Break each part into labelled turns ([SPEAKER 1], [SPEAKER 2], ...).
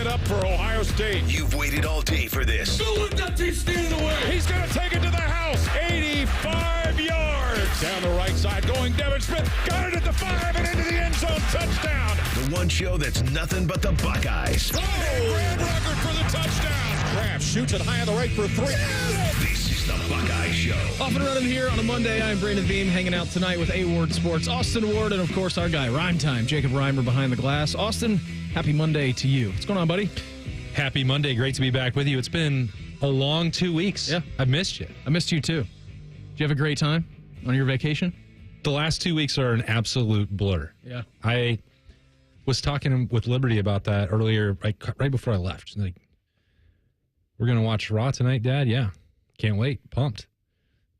[SPEAKER 1] it up for Ohio State.
[SPEAKER 2] You've waited all day for this.
[SPEAKER 1] Don't let that team stand in the way. He's going to take it to the house. 85 yards. Down the right side going Devin Smith. Got it at the 5 and into the end zone. Touchdown.
[SPEAKER 2] The one show that's nothing but the Buckeyes.
[SPEAKER 1] Oh, grand record for the touchdown. Kraft shoots it high on the right for 3.
[SPEAKER 2] This is the Buckeye Show.
[SPEAKER 3] Off and running here on a Monday. I'm Brandon Beam, hanging out tonight with A-Ward Sports, Austin Ward, and of course our guy, Rhyme Time, Jacob Reimer behind the glass. Austin, happy Monday to you. What's going on, buddy?
[SPEAKER 4] Happy Monday. Great to be back with you. It's been a long 2 weeks.
[SPEAKER 3] Yeah.
[SPEAKER 4] I've missed you.
[SPEAKER 3] I missed you too. Did you have a great time on your vacation?
[SPEAKER 4] The last 2 weeks are an absolute blur.
[SPEAKER 3] Yeah.
[SPEAKER 4] I was talking with Liberty about that earlier, right before I left. Like, we're going to watch Raw tonight, Dad? Yeah. Can't wait. Pumped.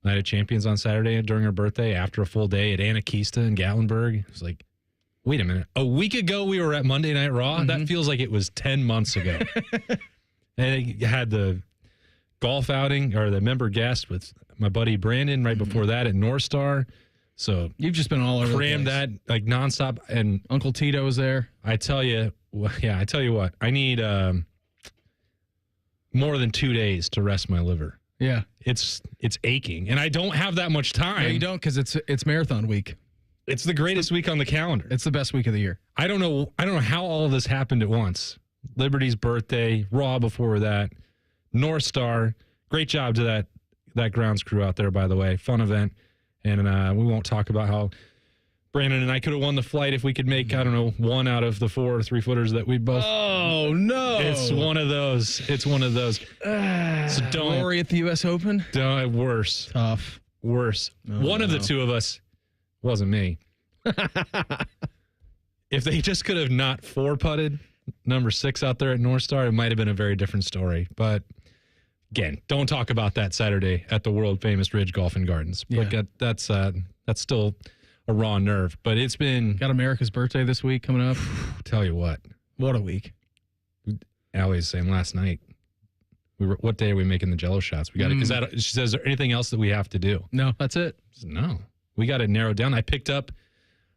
[SPEAKER 4] Night of Champions on Saturday during her birthday after a full day at Anakista in Gatlinburg. It was like, wait a minute. A week ago, we were at Monday Night Raw? Mm-hmm. That feels like it was 10 months ago. And I had the golf outing, or the member guest with my buddy Brandon right before that at North Star. So
[SPEAKER 3] you've just been all over
[SPEAKER 4] crammed
[SPEAKER 3] the place.
[SPEAKER 4] That like nonstop. And
[SPEAKER 3] Uncle Tito was there.
[SPEAKER 4] I tell you what. I need more than 2 days to rest my liver.
[SPEAKER 3] Yeah.
[SPEAKER 4] It's aching, and I don't have that much time.
[SPEAKER 3] No, you don't, because it's marathon week.
[SPEAKER 4] It's the greatest week on the calendar.
[SPEAKER 3] It's the best week of the year.
[SPEAKER 4] I don't know how all of this happened at once. Liberty's birthday, Raw before that, North Star. Great job to that grounds crew out there, by the way. Fun event. And we won't talk about how Brandon and I could have won the flight if we could make, I don't know, 1 out of the 4 3-footers that we both.
[SPEAKER 3] Oh, no.
[SPEAKER 4] It's one of those. So don't.
[SPEAKER 3] Glory at the U.S. Open?
[SPEAKER 4] Don't. Worse.
[SPEAKER 3] Tough.
[SPEAKER 4] Worse. One of the two of us wasn't me. If they just could have not 4-putted number 6 out there at North Star, it might have been a very different story. But again, don't talk about that Saturday at the world famous Ridge Golf and Gardens.
[SPEAKER 3] Yeah.
[SPEAKER 4] Like that's still a raw nerve. But it's been
[SPEAKER 3] got America's birthday this week coming up.
[SPEAKER 4] Tell you what
[SPEAKER 3] a week.
[SPEAKER 4] Allie's saying last night. What day are we making the Jello shots? We got it. She says, is there anything else that we have to do?
[SPEAKER 3] No, that's it.
[SPEAKER 4] Said, no, we got it narrowed down. I picked up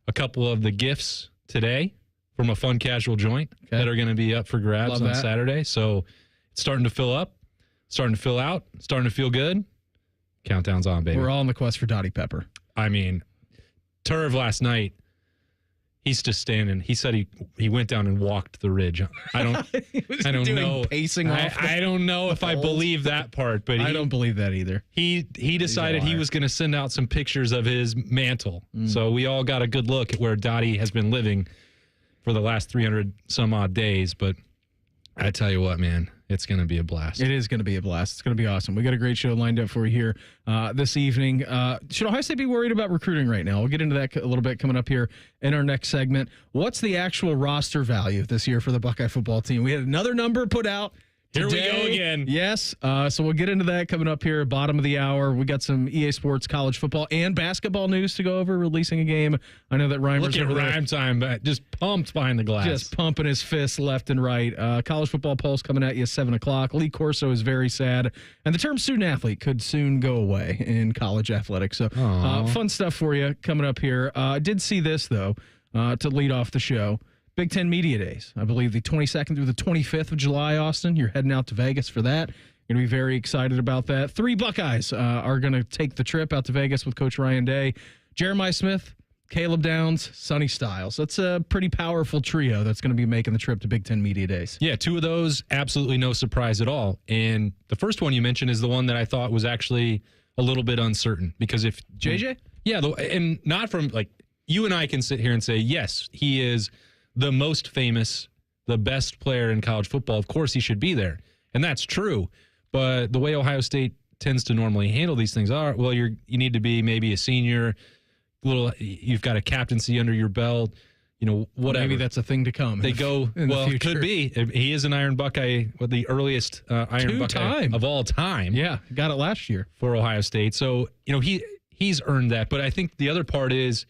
[SPEAKER 4] a couple of the gifts today from a fun casual joint that are going to be up for grabs on Saturday. So it's starting to fill up, starting to fill out, starting to feel good. Countdown's on, baby.
[SPEAKER 3] We're all on the quest for Dottie Pepper.
[SPEAKER 4] I mean, Turv last night, he's just standing. He said he went down and walked the ridge. I don't know.
[SPEAKER 3] Pacing off.
[SPEAKER 4] I don't know if I believe that part, but
[SPEAKER 3] I don't believe that either.
[SPEAKER 4] He decided he was going to send out some pictures of his mantle. So we all got a good look at where Dottie has been living for the last 300 some odd days. But I tell you what, man, it's going to be a blast.
[SPEAKER 3] It is going to be a blast. It's going to be awesome. We got a great show lined up for you here this evening. Should Ohio State be worried about recruiting right now? We'll get into that a little bit coming up here in our next segment. What's the actual roster value this year for the Buckeye football team? We had another number put out.
[SPEAKER 4] Here
[SPEAKER 3] Today,
[SPEAKER 4] we go again.
[SPEAKER 3] Yes. So we'll get into that coming up here, bottom of the hour. We got some EA Sports college football and basketball news to go over, releasing a game. I know that Reimer's
[SPEAKER 4] Look at Rhyme Time, just pumped behind the glass.
[SPEAKER 3] Just pumping his fists left and right. College football pulse coming at you at 7 o'clock. Lee Corso is very sad. And the term student athlete could soon go away in college athletics. So fun stuff for you coming up here. I did see this, though, to lead off the show. Big Ten Media Days, I believe the 22nd through the 25th of July, Austin. You're heading out to Vegas for that. You're going to be very excited about that. 3 Buckeyes are going to take the trip out to Vegas with Coach Ryan Day. Jeremiah Smith, Caleb Downs, Sonny Styles. That's a pretty powerful trio that's going to be making the trip to Big Ten Media Days.
[SPEAKER 4] Yeah, 2 of those, absolutely no surprise at all. And the first one you mentioned is the one that I thought was actually a little bit uncertain. Because if...
[SPEAKER 3] JJ?
[SPEAKER 4] Yeah, and not from, like, you and I can sit here and say, yes, he is the most famous, the best player in college football. Of course, he should be there. And that's true. But the way Ohio State tends to normally handle these things are, well, you need to be maybe a senior, you've got a captaincy under your belt, whatever.
[SPEAKER 3] Maybe that's a thing to come.
[SPEAKER 4] They go, well, it could be. He is an Iron Buckeye, the earliest Iron Buckeye of all time.
[SPEAKER 3] Yeah, got it last year
[SPEAKER 4] for Ohio State. So, he's earned that. But I think the other part is,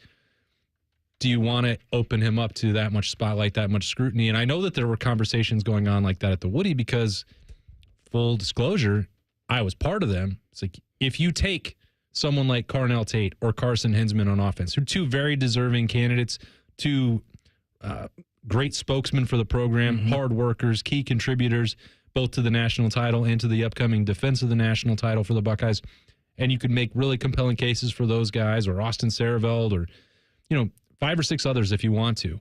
[SPEAKER 4] do you want to open him up to that much spotlight, that much scrutiny? And I know that there were conversations going on like that at the Woody because, full disclosure, I was part of them. It's like, if you take someone like Carnell Tate or Carson Hinsman on offense, who are 2 very deserving candidates, 2 great spokesmen for the program, hard workers, key contributors, both to the national title and to the upcoming defense of the national title for the Buckeyes. And you could make really compelling cases for those guys, or Austin Sareveld, or, 5 or 6 others if you want to.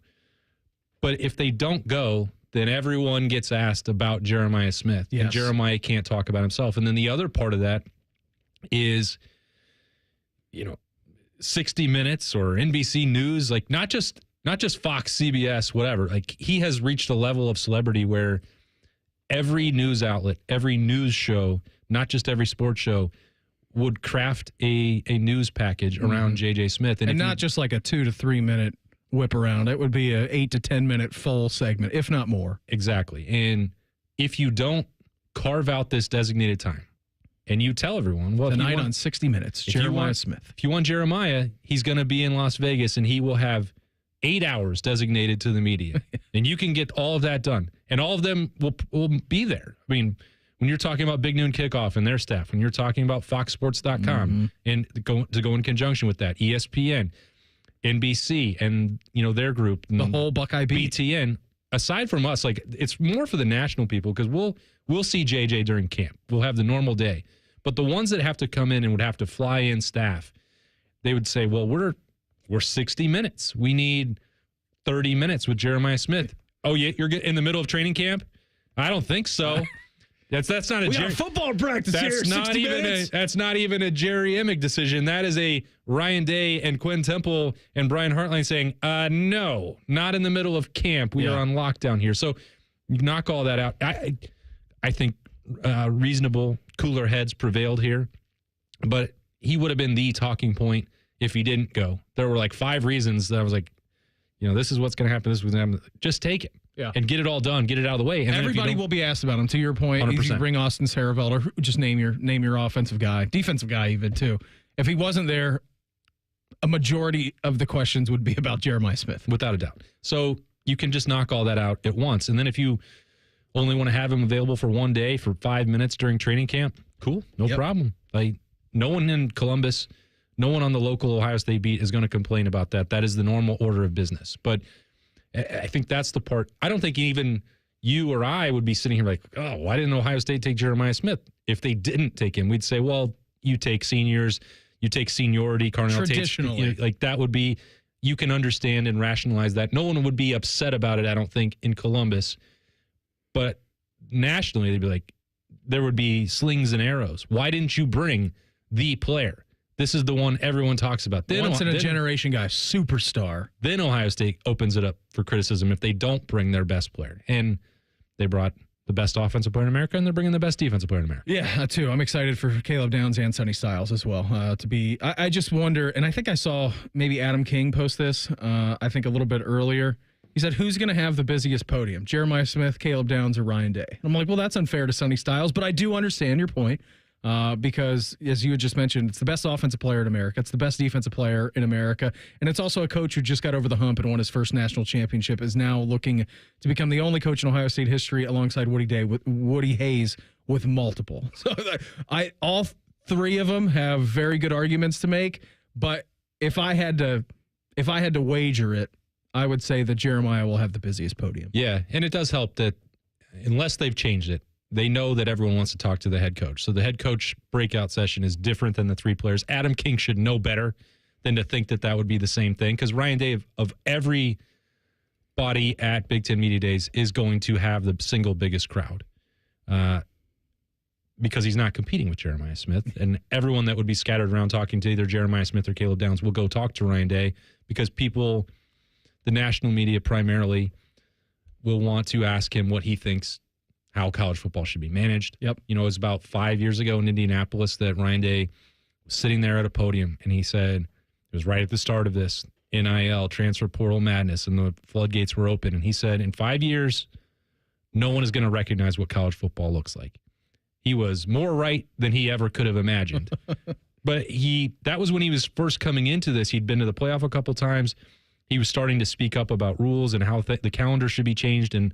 [SPEAKER 4] But if they don't go, then everyone gets asked about Jeremiah Smith. Yes. And Jeremiah can't talk about himself. And then the other part of that is, 60 Minutes or NBC News, like not just Fox, CBS, whatever. Like, he has reached a level of celebrity where every news outlet, every news show, not just every sports show, would craft a news package around J.J. Smith. And not
[SPEAKER 3] just like a 2 to 3 minute whip around. It would be a 8 to 10 minute full segment, if not more.
[SPEAKER 4] Exactly. And if you don't carve out this designated time and you tell everyone, well,
[SPEAKER 3] tonight on 60 Minutes, Jeremiah Smith.
[SPEAKER 4] If you want Jeremiah, he's going to be in Las Vegas and he will have 8 hours designated to the media. And you can get all of that done. And all of them will be there. I mean, when you're talking about Big Noon Kickoff and their staff, when you're talking about FoxSports.com and to go in conjunction with that, ESPN, NBC, and their group,
[SPEAKER 3] the whole Buckeye beat,
[SPEAKER 4] BTN. Aside from us, like, it's more for the national people, because we'll see JJ during camp. We'll have the normal day, but the ones that have to come in and would have to fly in staff, they would say, well, we're 60 minutes. We need 30 minutes with Jeremiah Smith. Oh yeah, you're in the middle of training camp? I don't think so. That's not a
[SPEAKER 3] we got football practice here.
[SPEAKER 4] That's not even a Jerry Emick decision. That is a Ryan Day and Quinn Temple and Brian Hartline saying, no, not in the middle of camp. We are on lockdown here. So knock all that out. I think reasonable, cooler heads prevailed here, but he would have been the talking point if he didn't go. There were like 5 reasons that I was like, this is what's going to happen. This is what's going to happen. Just take it. Yeah. And get it all done, get it out of the way. And
[SPEAKER 3] everybody will be asked about him. To your point, 100%. You bring Austin Sareveld, or just name your offensive guy, defensive guy even too. If he wasn't there, a majority of the questions would be about Jeremiah Smith.
[SPEAKER 4] Without a doubt. So you can just knock all that out at once. And then if you only want to have him available for one day for 5 minutes during training camp, cool, no problem. Like, no one in Columbus, no one on the local Ohio State beat is going to complain about that. That is the normal order of business. But I think that's the part. I don't think even you or I would be sitting here like, oh, why didn't Ohio State take Jeremiah Smith? If they didn't take him, we'd say, well, you take seniors, you take seniority, Carnell
[SPEAKER 3] traditionally.
[SPEAKER 4] Like, that would be, you can understand and rationalize that. No one would be upset about it, I don't think, in Columbus. But nationally, they'd be like, there would be slings and arrows. Why didn't you bring the player? This is the one everyone talks about.
[SPEAKER 3] Once in a generation guy, superstar.
[SPEAKER 4] Then Ohio State opens it up for criticism if they don't bring their best player. And they brought the best offensive player in America, and they're bringing the best defensive player in America.
[SPEAKER 3] Yeah, too. I'm excited for Caleb Downs and Sonny Styles as well to be. I just wonder, and I think I saw maybe Adam King post this, I think a little bit earlier. He said, who's going to have the busiest podium? Jeremiah Smith, Caleb Downs, or Ryan Day? And I'm like, well, that's unfair to Sonny Styles, but I do understand your point. Because, as you had just mentioned, it's the best offensive player in America. It's the best defensive player in America. And it's also a coach who just got over the hump and won his first national championship, is now looking to become the only coach in Ohio State history alongside Woody Hayes with multiple. So all 3 of them have very good arguments to make. But if I had to wager it, I would say that Jeremiah will have the busiest podium.
[SPEAKER 4] Yeah, and it does help that unless they've changed it, they know that everyone wants to talk to the head coach. So the head coach breakout session is different than the 3 players. Adam King should know better than to think that would be the same thing, because Ryan Day, of every body at Big Ten Media Days, is going to have the single biggest crowd because he's not competing with Jeremiah Smith. And everyone that would be scattered around talking to either Jeremiah Smith or Caleb Downs will go talk to Ryan Day, because people, the national media primarily, will want to ask him what he thinks how college football should be managed.
[SPEAKER 3] Yep.
[SPEAKER 4] It was about 5 years ago in Indianapolis that Ryan Day was sitting there at a podium, and he said, it was right at the start of this, NIL, transfer portal madness, and the floodgates were open. And he said, in 5 years, no one is going to recognize what college football looks like. He was more right than he ever could have imagined. But that was when he was first coming into this. He'd been to the playoff a couple times. He was starting to speak up about rules and how the calendar should be changed, and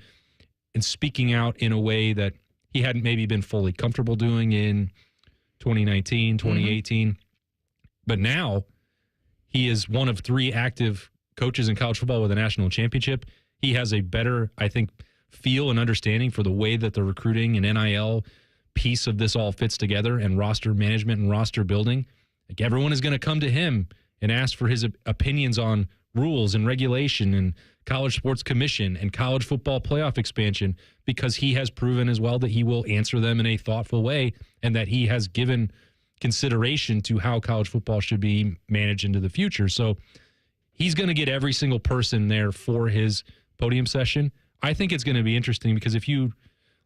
[SPEAKER 4] speaking out in a way that he hadn't maybe been fully comfortable doing in 2019, 2018. But now he is one of 3 active coaches in college football with a national championship. He has a better, I think, feel and understanding for the way that the recruiting and NIL piece of this all fits together, and roster management and roster building. Like, everyone is going to come to him and ask for his opinions on rules and regulation and college sports commission and college football playoff expansion, because he has proven as well that he will answer them in a thoughtful way, and that he has given consideration to how college football should be managed into the future. So he's going to get every single person there for his podium session. I think it's going to be interesting, because if you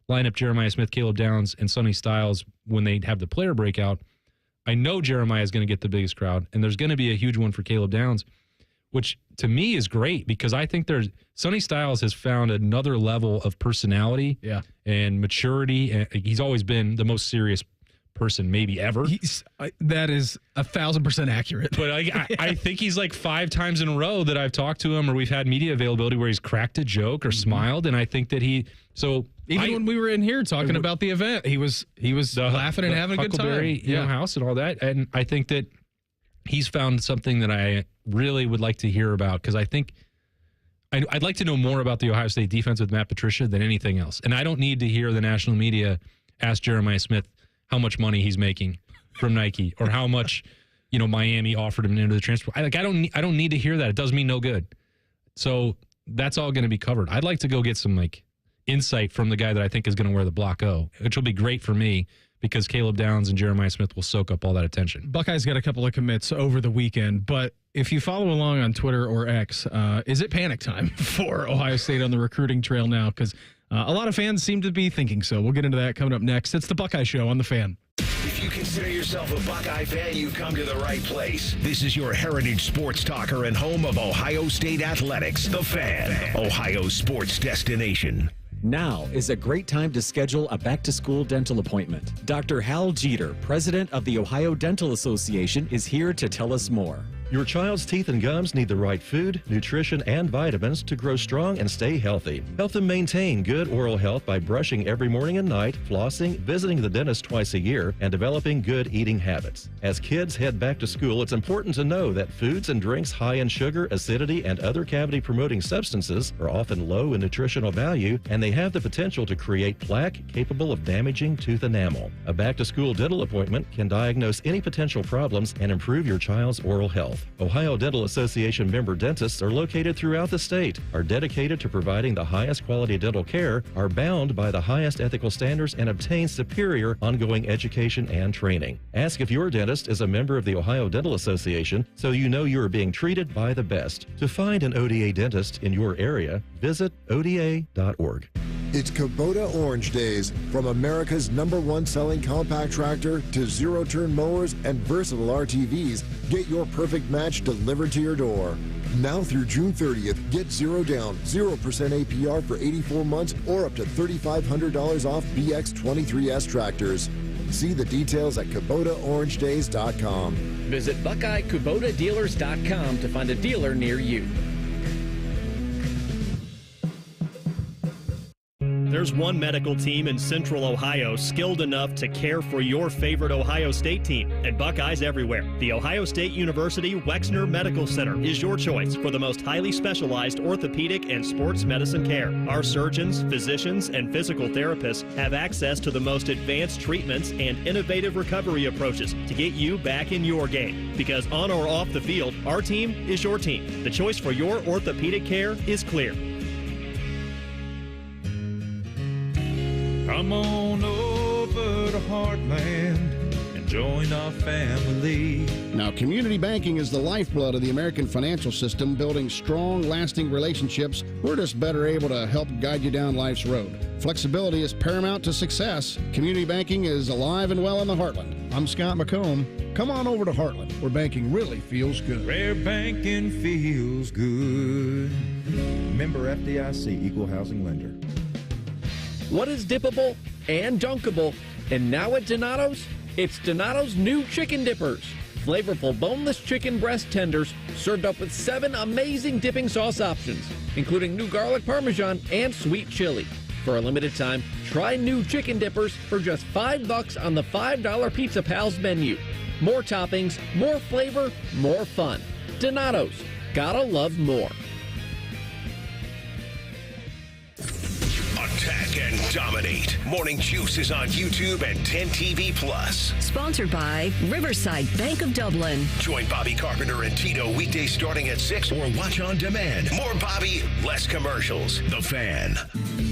[SPEAKER 4] line up Jeremiah Smith, Caleb Downs, and Sonny Styles when they have the player breakout, I know Jeremiah is going to get the biggest crowd, and there's going to be a huge one for Caleb Downs, which to me is great, because I think Sonny Styles has found another level of personality and maturity. And he's always been the most serious person maybe ever.
[SPEAKER 3] That is 1,000% accurate.
[SPEAKER 4] But I think he's like 5 times in a row that I've talked to him, or we've had media availability where he's cracked a joke or smiled, and I think that when we were in here talking about the event, he was laughing and having a good time. House and all that, and I think that he's found something that I really would like to hear about, because I think I'd like to know more about the Ohio State defense with Matt Patricia than anything else. And I don't need to hear the national media ask Jeremiah Smith how much money he's making from Nike, or how much Miami offered him into the transfer. I don't need to hear that. It does me no good. So that's all going to be covered. I'd like to go get some insight from the guy that I think is going to wear the Block O, which will be great for me, because Caleb Downs and Jeremiah Smith will soak up all that attention.
[SPEAKER 3] Buckeyes got a couple of commits over the weekend, but if you follow along on Twitter or X, is it panic time for Ohio State on the recruiting trail now? Because a lot of fans seem to be thinking so. We'll get into that coming up next. It's the Buckeye Show on The Fan.
[SPEAKER 2] If you consider yourself a Buckeye fan, you've come to the right place. This is your heritage sports talker and home of Ohio State athletics, The Fan, Ohio's sports destination.
[SPEAKER 5] Now is a great time to schedule a back-to-school dental appointment. Dr. Hal Jeter, president of the Ohio Dental Association, is here to tell us more.
[SPEAKER 6] Your child's teeth and gums need the right food, nutrition, and vitamins to grow strong and stay healthy. Help them maintain good oral health by brushing every morning and night, flossing, visiting the dentist twice a year, and developing good eating habits. As kids head back to school, it's important to know that foods and drinks high in sugar, acidity, and other cavity-promoting substances are often low in nutritional value, and they have the potential to create plaque capable of damaging tooth enamel. A back-to-school dental appointment can diagnose any potential problems and improve your child's oral health. Ohio Dental Association member dentists are located throughout the state, are dedicated to providing the highest quality dental care, are bound by the highest ethical standards, and obtain superior ongoing education and training. Ask if your dentist is a member of the Ohio Dental Association so you know you are being treated by the best. To find an ODA dentist in your area, visit ODA.org.
[SPEAKER 7] It's Kubota Orange Days. From America's #1 selling compact tractor to zero-turn mowers and versatile RTVs, get your perfect match delivered to your door. Now through June 30th, get 0 down, 0% APR for 84 months, or up to $3,500 off BX23S tractors. See the details at KubotaOrangeDays.com.
[SPEAKER 8] Visit BuckeyeKubotaDealers.com to find a dealer near you.
[SPEAKER 9] There's one medical team in Central Ohio skilled enough to care for your favorite Ohio State team, and Buckeyes everywhere. The Ohio State University Wexner Medical Center is your choice for the most highly specialized orthopedic and sports medicine care. Our surgeons, physicians, and physical therapists have access to the most advanced treatments and innovative recovery approaches to get you back in your game. Because on or off the field, our team is your team. The choice for your orthopedic care is clear.
[SPEAKER 1] Come on over to Heartland and join our family.
[SPEAKER 10] Now, community banking is the lifeblood of the American financial system, building strong, lasting relationships. We're just better able to help guide you down life's road. Flexibility is paramount to success. Community banking is alive and well in the Heartland. I'm Scott McComb. Come on over to Heartland, where banking really feels good.
[SPEAKER 1] Where banking feels good.
[SPEAKER 11] Member FDIC, Equal Housing Lender.
[SPEAKER 8] What is dippable and dunkable? And now at Donato's, it's Donato's new chicken dippers. Flavorful boneless chicken breast tenders served up with 7 amazing dipping sauce options, including new garlic parmesan and sweet chili. For a limited time, try new chicken dippers for just $5 on the $5 Pizza Pals menu. More toppings, more flavor, more fun. Donato's. Gotta love more.
[SPEAKER 2] Attack and dominate. Morning Juice is on YouTube and 10 TV Plus.
[SPEAKER 12] Sponsored by Riverside Bank of Dublin.
[SPEAKER 2] Join Bobby Carpenter and Tito weekdays starting at 6 or watch on demand. More Bobby, less commercials. The Fan.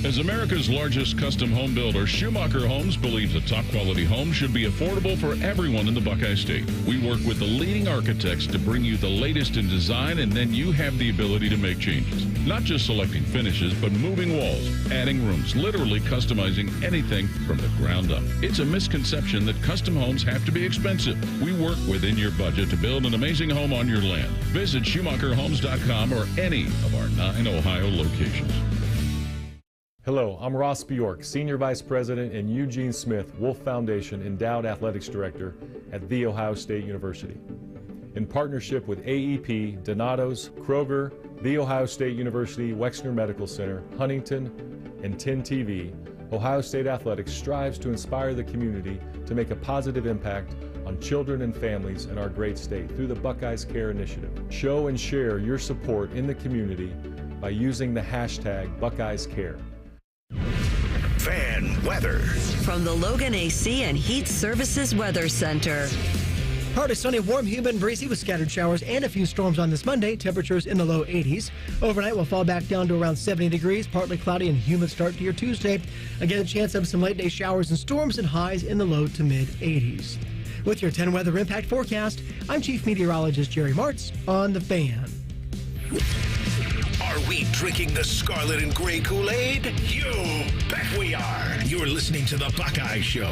[SPEAKER 1] As America's largest custom home builder, Schumacher Homes believes a top-quality home should be affordable for everyone in the Buckeye State. We work with the leading architects to bring you the latest in design, and then you have the ability to make changes. Not just selecting finishes, but moving walls, adding rooms, literally customizing anything from the ground up. It's a misconception that custom homes have to be expensive. We work within your budget to build an amazing home on your land. Visit SchumacherHomes.com or any of our 9 Ohio locations.
[SPEAKER 13] Hello, I'm Ross Bjork, Senior Vice President and Eugene Smith Wolf Foundation Endowed Athletics Director at The Ohio State University. In partnership with AEP, Donato's, Kroger, The Ohio State University Wexner Medical Center, Huntington, and 10 TV, Ohio State Athletics strives to inspire the community to make a positive impact on children and families in our great state through the Buckeyes Care Initiative. Show and share your support in the community by using the hashtag BuckeyesCare.
[SPEAKER 2] Fan weather.
[SPEAKER 12] From the Logan AC and Heat Services Weather Center.
[SPEAKER 14] Partly sunny, warm, humid, and breezy with scattered showers and a few storms on this Monday. Temperatures in the low 80s. Overnight will fall back down to around 70 degrees. Partly cloudy and humid start to your Tuesday. Again, a chance of some late day showers and storms and highs in the low to mid 80s. With your 10 weather impact forecast, I'm Chief Meteorologist Jerry Martz on The Fan.
[SPEAKER 2] Are we drinking the scarlet and gray Kool-Aid? You bet we are. You're listening to The Buckeye Show.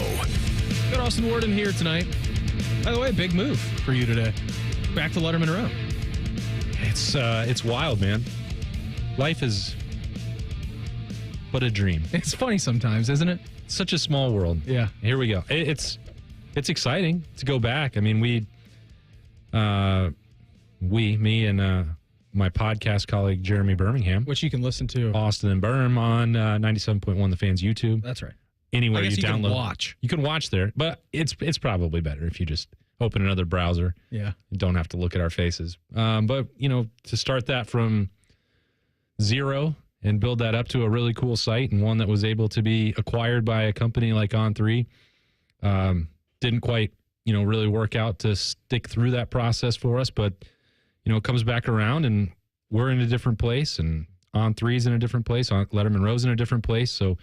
[SPEAKER 3] Got Austin Worden here tonight. By the way, big move for you today. Back to Letterman Row.
[SPEAKER 4] It's wild, man. Life is but a dream.
[SPEAKER 3] It's funny sometimes, isn't it?
[SPEAKER 4] Such a small world.
[SPEAKER 3] Yeah.
[SPEAKER 4] Here we go. It's exciting to go back. I mean, me and my podcast colleague Jeremy Birmingham,
[SPEAKER 3] which you can listen to,
[SPEAKER 4] Austin and Berm on 97.1 The Fan's YouTube.
[SPEAKER 3] That's right.
[SPEAKER 4] Anywhere you
[SPEAKER 3] download,
[SPEAKER 4] you can watch there. But it's probably better if you just open another browser.
[SPEAKER 3] Yeah,
[SPEAKER 4] you don't have to look at our faces. But to start that from zero and build that up to a really cool site and one that was able to be acquired by a company like On3, didn't quite really work out to stick through that process for us, but. It comes back around and we're in a different place and On3's in a different place. Letterman Row's in a different place. So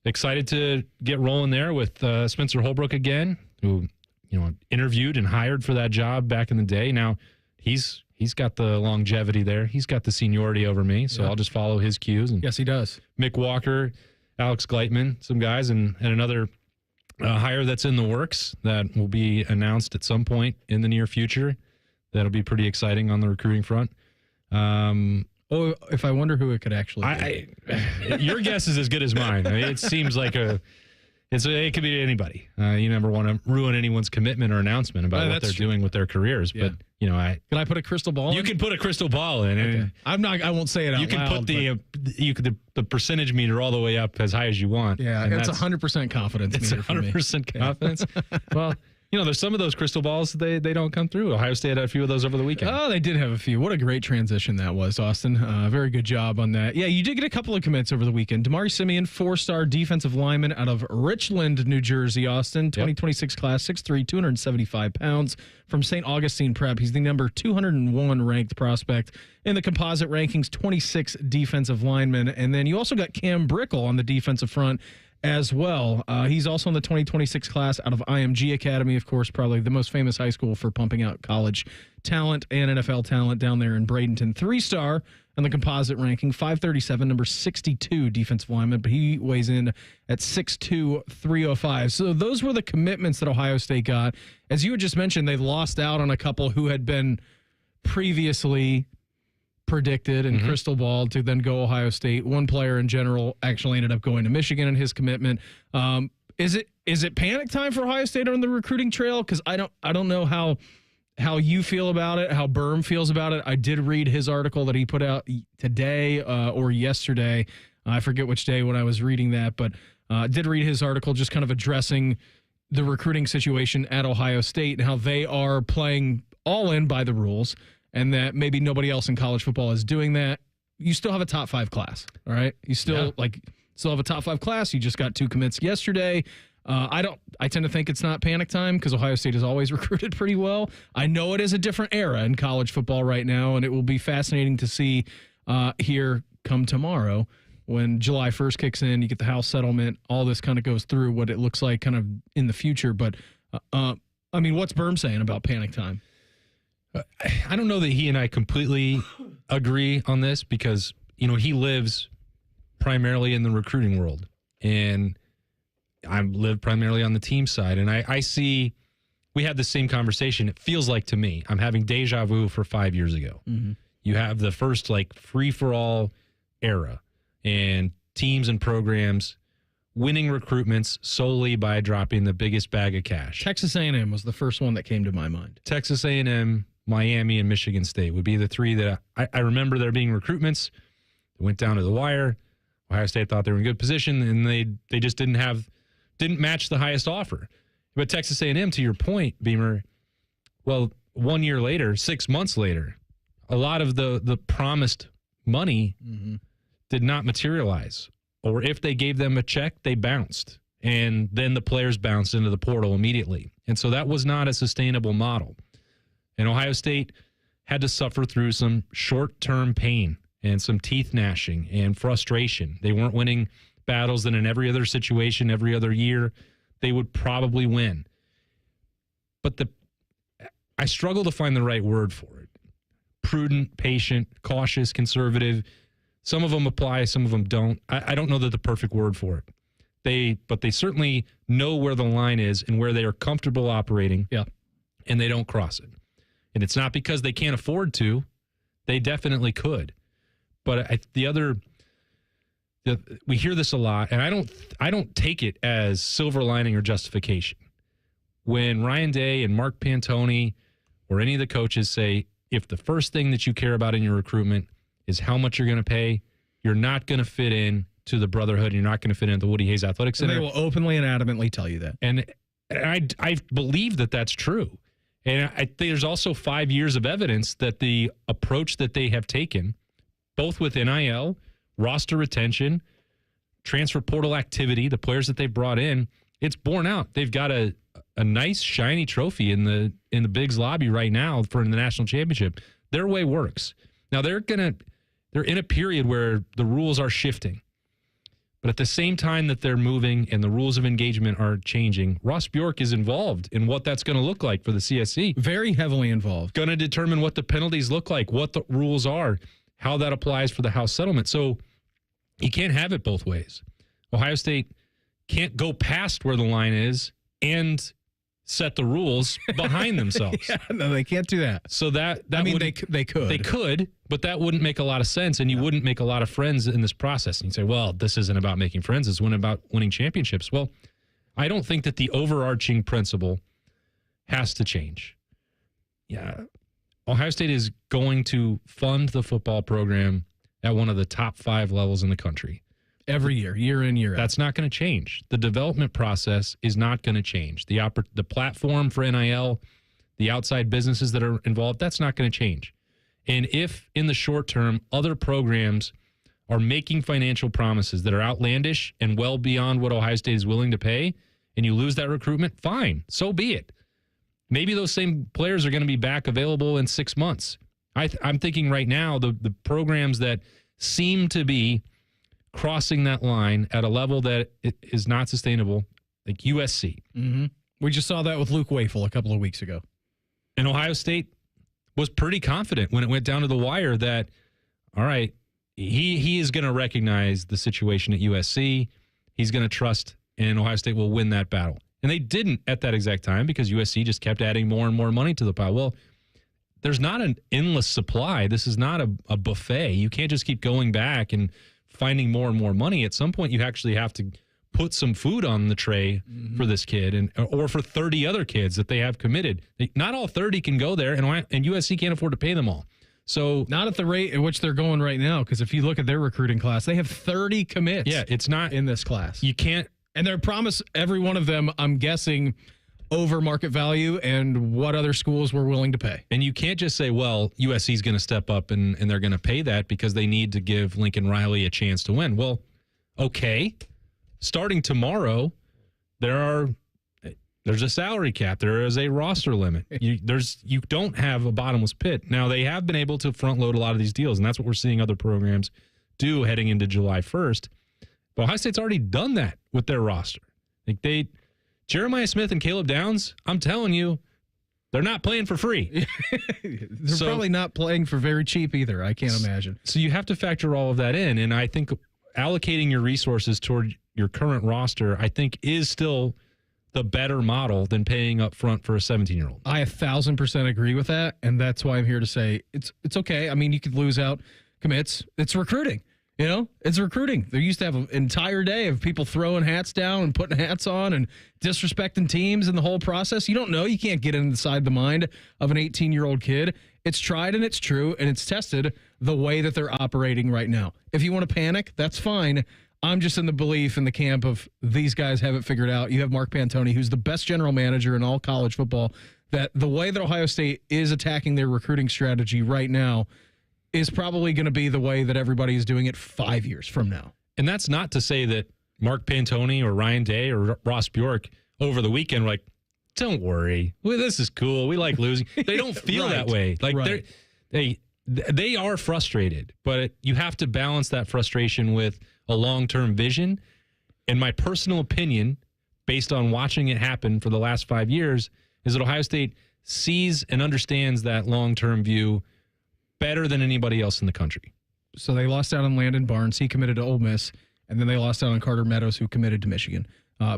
[SPEAKER 4] excited to get rolling there with Spencer Holbrook again, who, interviewed and hired for that job back in the day. Now he's got the longevity there. He's got the seniority over me. So I'll just follow his cues. And
[SPEAKER 3] yes, he does.
[SPEAKER 4] Mick Walker, Alex Gleitman, some guys, and another hire that's in the works that will be announced at some point in the near future. That'll be pretty exciting on the recruiting front.
[SPEAKER 3] If I wonder who it could actually be.
[SPEAKER 4] Your guess is as good as mine. I mean, it seems like it could be anybody. You never want to ruin anyone's commitment or announcement about what they're doing with their careers.
[SPEAKER 3] Yeah.
[SPEAKER 4] But
[SPEAKER 3] can I put a crystal ball?
[SPEAKER 4] You can put a crystal ball in.
[SPEAKER 3] Okay. I won't say it out
[SPEAKER 4] loud. You can put the percentage meter all the way up as high as you want.
[SPEAKER 3] Yeah, it's 100% confidence.
[SPEAKER 4] It's 100% confidence. Well. There's some of those crystal balls, they don't come through. Ohio State had a few of those over the weekend.
[SPEAKER 3] Oh, they did have a few. What a great transition that was, Austin. Very good job on that. Yeah, you did get a couple of commits over the weekend. Damari Simeon, 4-star defensive lineman out of Richland, New Jersey, Austin. 2026 class, 6'3", 275 pounds from St. Augustine Prep. He's the number 201 ranked prospect in the composite rankings, 26 defensive linemen. And then you also got Cam Brickle on the defensive front as well. He's also in the 2026 class out of IMG Academy, of course, probably the most famous high school for pumping out college talent and NFL talent down there in Bradenton. 3-star on the composite ranking, 537, number 62 defensive lineman, but he weighs in at 6'2", 305. So those were the commitments that Ohio State got. As you had just mentioned, they lost out on a couple who had been previously predicted and crystal balled to then go Ohio State. One player in general actually ended up going to Michigan in his commitment. Is it panic time for Ohio State on the recruiting trail? Because I don't know how you feel about it, how Berm feels about it. I did read his article that he put out today or yesterday. I forget which day when I was reading that, but did read his article just kind of addressing the recruiting situation at Ohio State and how they are playing all in by the rules, and that maybe nobody else in college football is doing that. You still have a top 5 class, all right? You still still have a top 5 class. You just got 2 commits yesterday. I tend to think it's not panic time because Ohio State has always recruited pretty well. I know it is a different era in college football right now, and it will be fascinating to see here come tomorrow when July 1st kicks in, you get the House settlement, all this kind of goes through what it looks like kind of in the future. But, I mean, what's Berm saying about panic time?
[SPEAKER 4] I don't know that he and I completely agree on this because, he lives primarily in the recruiting world, and I live primarily on the team side. And I see we had the same conversation. It feels like to me, I'm having deja vu for 5 years ago. Mm-hmm. You have the first free-for-all era and teams and programs winning recruitments solely by dropping the biggest bag of cash.
[SPEAKER 3] Texas A&M was the first one that came to my mind.
[SPEAKER 4] Texas A&M, Miami, and Michigan State would be the 3 that I remember there being recruitments. They went down to the wire. Ohio State thought they were in good position, and they just didn't match the highest offer. But Texas A&M, to your point, Beamer, well, 1 year later, 6 months later, a lot of the promised money did not materialize. Or if they gave them a check, they bounced. And then the players bounced into the portal immediately. And so that was not a sustainable model. And Ohio State had to suffer through some short-term pain and some teeth gnashing and frustration. They weren't winning battles that in every other situation, every other year, they would probably win. But I struggle to find the right word for it. Prudent, patient, cautious, conservative. Some of them apply, some of them don't. I don't know the perfect word for it. But they certainly know where the line is and where they are comfortable operating.
[SPEAKER 3] Yeah.
[SPEAKER 4] And they don't cross it. And it's not because they can't afford to. They definitely could. But we hear this a lot, and I don't take it as silver lining or justification. When Ryan Day and Mark Pantoni or any of the coaches say, if the first thing that you care about in your recruitment is how much you're going to pay, you're not going to fit in to the Brotherhood, you're not going to fit into the Woody Hayes Athletic Center.
[SPEAKER 3] And they will openly and adamantly tell you that.
[SPEAKER 4] And I believe that that's true. And I think there's also 5 years of evidence that the approach that they have taken, both with NIL, roster retention, transfer portal activity, the players that they've brought in, it's borne out. They've got a nice shiny trophy in the Bigs lobby right now for the national championship. Their way works. Now they're in a period where the rules are shifting. But at the same time that they're moving and the rules of engagement are changing, Ross Bjork is involved in what that's going to look like for the CSC.
[SPEAKER 3] Very heavily involved.
[SPEAKER 4] Going to determine what the penalties look like, what the rules are, how that applies for the House settlement. So you can't have it both ways. Ohio State can't go past where the line is and set the rules behind themselves.
[SPEAKER 3] Yeah, no, they can't do that.
[SPEAKER 4] So that
[SPEAKER 3] I mean, they could.
[SPEAKER 4] They could, but that wouldn't make a lot of sense, and you wouldn't make a lot of friends in this process. And you'd say, well, this isn't about making friends. It's about winning championships. Well, I don't think that the overarching principle has to change. Yeah, Ohio State is going to fund the football program at one of the top 5 levels in the country.
[SPEAKER 3] Every year, year in, year out.
[SPEAKER 4] That's not going to change. The development process is not going to change. The platform for NIL, the outside businesses that are involved, that's not going to change. And if in the short term, other programs are making financial promises that are outlandish and well beyond what Ohio State is willing to pay, and you lose that recruitment, fine, so be it. Maybe those same players are going to be back available in 6 months. I'm thinking right now, the programs that seem to be crossing that line at a level that it is not sustainable, like USC.
[SPEAKER 3] Mm-hmm. We just saw that with Luke Wafel a couple of weeks ago.
[SPEAKER 4] And Ohio State was pretty confident when it went down to the wire that, all right, he is going to recognize the situation at USC. He's going to trust, and Ohio State will win that battle. And they didn't at that exact time because USC just kept adding more and more money to the pile. Well, there's not an endless supply. This is not a buffet. You can't just keep going back and finding more and more money. At some point, you actually have to put some food on the tray for this kid or for 30 other kids that they have committed. Not all 30 can go there, and USC can't afford to pay them all. So
[SPEAKER 3] not at the rate at which they're going right now, because if you look at their recruiting class, they have 30 commits.
[SPEAKER 4] Yeah, it's not
[SPEAKER 3] in this class.
[SPEAKER 4] You can't.
[SPEAKER 3] And they're promised every one of them, I'm guessing, over market value and what other schools were willing to pay.
[SPEAKER 4] And you can't just say, well, USC is going to step up and they're going to pay that because they need to give Lincoln Riley a chance to win. Well, Okay. Starting tomorrow, there's a salary cap. There is a roster limit. You don't have a bottomless pit. Now, they have been able to front load a lot of these deals, and that's what we're seeing other programs do heading into July 1st. But Ohio State's already done that with their roster. Jeremiah Smith and Caleb Downs, I'm telling you, they're not playing for free.
[SPEAKER 3] They're probably not playing for very cheap either, I can't imagine.
[SPEAKER 4] So you have to factor all of that in, and I think allocating your resources toward your current roster, I think, is still the better model than paying up front for a 17-year-old.
[SPEAKER 3] I 1,000% agree with that, and that's why I'm here to say it's okay. I mean, you could lose out commits. It's recruiting. It's recruiting. They used to have an entire day of people throwing hats down and putting hats on and disrespecting teams and the whole process. You don't know. You can't get inside the mind of an 18-year-old kid. It's tried and it's true, and it's tested the way that they're operating right now. If you want to panic, that's fine. I'm just in the belief in the camp of these guys have it figured out. You have Mark Pantoni, who's the best general manager in all college football, that the way that Ohio State is attacking their recruiting strategy right now is probably going to be the way that everybody is doing it 5 years from now.
[SPEAKER 4] And that's not to say that Mark Pantoni or Ryan Day or Ross Bjork over the weekend were like, don't worry, this is cool. We like losing. They don't feel that way. They are frustrated, but you have to balance that frustration with a long-term vision. And my personal opinion, based on watching it happen for the last 5 years, is that Ohio State sees and understands that long-term view better than anybody else in the country.
[SPEAKER 3] So they lost out on Landon Barnes. He committed to Ole Miss. And then they lost out on Carter Meadows, who committed to Michigan.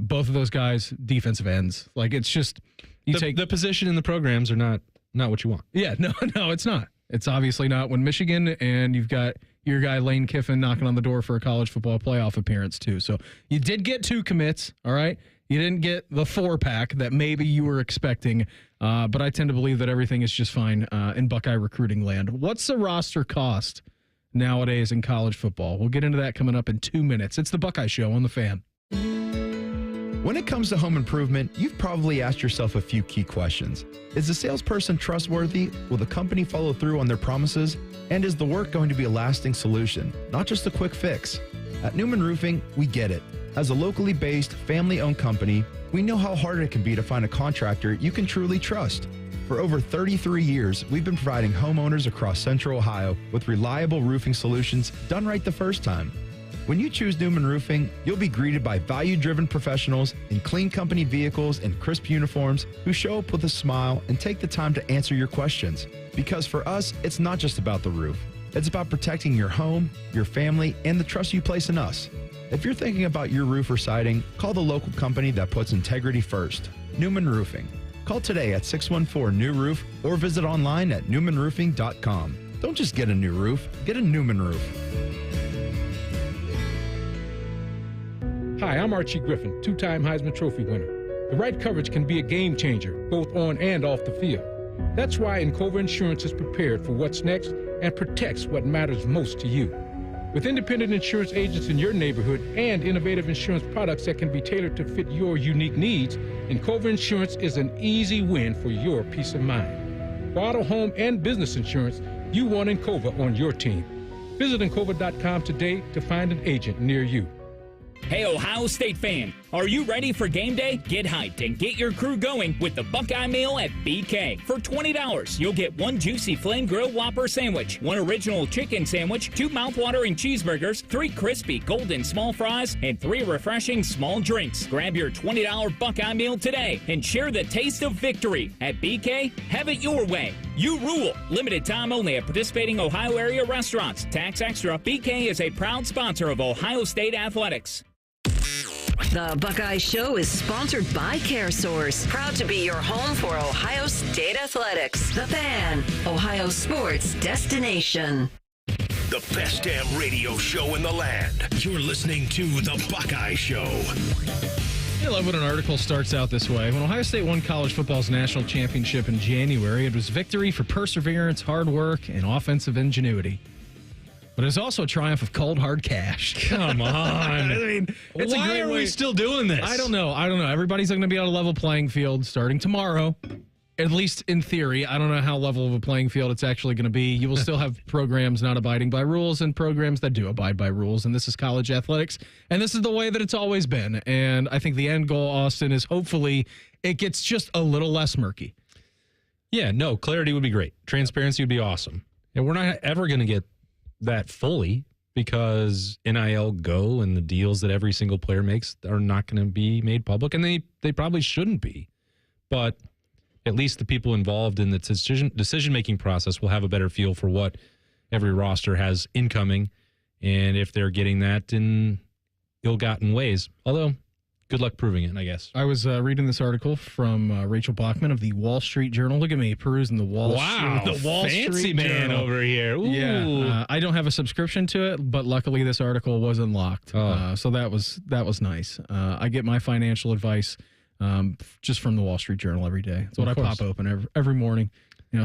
[SPEAKER 3] Both of those guys, defensive ends. It's just
[SPEAKER 4] the position in the programs are not what you want.
[SPEAKER 3] Yeah, no, it's not. It's obviously not when Michigan, and you've got your guy Lane Kiffin knocking on the door for a college football playoff appearance too. So you did get 2 commits, all right? You didn't get the 4-pack that maybe you were expecting, but I tend to believe that everything is just fine in Buckeye recruiting land. What's the roster cost nowadays in college football? We'll get into that coming up in 2 minutes. It's the Buckeye Show on The Fan.
[SPEAKER 15] When it comes to home improvement, you've probably asked yourself a few key questions. Is the salesperson trustworthy? Will the company follow through on their promises? And is the work going to be a lasting solution, not just a quick fix? At Newman Roofing, we get it. As a locally based, family-owned company, we know how hard it can be to find a contractor you can truly trust. For over 33 years, we've been providing homeowners across Central Ohio with reliable roofing solutions done right the first time. When you choose Newman Roofing, you'll be greeted by value-driven professionals in clean company vehicles and crisp uniforms who show up with a smile and take the time to answer your questions. Because for us, it's not just about the roof. It's about protecting your home, your family, and the trust you place in us. If you're thinking about your roof or siding, call the local company that puts integrity first. Newman Roofing. Call today at 614-NEW-ROOF or visit online at newmanroofing.com. Don't just get a new roof, get a Newman roof.
[SPEAKER 16] Hi, I'm Archie Griffin, 2-time Heisman Trophy winner. The right coverage can be a game changer, both on and off the field. That's why Encova Insurance is prepared for what's next and protects what matters most to you. With independent insurance agents in your neighborhood and innovative insurance products that can be tailored to fit your unique needs, Encova Insurance is an easy win for your peace of mind. For auto, home, and business insurance, you want Encova on your team. Visit Encova.com today to find an agent near you.
[SPEAKER 17] Hey, Ohio State fan, are you ready for game day? Get hyped and get your crew going with the Buckeye Meal at BK. For $20, you'll get 1 juicy flame grilled Whopper sandwich, 1 original chicken sandwich, 2 mouthwatering cheeseburgers, 3 crispy golden small fries, and 3 refreshing small drinks. Grab your $20 Buckeye Meal today and share the taste of victory. At BK, have it your way. You rule. Limited time only at participating Ohio area restaurants. Tax extra. BK is a proud sponsor of Ohio State Athletics.
[SPEAKER 12] The Buckeye Show is sponsored by CareSource, proud to be your home for Ohio State Athletics. The Fan, Ohio sports destination.
[SPEAKER 2] The best damn radio show in the land. You're listening to The Buckeye Show.
[SPEAKER 3] I love when an article starts out this way. When Ohio State won college football's national championship in January, it was victory for perseverance, hard work, and offensive ingenuity. But it's also a triumph of cold, hard cash.
[SPEAKER 4] Come on.
[SPEAKER 3] I mean, it's
[SPEAKER 4] Why
[SPEAKER 3] a great
[SPEAKER 4] are
[SPEAKER 3] way.
[SPEAKER 4] we still doing this?
[SPEAKER 3] I don't know. Everybody's going to be on a level playing field starting tomorrow. at least in theory, I don't know how level of a playing field it's actually going to be. You will still have programs not abiding by rules and programs that do abide by rules. And this is college athletics. And this is the way that it's always been. And I think the end goal, Austin, is hopefully it gets just a little less murky.
[SPEAKER 4] Yeah, no, clarity would be great. Transparency would be awesome. And we're not ever going to get that fully because NIL Go and the deals that every single player makes are not going to be made public. And they probably shouldn't be. But at least the people involved in the decision-making process will have a better feel for what every roster has incoming and if they're getting that in ill-gotten ways. Although, good luck proving it, I guess.
[SPEAKER 3] I was reading this article from Rachel Bachman of the Wall Street Journal. Look at me perusing the Wall
[SPEAKER 4] Fancy
[SPEAKER 3] Street
[SPEAKER 4] man
[SPEAKER 3] Journal
[SPEAKER 4] over here. Ooh.
[SPEAKER 3] Yeah, I don't have a subscription to it, but luckily this article was unlocked. So that was nice. I get my financial advice just from the Wall Street Journal every day. It's what I pop open every morning.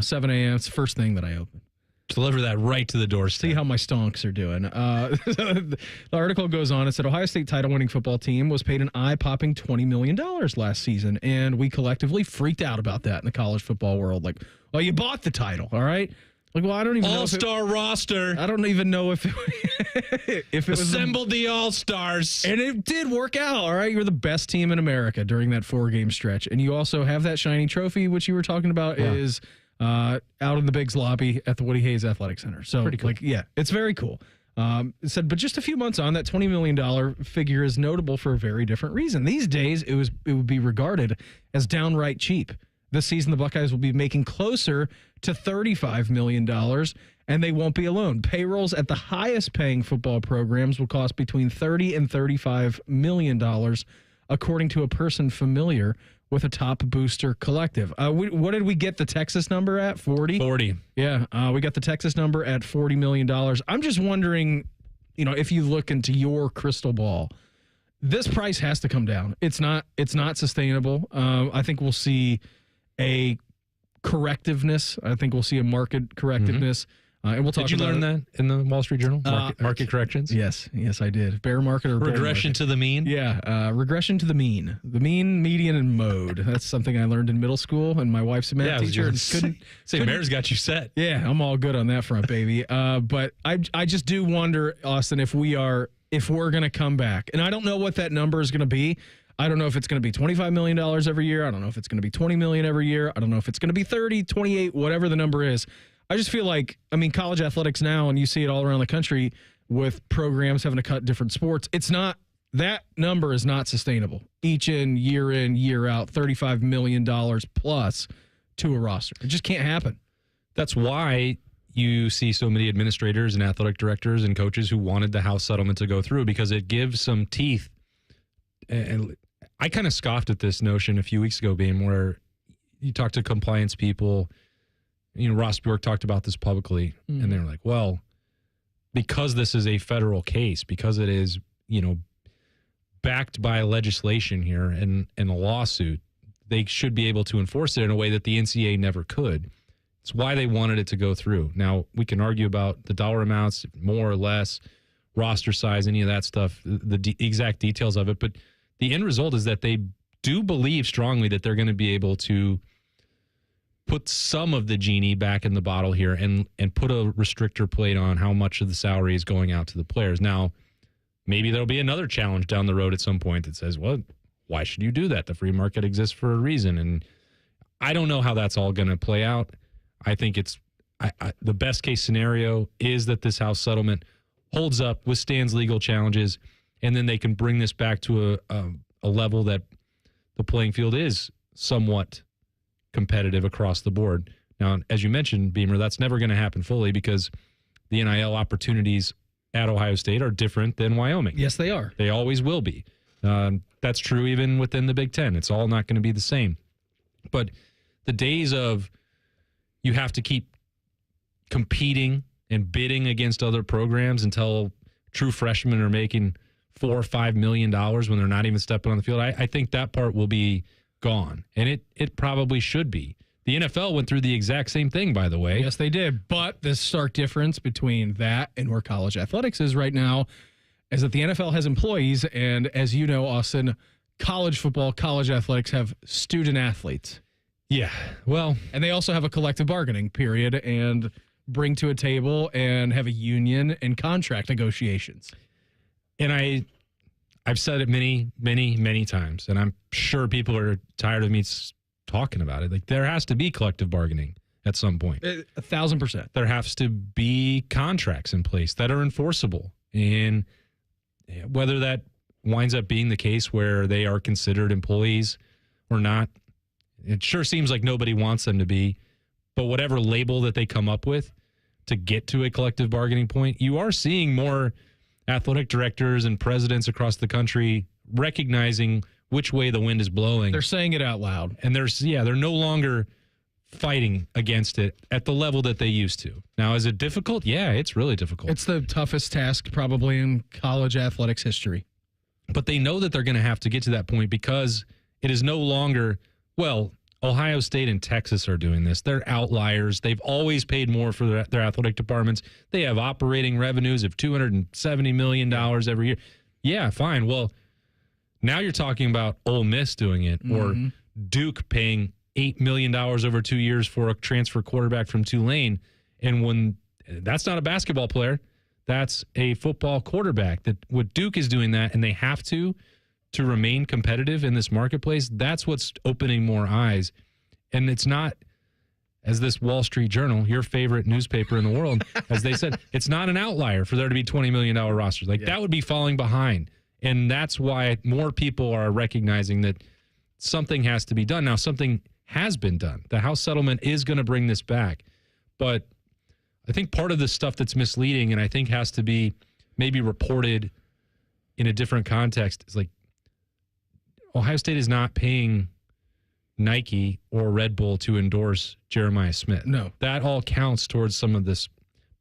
[SPEAKER 3] 7 a.m. It's the first thing that I open.
[SPEAKER 4] Deliver that right to the doorstep.
[SPEAKER 3] See how my stonks are doing. The article goes on. It said Ohio State title-winning football team was paid an eye-popping $20 million last season, and we collectively freaked out about that in the college football world. Like, well, you bought the title, all right? Like, well, I don't even know.
[SPEAKER 4] All-star roster.
[SPEAKER 3] I don't even know if it was
[SPEAKER 4] assembled the All-Stars.
[SPEAKER 3] And it did work out, all right? You're the best team in America during that 4-game stretch. And you also have that shiny trophy, which you were talking about, is out in the Biggs lobby at the Woody Hayes Athletic Center. So, pretty cool. It's very cool. It said, but just a few months on, that $20 million figure is notable for a very different reason. These days, it would be regarded as downright cheap. This season, the Buckeyes will be making closer to $35 million, and they won't be alone. Payrolls at the highest-paying football programs will cost between $30 and $35 million, according to a person familiar with a top booster collective. What did we get the Texas number at? 40?
[SPEAKER 4] 40.
[SPEAKER 3] Yeah, we got the Texas number at $40 million. I'm just wondering, if you look into your crystal ball, this price has to come down. It's not sustainable. I think we'll see a correctiveness. I think we'll see a market correctiveness. And we'll talk.
[SPEAKER 4] Did you learn that in the Wall Street Journal? Market corrections?
[SPEAKER 3] Yes, I did. Bear market or
[SPEAKER 4] regression to the mean?
[SPEAKER 3] Yeah, regression to the mean. The mean, median, and mode. That's something I learned in middle school, and my wife's a math teacher.
[SPEAKER 4] Mayor's got you set.
[SPEAKER 3] Yeah, I'm all good on that front, baby. But I just do wonder, Austin, if we're going to come back. And I don't know what that number is going to be. I don't know if it's going to be $25 million every year. I don't know if it's going to be $20 million every year. I don't know if it's going to be 30, 28, whatever the number is. I just feel like, college athletics now, and you see it all around the country with programs having to cut different sports. That number is not sustainable. In, year out, $35 million plus to a roster. It just can't happen.
[SPEAKER 4] That's why you see so many administrators and athletic directors and coaches who wanted the House settlement to go through, because it gives some teeth. And I kind of scoffed at this notion a few weeks ago, Beam, where you talk to compliance people. Ross Bjork talked about this publicly, and they were like, well, because this is a federal case, because it is, backed by legislation here and a lawsuit, they should be able to enforce it in a way that the NCAA never could. It's why they wanted it to go through. Now, we can argue about the dollar amounts, more or less, roster size, any of that stuff, the exact details of it, but the end result is that they do believe strongly that they're going to be able to put some of the genie back in the bottle here and put a restrictor plate on how much of the salary is going out to the players. Now, maybe there'll be another challenge down the road at some point that says, well, why should you do that? The free market exists for a reason. And I don't know how that's all going to play out. I think the best case scenario is that this House settlement holds up, withstands legal challenges, and then they can bring this back to a level that the playing field is somewhat competitive across the board. Now, as you mentioned, Beamer, that's never going to happen fully because the NIL opportunities at Ohio State are different than Wyoming.
[SPEAKER 3] Yes, they are.
[SPEAKER 4] They always will be. That's true even within the Big Ten. It's all not going to be the same. But the days of you have to keep competing and bidding against other programs until true freshmen are making $4 or $5 million when they're not even stepping on the field, I think that part will be gone. And it probably should be. The NFL went through the exact same thing, by the way.
[SPEAKER 3] Yes, they did. But the stark difference between that and where college athletics is right now is that the NFL has employees. And as you know, Austin, college football, college athletics have student athletes.
[SPEAKER 4] Yeah. Well,
[SPEAKER 3] and they also have a collective bargaining period and bring to a table and have a union and contract negotiations.
[SPEAKER 4] And I've said it many, many, many times, and I'm sure people are tired of me talking about it. Like, there has to be collective bargaining at some point.
[SPEAKER 3] 1,000%.
[SPEAKER 4] There has to be contracts in place that are enforceable. And whether that winds up being the case where they are considered employees or not, it sure seems like nobody wants them to be. But whatever label that they come up with to get to a collective bargaining point, you are seeing more athletic directors and presidents across the country recognizing which way the wind is blowing.
[SPEAKER 3] They're saying it out loud.
[SPEAKER 4] And they're no longer fighting against it at the level that they used to. Now, is it difficult? Yeah, it's really difficult.
[SPEAKER 3] It's the toughest task probably in college athletics history.
[SPEAKER 4] But they know that they're going to have to get to that point because it is no longer, well, Ohio State and Texas are doing this. They're outliers. They've always paid more for their athletic departments. They have operating revenues of $270 million every year. Yeah, fine. Well, now you're talking about Ole Miss doing it or Duke paying $8 million over 2 years for a transfer quarterback from Tulane. And when that's not a basketball player, that's a football quarterback. That what Duke is doing that, and they have to remain competitive in this marketplace. That's what's opening more eyes. And it's not, as this Wall Street Journal, your favorite newspaper in the world, as they said, it's not an outlier for there to be $20 million rosters. That would be falling behind. And that's why more people are recognizing that something has to be done. Now, something has been done. The House settlement is going to bring this back. But I think part of the stuff that's misleading and I think has to be maybe reported in a different context is like Ohio State is not paying Nike or Red Bull to endorse Jeremiah Smith.
[SPEAKER 3] No.
[SPEAKER 4] That all counts towards some of this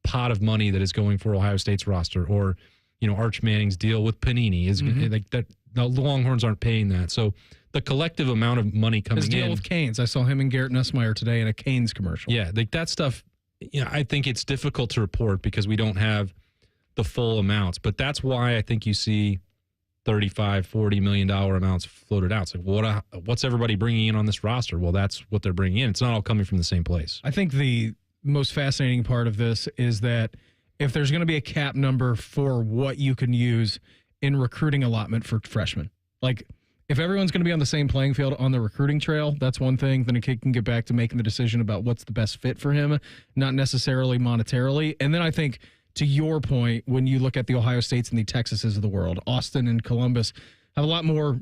[SPEAKER 4] pot of money that is going for Ohio State's roster or, Arch Manning's deal with Panini is like that. The Longhorns aren't paying that. So the collective amount of money coming in.
[SPEAKER 3] His deal with Canes. I saw him and Garrett Nussmeier today in a Canes commercial.
[SPEAKER 4] Yeah, like that stuff, I think it's difficult to report because we don't have the full amounts. But that's why I think you see $35, $40 million amounts floated out. It's like, what's everybody bringing in on this roster? Well, that's what they're bringing in. It's not all coming from the same place.
[SPEAKER 3] I think the most fascinating part of this is that if there's going to be a cap number for what you can use in recruiting allotment for freshmen, like if everyone's going to be on the same playing field on the recruiting trail, that's one thing. Then a kid can get back to making the decision about what's the best fit for him, not necessarily monetarily. And then I think, to your point, when you look at the Ohio States and the Texases of the world, Austin and Columbus have a lot more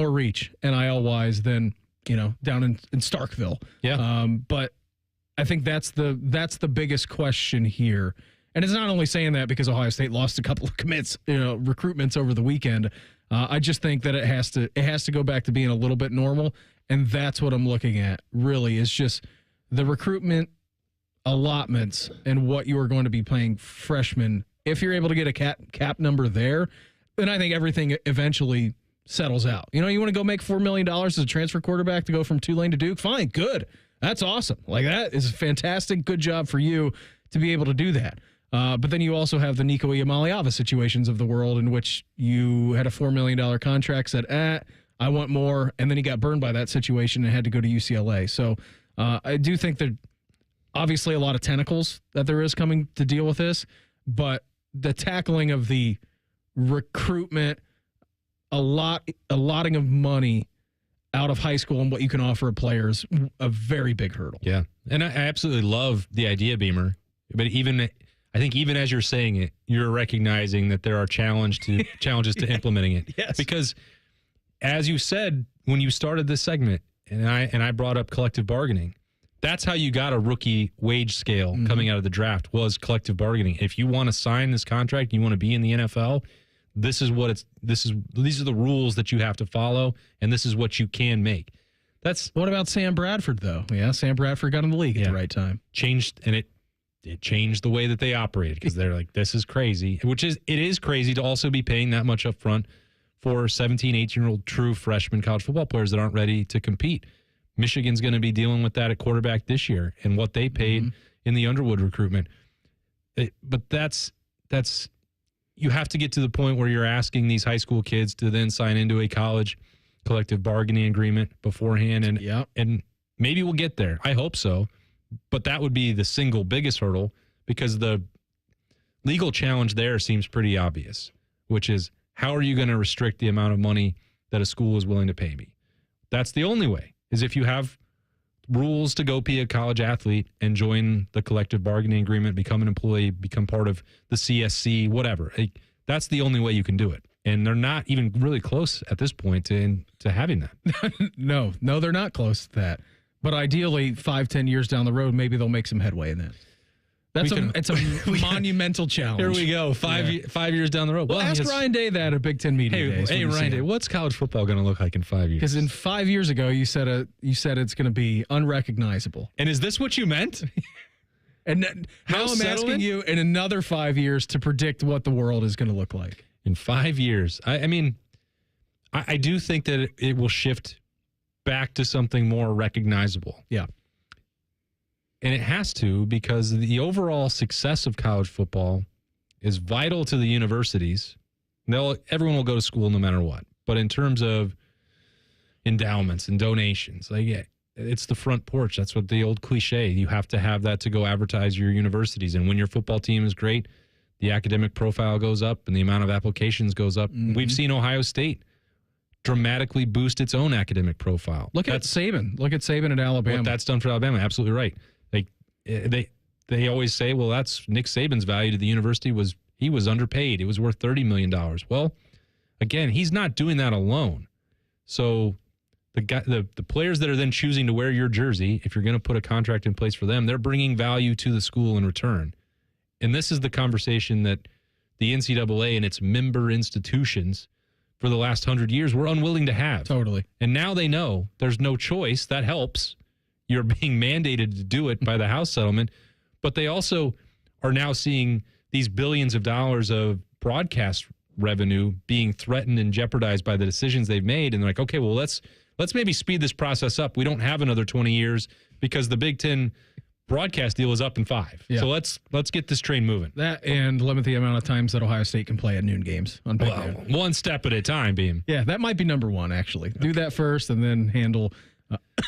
[SPEAKER 3] reach NIL wise than down in Starkville.
[SPEAKER 4] Yeah.
[SPEAKER 3] But I think that's the biggest question here. And it's not only saying that because Ohio State lost a couple of commits, recruitments over the weekend. I just think that it has to go back to being a little bit normal, and that's what I'm looking at. Really, is just the recruitment allotments and what you are going to be paying freshmen. If you're able to get a cap number there, then I think everything eventually settles out. You want to go make $4 million as a transfer quarterback to go from Tulane to Duke? Fine, good. That's awesome. Like, that is fantastic. Good job for you to be able to do that. But then you also have the Nico Iamaleava situations of the world in which you had a $4 million contract, said, I want more, and then he got burned by that situation and had to go to UCLA. So I do think that obviously a lot of tentacles that there is coming to deal with this, but the tackling of the recruitment, allotting of money out of high school and what you can offer a player is a very big hurdle.
[SPEAKER 4] Yeah, and I absolutely love the idea, Beamer, but I think even as you're saying it, you're recognizing that there are challenges to implementing it.
[SPEAKER 3] Yes.
[SPEAKER 4] Because as you said when you started this segment, and I brought up collective bargaining, that's how you got a rookie wage scale coming out of the draft, was collective bargaining. If you want to sign this contract, you want to be in the NFL, these are the rules that you have to follow, and this is what you can make.
[SPEAKER 3] What about Sam Bradford though? Yeah, Sam Bradford got in the league at the right time.
[SPEAKER 4] It changed the way that they operated because they're like, this is crazy, it is crazy to also be paying that much up front for 17, 18-year-old true freshman college football players that aren't ready to compete. Michigan's going to be dealing with that at quarterback this year and what they paid in the Underwood recruitment. But that's you have to get to the point where you're asking these high school kids to then sign into a college collective bargaining agreement beforehand and Maybe we'll get there. I hope so. But that would be the single biggest hurdle, because the legal challenge there seems pretty obvious, which is, how are you going to restrict the amount of money that a school is willing to pay me? That's the only way, is if you have rules to go be a college athlete and join the collective bargaining agreement, become an employee, become part of the CSC, whatever. That's the only way you can do it. And they're not even really close at this point to having that.
[SPEAKER 3] No, they're not close to that. But ideally, 5-10 years down the road, maybe they'll make some headway in that. It's a monumental challenge.
[SPEAKER 4] Here we go, 5 years down the road.
[SPEAKER 3] Well, ask Ryan Day that at Big Ten Media Days.
[SPEAKER 4] Hey, Ryan Day, what's college football going to look like in 5 years?
[SPEAKER 3] Because in 5 years ago, you said it's going to be unrecognizable.
[SPEAKER 4] And is this what you meant?
[SPEAKER 3] And now I'm asking you in another 5 years to predict what the world is going to look like.
[SPEAKER 4] In 5 years. I mean, I do think that it will shift back to something more recognizable.
[SPEAKER 3] Yeah.
[SPEAKER 4] And it has to, because the overall success of college football is vital to the universities. Everyone will go to school no matter what. But in terms of endowments and donations, it's the front porch. That's what the old cliche. You have to have that to go advertise your universities. And when your football team is great, the academic profile goes up and the amount of applications goes up. Mm-hmm. We've seen Ohio State dramatically boost its own academic profile.
[SPEAKER 3] Look at Saban. Look at Saban at Alabama.
[SPEAKER 4] What that's done for Alabama. Absolutely right. They always say, well, that's Nick Saban's value to the university he was underpaid. It was worth $30 million. Well, again, he's not doing that alone. So the players that are then choosing to wear your jersey, if you're going to put a contract in place for them, they're bringing value to the school in return. And this is the conversation that the NCAA and its member institutions for the last 100 years were unwilling to have.
[SPEAKER 3] Totally.
[SPEAKER 4] And now they know there's no choice. That helps. You're being mandated to do it by the House settlement. But they also are now seeing these billions of dollars of broadcast revenue being threatened and jeopardized by the decisions they've made. And they're like, okay, well, let's maybe speed this process up. We don't have another 20 years because the Big Ten broadcast deal is up in 5. Yeah. So let's get this train moving.
[SPEAKER 3] That and limit the amount of times that Ohio State can play at noon games on Big Ten.
[SPEAKER 4] One step at a time, Beam.
[SPEAKER 3] Yeah, that might be number one, actually. Okay. Do that first and then handle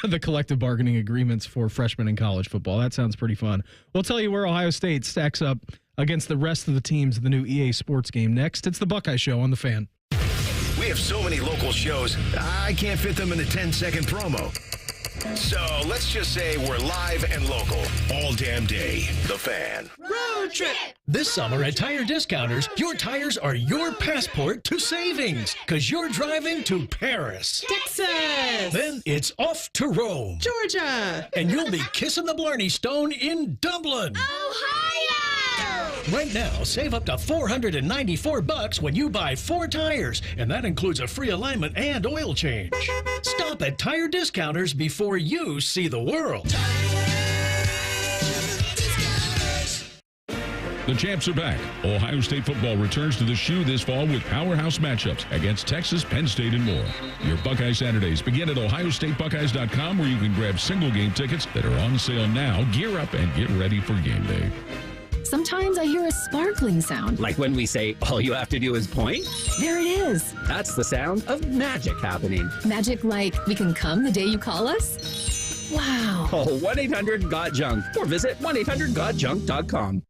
[SPEAKER 3] the collective bargaining agreements for freshmen in college football. That sounds pretty fun. We'll tell you where Ohio State stacks up against the rest of the teams of the new EA Sports game next. It's the Buckeye Show on The Fan.
[SPEAKER 2] We have so many local shows, I can't fit them in a 10-second promo. So let's just say we're live and local all damn day. The Fan.
[SPEAKER 18] Road trip! This summer at Tire Discounters, your tires are your passport to savings, because you're driving to Paris,
[SPEAKER 19] Texas,
[SPEAKER 18] then it's off to Rome,
[SPEAKER 19] Georgia,
[SPEAKER 18] and you'll be kissing the Blarney Stone in Dublin,
[SPEAKER 19] Ohio!
[SPEAKER 18] Right now, save up to $494 when you buy 4 tires, and that includes a free alignment and oil change. Stop at Tire Discounters before you see the world.
[SPEAKER 1] The champs are back. Ohio State football returns to the Shoe this fall with powerhouse matchups against Texas, Penn State, and more. Your Buckeye Saturdays begin at ohiostatebuckeyes.com, where you can grab single game tickets that are on sale now. Gear up and get ready for game day.
[SPEAKER 20] Sometimes I hear a sparkling sound.
[SPEAKER 21] Like when we say, all you have to do is point?
[SPEAKER 20] There it is.
[SPEAKER 21] That's the sound of magic happening.
[SPEAKER 20] Magic like we can come the day you call us? Wow.
[SPEAKER 21] Call 1-800-GOT-JUNK or visit 1-800-GOT-JUNK.com.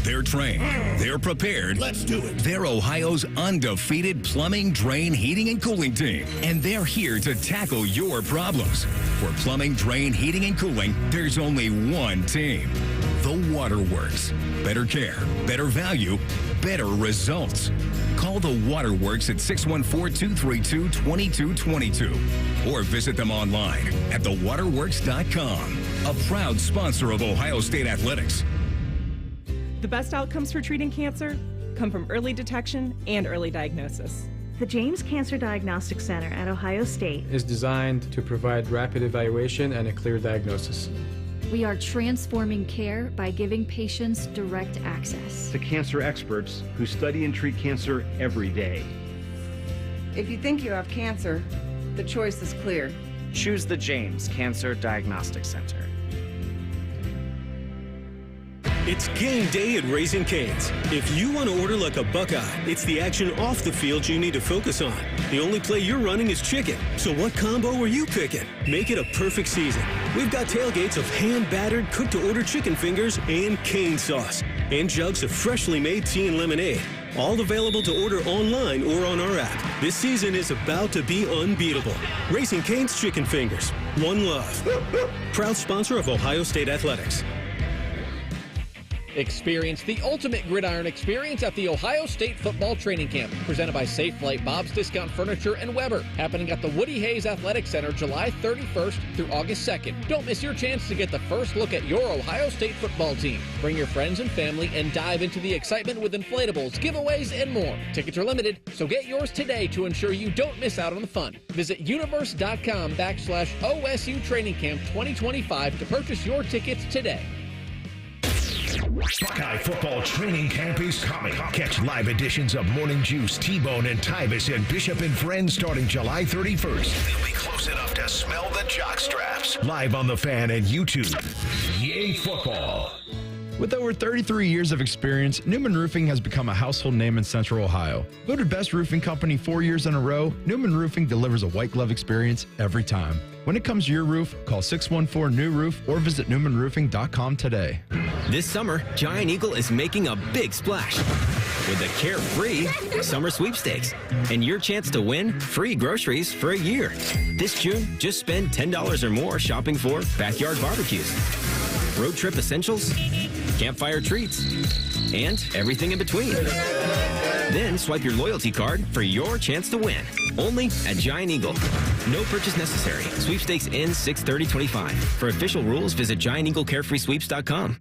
[SPEAKER 2] They're trained. They're prepared.
[SPEAKER 18] Let's do it.
[SPEAKER 2] They're Ohio's undefeated plumbing, drain, heating, and cooling team. And they're here to tackle your problems. For plumbing, drain, heating, and cooling, there's only one team. The Waterworks. Better care, better value, better results. Call the Waterworks at 614-232-2222 or visit them online at thewaterworks.com. A proud sponsor of Ohio State Athletics.
[SPEAKER 22] The best outcomes for treating cancer come from early detection and early diagnosis.
[SPEAKER 23] The James Cancer Diagnostic Center at Ohio State
[SPEAKER 24] is designed to provide rapid evaluation and a clear diagnosis.
[SPEAKER 25] We are transforming care by giving patients direct access
[SPEAKER 26] to cancer experts who study and treat cancer every day.
[SPEAKER 27] If you think you have cancer, the choice is clear.
[SPEAKER 28] Choose the James Cancer Diagnostic Center.
[SPEAKER 5] It's game day at Raising Cane's. If you want to order like a Buckeye, it's the action off the field you need to focus on. The only play you're running is chicken. So what combo are you picking? Make it a perfect season. We've got tailgates of hand-battered, cooked-to-order chicken fingers and cane sauce. And jugs of freshly made tea and lemonade. All available to order online or on our app. This season is about to be unbeatable. Raising Cane's Chicken Fingers. One love. Proud sponsor of Ohio State Athletics.
[SPEAKER 6] Experience the ultimate gridiron experience at the Ohio State Football Training Camp, presented by Safe Flight, Bob's Discount Furniture, and Weber, happening at the Woody Hayes Athletic Center July 31st through August 2nd. Don't miss your chance to get the first look at your Ohio State football team. Bring your friends and family and dive into the excitement with inflatables, giveaways, and more. Tickets are limited, so get yours today to ensure you don't miss out on the fun. Visit universe.com/OSU Training Camp 2025 to purchase your tickets today.
[SPEAKER 7] Buckeye Football Training Camp is coming. Catch live editions of Morning Juice, T-Bone, and Tyvis and Bishop and Friends starting July 31st. They'll be close enough to smell the jock straps. Live on The Fan and YouTube. Yay Football.
[SPEAKER 15] With over 33 years of experience, Newman Roofing has become a household name in Central Ohio. Voted best roofing company 4 years in a row, Newman Roofing delivers a white glove experience every time. When it comes to your roof, call 614-NEW-ROOF or visit newmanroofing.com today.
[SPEAKER 8] This summer, Giant Eagle is making a big splash with the Carefree Summer Sweepstakes and your chance to win free groceries for a year. This June, just spend $10 or more shopping for backyard barbecues, road trip essentials, campfire treats, and everything in between. Then swipe your loyalty card for your chance to win. Only at Giant Eagle. No purchase necessary. Sweepstakes ends 6/30/25. For official rules, visit GiantEagleCarefreeSweeps.com.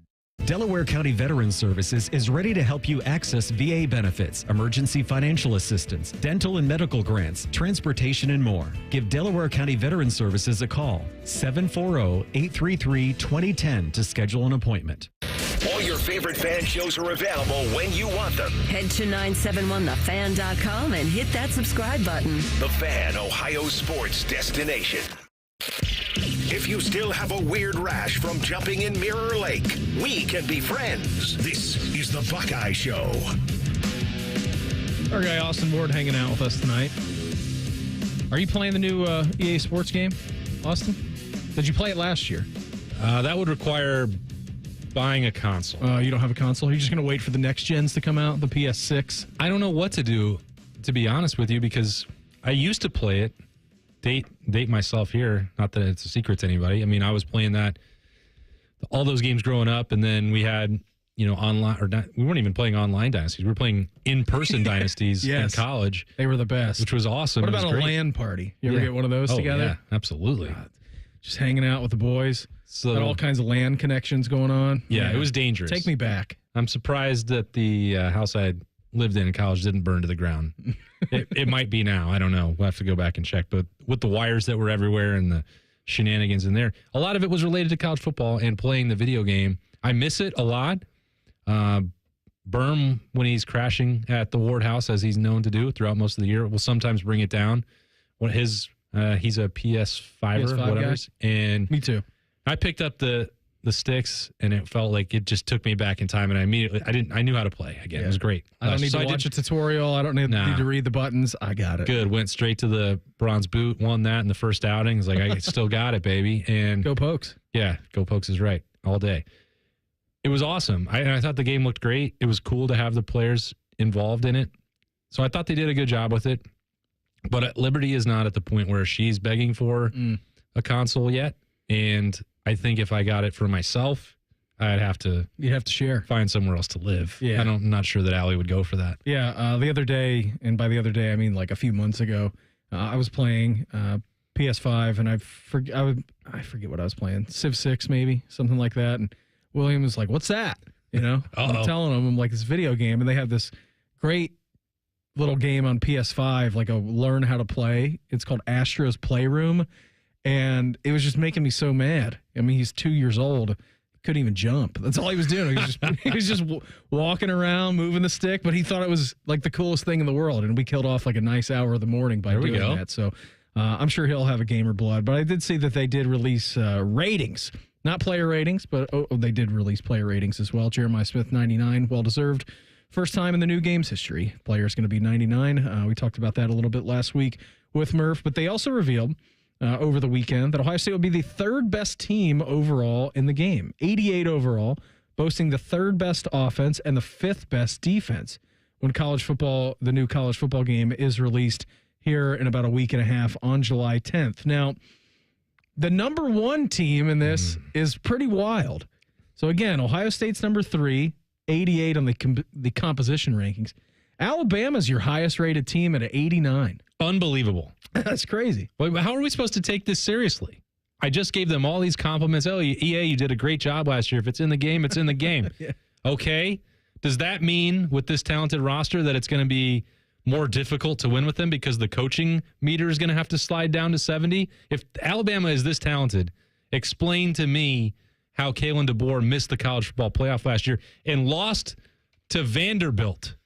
[SPEAKER 9] Delaware County Veterans Services is ready to help you access VA benefits, emergency financial assistance, dental and medical grants, transportation, and more. Give Delaware County Veterans Services a call, 740-833-2010 to schedule an appointment.
[SPEAKER 7] All your favorite fan shows are available when you want them.
[SPEAKER 12] Head to 971thefan.com and hit that subscribe button.
[SPEAKER 7] The Fan, Ohio sports destination. If you still have a weird rash from jumping in Mirror Lake, we can be friends. This is the Buckeye Show.
[SPEAKER 3] Our guy Austin Ward hanging out with us tonight. Are you playing the new EA Sports game, Austin? Did you play it last year?
[SPEAKER 4] That would require buying a console.
[SPEAKER 3] You don't have a console? Are you just going to wait for the next gens to come out, the PS6?
[SPEAKER 4] I don't know what to do, to be honest with you, because I used to play it. Date myself here. Not that it's a secret to anybody. I mean, I was playing that, all those games growing up, and then we had, online, or not, we weren't even playing online dynasties. We were playing in-person dynasties in college.
[SPEAKER 3] They were the best.
[SPEAKER 4] Which was awesome.
[SPEAKER 3] What about a LAN party? You ever get one of those together?
[SPEAKER 4] Yeah, absolutely.
[SPEAKER 3] God. Just hanging out with the boys. Got all kinds of LAN connections going on.
[SPEAKER 4] Yeah, it was dangerous.
[SPEAKER 3] Take me back.
[SPEAKER 4] I'm surprised that the house I lived in college didn't burn to the ground. It might be now. I don't know. We'll have to go back and check. But with the wires that were everywhere and the shenanigans in there, a lot of it was related to college football and playing the video game. I miss it a lot. Berm, when he's crashing at the Ward house, as he's known to do throughout most of the year, will sometimes bring it down. He's a PS5 or whatever. And
[SPEAKER 3] me too.
[SPEAKER 4] I picked up the sticks, and it felt like it just took me back in time, and I knew how to play again. It was great.
[SPEAKER 3] I don't need to watch a tutorial. I don't need to read the buttons. I got it.
[SPEAKER 4] Good. Went straight to the bronze boot, won that in the first outing. It's like, I still got it, baby. And
[SPEAKER 3] go Pokes.
[SPEAKER 4] Yeah, go Pokes is right all day. It was awesome. I thought the game looked great. It was cool to have the players involved in it. So I thought they did a good job with it. But Liberty is not at the point where she's begging for a console yet. And I think if I got it for myself, you'd have to
[SPEAKER 3] share, find
[SPEAKER 4] somewhere else to live.
[SPEAKER 3] Yeah.
[SPEAKER 4] I'm not sure that Allie would go for that.
[SPEAKER 3] Yeah. The other day, and by the other day, I mean like a few months ago, I was playing PS5, and I forget what I was playing. Civ 6, maybe, something like that. And William was like, "What's that?" I'm telling him, I'm like, this video game, and they have this great little game on PS5, like a learn how to play. It's called Astro's Playroom. And it was just making me so mad. I mean, he's 2 years old. Couldn't even jump. That's all he was doing. He was just walking around, moving the stick, but he thought it was like the coolest thing in the world. And we killed off like a nice hour of the morning by doing that. So I'm sure he'll have a gamer blood. But I did see that they did release ratings Not player ratings, but they did release player ratings as well. Jeremiah Smith, 99, well-deserved. First time in the new game's history. Player's going to be 99. We talked about that a little bit last week with Murph, but they also revealed over the weekend that Ohio State will be the third best team overall in the game. 88 overall, boasting the third best offense and the fifth best defense when the new college football game is released here in about a week and a half on July 10th. Now, the number one team in this is pretty wild. So again, Ohio State's number 3, 88 on the composition rankings. Alabama's your highest rated team at 89.
[SPEAKER 4] Unbelievable.
[SPEAKER 3] That's crazy.
[SPEAKER 4] But how are we supposed to take this seriously? I just gave them all these compliments. Oh, EA, you did a great job last year. If it's in the game, it's in the game.
[SPEAKER 3] Yeah.
[SPEAKER 4] Okay. Does that mean with this talented roster that it's going to be more difficult to win with them because the coaching meter is going to have to slide down to 70? If Alabama is this talented, explain to me how Kalen DeBoer missed the college football playoff last year and lost to Vanderbilt.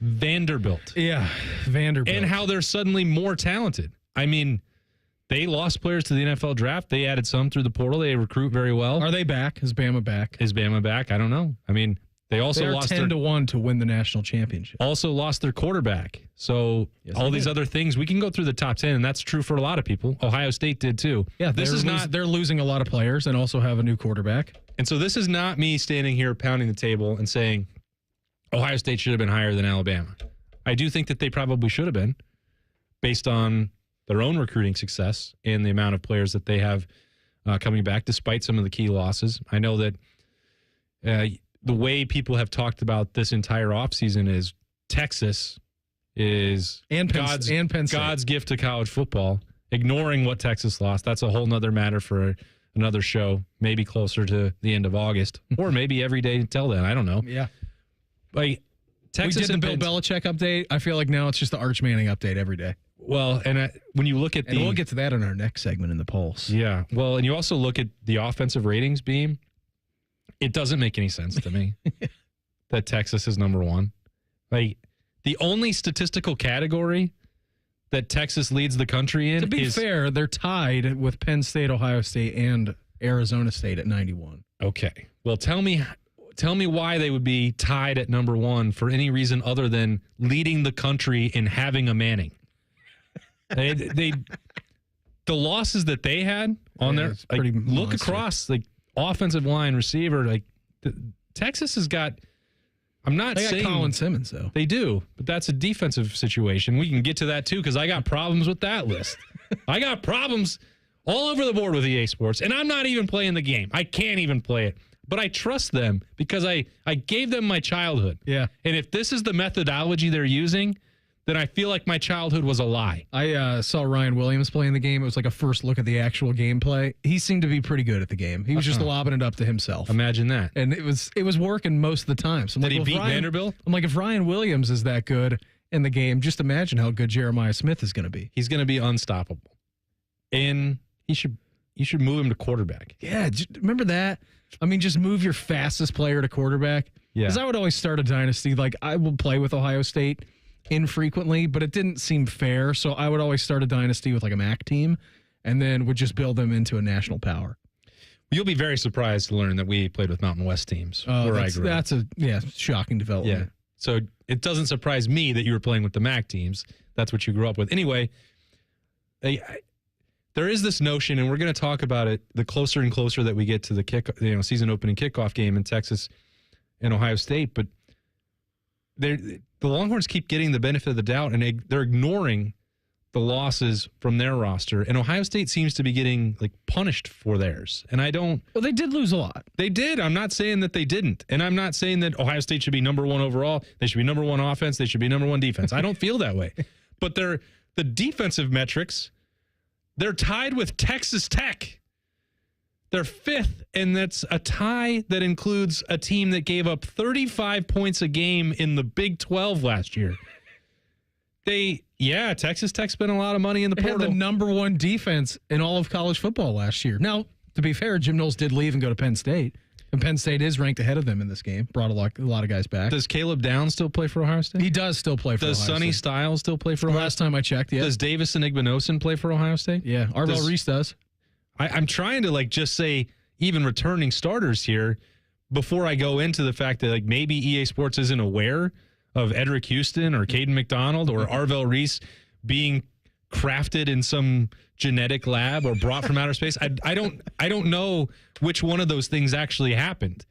[SPEAKER 3] Yeah, Vanderbilt.
[SPEAKER 4] And how they're suddenly more talented. I mean, they lost players to the NFL draft. They added some through the portal. They recruit very well.
[SPEAKER 3] Are they back? Is Bama back?
[SPEAKER 4] I don't know. I mean, they also
[SPEAKER 3] They're
[SPEAKER 4] lost
[SPEAKER 3] 10-1 to win the national championship.
[SPEAKER 4] Also lost their quarterback. So all these other things, we can go through the top 10, and that's true for a lot of people. Ohio State did too.
[SPEAKER 3] Yeah, they're losing a lot of players and also have a new quarterback.
[SPEAKER 4] And so this is not me standing here pounding the table and saying Ohio State should have been higher than Alabama. I do think that they probably should have been based on their own recruiting success and the amount of players that they have coming back despite some of the key losses. I know that the way people have talked about this entire offseason is Texas is God's gift to college football, ignoring what Texas lost. That's a whole nother matter for another show, maybe closer to the end of August or maybe every day until then. I don't know.
[SPEAKER 3] Yeah.
[SPEAKER 4] Like Texas
[SPEAKER 3] we did the Bill Belichick update. I feel like now it's just the Arch Manning update every day.
[SPEAKER 4] Well, and when you look at
[SPEAKER 3] and we'll get to that in our next segment in the Pulse.
[SPEAKER 4] Yeah. Well, and you also look at the offensive ratings beam. It doesn't make any sense to me that Texas is number one. Like the only statistical category that Texas leads the country in.
[SPEAKER 3] To be fair, they're tied with Penn State, Ohio State, and Arizona State at 91.
[SPEAKER 4] Okay. Well, tell me why they would be tied at number one for any reason other than leading the country in having a Manning. The losses that they had on there, like, look across, like offensive line, receiver, like Texas has got. I'm not saying
[SPEAKER 3] Colin Simmons though.
[SPEAKER 4] They do, but that's a defensive situation. We can get to that too because I got problems with that list. I got problems all over the board with EA Sports, and I'm not even playing the game. I can't even play it. But I trust them because I gave them my childhood.
[SPEAKER 3] Yeah.
[SPEAKER 4] And if this is the methodology they're using, then I feel like my childhood was a lie.
[SPEAKER 3] I saw Ryan Williams playing the game. It was like a first look at the actual gameplay. He seemed to be pretty good at the game. He was just lobbing it up to himself.
[SPEAKER 4] Imagine that.
[SPEAKER 3] And it was working most of the time. So
[SPEAKER 4] Did he beat Vanderbilt?
[SPEAKER 3] I'm like, if Ryan Williams is that good in the game, just imagine how good Jeremiah Smith is going to be.
[SPEAKER 4] He's going to be unstoppable. And you should move him to quarterback.
[SPEAKER 3] Yeah, remember that? I mean, just move your fastest player to quarterback.
[SPEAKER 4] Yeah.
[SPEAKER 3] Because I would always start a dynasty. Like, I will play with Ohio State infrequently, but it didn't seem fair. So I would always start a dynasty with like a MAC team and then would just build them into a national power.
[SPEAKER 4] You'll be very surprised to learn that we played with Mountain West teams where I grew up.
[SPEAKER 3] That's a shocking development.
[SPEAKER 4] Yeah. So it doesn't surprise me that you were playing with the MAC teams. That's what you grew up with. Anyway, there is this notion, and we're going to talk about it the closer and closer that we get to the season opening kickoff game in Texas and Ohio State. But the Longhorns keep getting the benefit of the doubt, and they're ignoring the losses from their roster. And Ohio State seems to be getting punished for theirs. And I don't.
[SPEAKER 3] Well, they did lose a lot.
[SPEAKER 4] They did. I'm not saying that they didn't, and I'm not saying that Ohio State should be number one overall. They should be number one offense. They should be number one defense. I don't feel that way. But the defensive metrics. They're tied with Texas Tech. They're fifth, and that's a tie that includes a team that gave up 35 points a game in the Big 12 last year. Texas Tech spent a lot of money in the portal.
[SPEAKER 3] They had the number one defense in all of college football last year. Now, to be fair, Jim Knowles did leave and go to Penn State, and Penn State is ranked ahead of them in this game. Brought a lot of guys back.
[SPEAKER 4] Does Caleb Downs still play for Ohio State?
[SPEAKER 3] He does still play for Ohio State.
[SPEAKER 4] Does Sonny Styles still play for Ohio State?
[SPEAKER 3] Last time I checked, yeah.
[SPEAKER 4] Does Davis and Igbinosun play for Ohio State?
[SPEAKER 3] Yeah, Arvell Reese does.
[SPEAKER 4] I'm trying to just say, even returning starters here before I go into the fact that like maybe EA Sports isn't aware of Edric Houston or Caden McDonald or Arvell Reese being crafted in some genetic lab or brought from outer space. I don't know which one of those things actually happened.